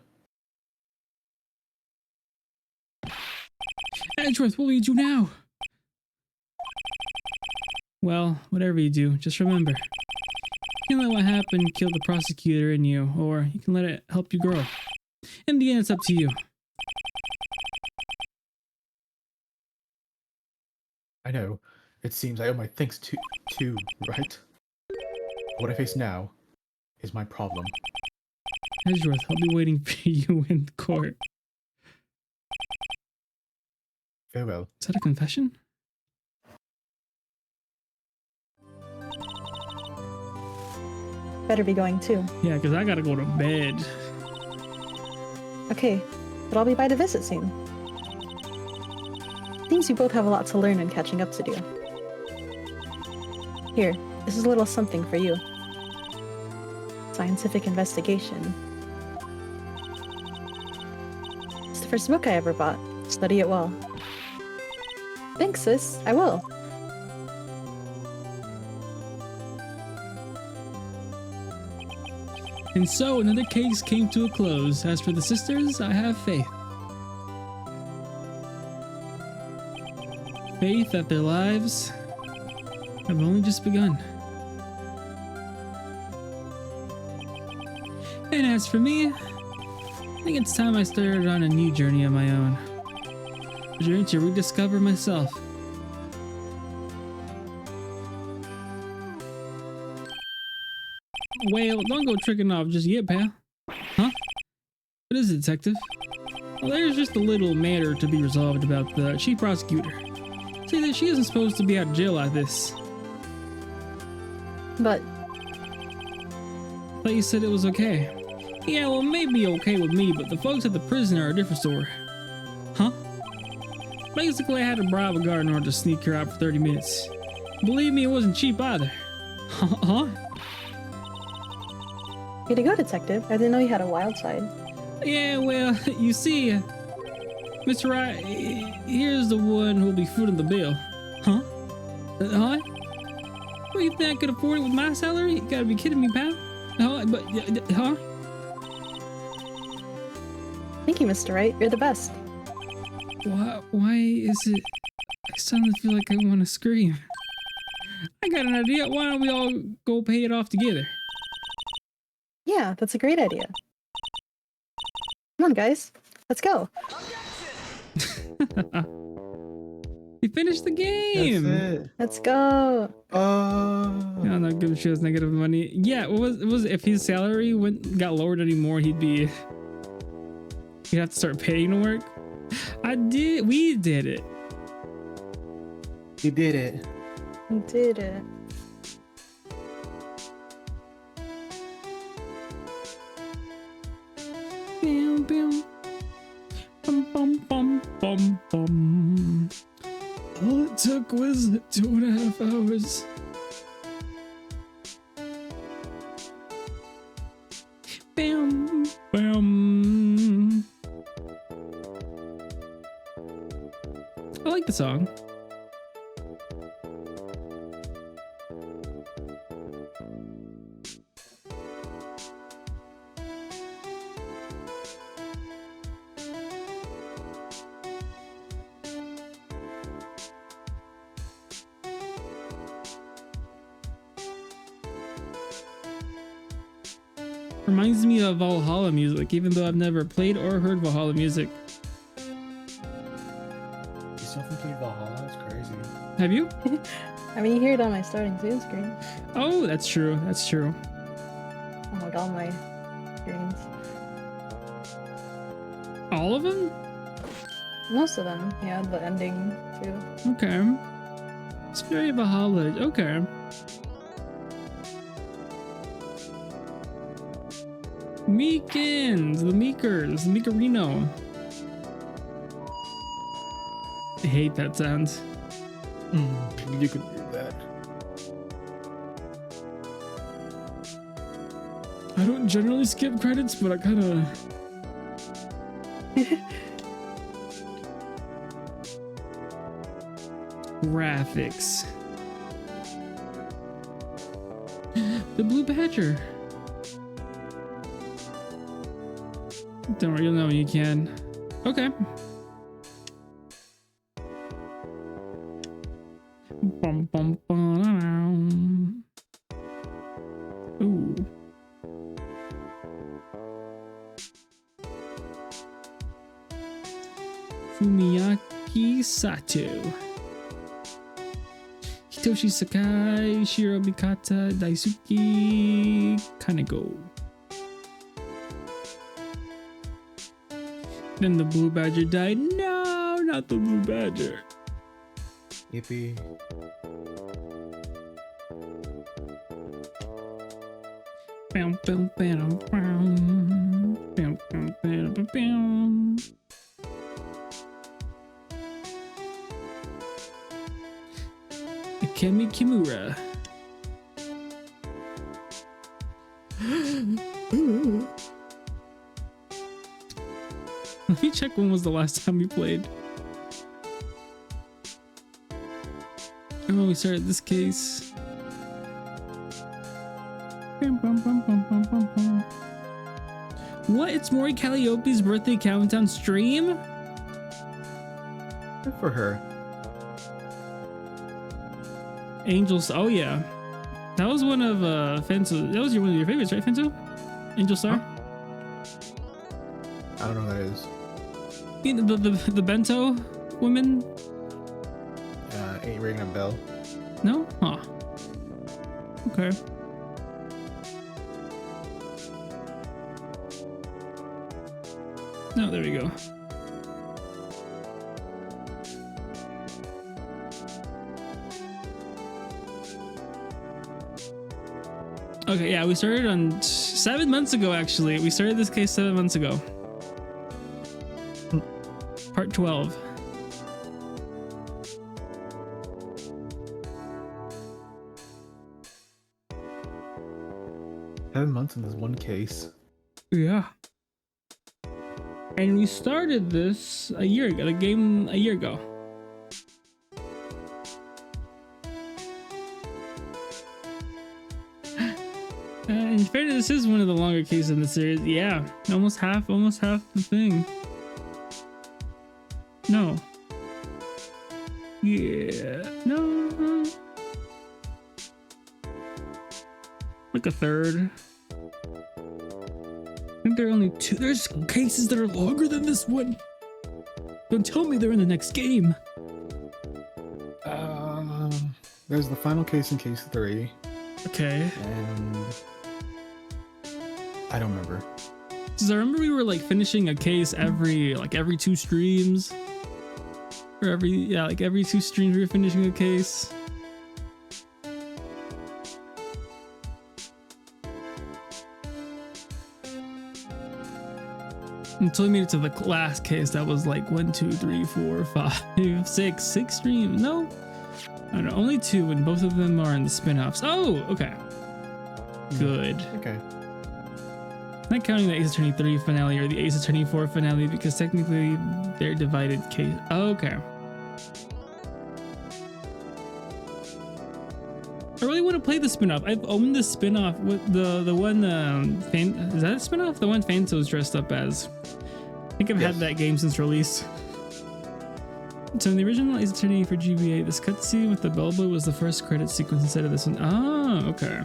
Edgeworth, what will you do now? Well, whatever you do, just remember. You can let what happened kill the prosecutor in you, or you can let it help you grow. In the end, it's up to you. I know. It seems I owe my thanks to Wright. What I face now is my problem. Edgeworth, I'll be waiting for you in court. Farewell. Is that a confession? better be going too. Yeah, because I gotta go to bed. Okay, but I'll be by to visit soon. Seems you both have a lot to learn and catching up to do. Here, this is a little something for you. Scientific investigation. It's the first book I ever bought. Study it well. Thanks, sis. I will. And so another case came to a close. As for the sisters, I have faith. Faith that their lives have only just begun. And as for me, I think it's time I started on a new journey of my own. A journey to rediscover myself. Well, don't go tricking off just yet, pal. Huh? What is it, detective? Well, there's just a little matter to be resolved about the chief prosecutor. Say that she isn't supposed to be out of jail like this. But I thought you said it was okay. Yeah, well, maybe okay with me, but the folks at the prison are a different story. Huh? Basically, I had to bribe a guard in order to sneak her out for 30 minutes. Believe me, it wasn't cheap either. Huh? way to go, detective. I didn't know you had a wild side. Yeah, well, you see, Mr. Wright, here's the one who'll be footing the bill. Huh? Huh? What, you think I could afford it with my salary? You gotta be kidding me, pal. Huh? But, huh? Thank you, Mr. Wright. You're the best. Why is it... I suddenly feel like I want to scream. I got an idea. Why don't we all go pay it off together? Yeah, that's a great idea. Come on, guys. Let's go. We finished the game. That's it. Let's go. I'm not giving shit negative money. Yeah, what was if his salary got lowered anymore, he'd have to start paying to work. We did it. You did it. We did it. Bam, bam. Bum, bum, bum, bum, bum. All it took was 2.5 hours. Bam, bam. I like the song. Reminds me of Valhalla music, even though I've never played or heard Valhalla music. You still thinking Valhalla? That's crazy. Have you? I mean, you hear it on my starting Zoom screen. Oh, that's true. That's true. Oh, like all my screens. All of them? Most of them. Yeah, the ending too. Okay. It's very Valhalla. Okay. Meekins, the Meekers, the Meekerino. I hate that sound. You can do that. I don't generally skip credits, but I kind of... Graphics. The Blue Badger. Don't worry, you'll know when you can. Okay. Bum, bum, bum, ooh. Fumiyaki Sato. Hitoshi Sakai, Shiro Mikata, Daisuke Kaneko. Then the Blue Badger died. No, not the Blue Badger. Yippee. Akemi Kimura. Let me check when was the last time we played. And when we started this case. What? It's Mori Calliope's birthday countdown stream? Good for her. Angels. Oh yeah, that was one of Fenzo. That was one of your favorites, right, Fenzo? Angel Star. Huh? I don't know what that is. You know, the bento woman. Ain't ringing a bell. No? Huh. Okay. No, there we go. Okay, yeah, we started on 7 months ago, actually. We started this case 7 months ago. Part 12. $7 in this one case. Yeah. And we started this a year ago, the game a year ago. In fairness, this is one of the longer cases in the series. Yeah, almost half the thing. No. Yeah, no. Like a third. I think there are only two. There's cases that are longer than this one. Don't tell me they're in the next game. There's the final case in case 3. Okay. And I don't remember. Because I remember we were like finishing a case every 2 streams. Or every 2 streams we were finishing a case. Until we made it to the last case, that was like 1, 2, 3, 4, 5, 6 streams. No, I don't know, only 2, and both of them are in the spin-offs. Oh, okay, good. Okay. Not counting the Ace Attorney 3 finale or the Ace Attorney 4 finale because technically they're divided case. Oh, okay. I really want to play the spin-off. I've owned the spin-off with the one is that a spin-off? The one Fanto's dressed up as. I think I've had that game since release. So in the original Ace Attorney for GBA, this cutscene with the bellboy was the first credit sequence instead of this one. Oh, okay.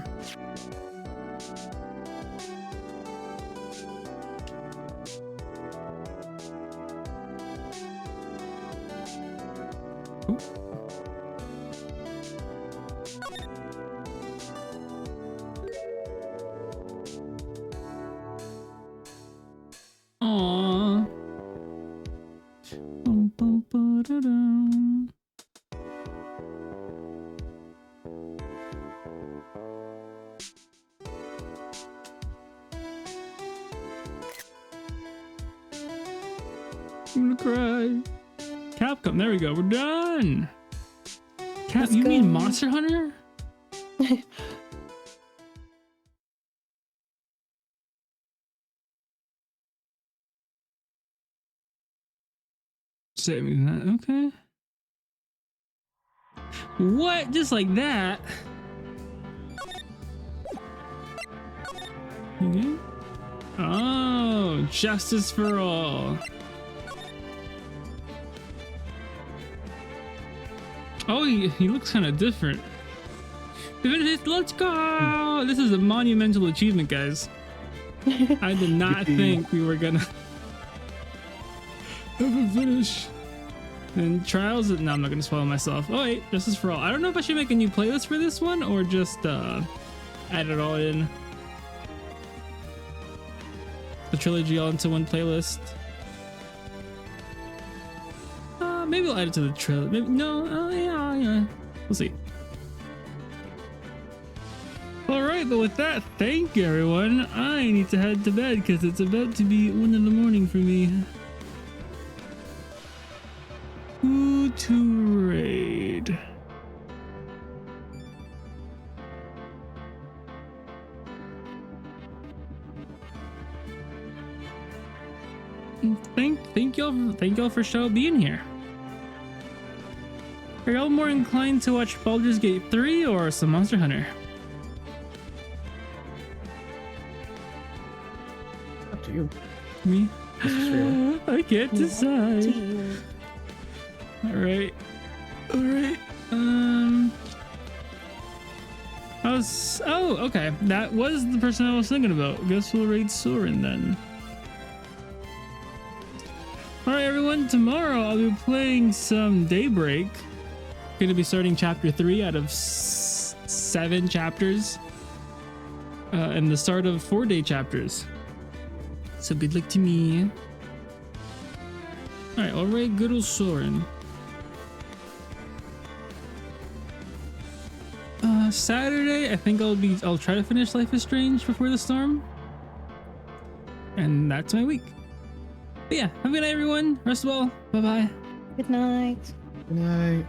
Aww. Bum, bum, ba-da-dum. I'm gonna cry. Capcom, there we go. We're done. Let's You go. mean Monster Hunter? Saving that, okay. What? Just like that? Okay. Oh, justice for all. Oh, he looks kind of different. Let's go! This is a monumental achievement, guys. I did not think we were gonna have a finish. And trials. No, I'm not gonna spoil myself. Oh wait, justice for all. I don't know if I should make a new playlist for this one or just add it all in. The trilogy all into one playlist. Maybe I'll add it to the trilogy. Maybe no. Yeah. We'll see. All right. right, but with that, thank you, everyone. I need to head to bed because it's about to be 1 in the morning for me. Who to raid? Thank y'all for being here. Are y'all more inclined to watch Baldur's Gate 3 or some Monster Hunter? Up to you. Me? Mr. I can't decide. Team. Alright. Oh, okay. That was the person I was thinking about. Guess we'll raid Soren then. Alright, everyone. Tomorrow I'll be playing some Daybreak. Going to be starting chapter 3 out of 7 chapters. And the start of 4-day chapters. So good luck to me. Alright, I'll raid good old Soren. Saturday, I think I'll try to finish Life is Strange before the storm. And that's my week. But yeah, have a good night, everyone. Rest well. Bye-bye. Good night. Good night.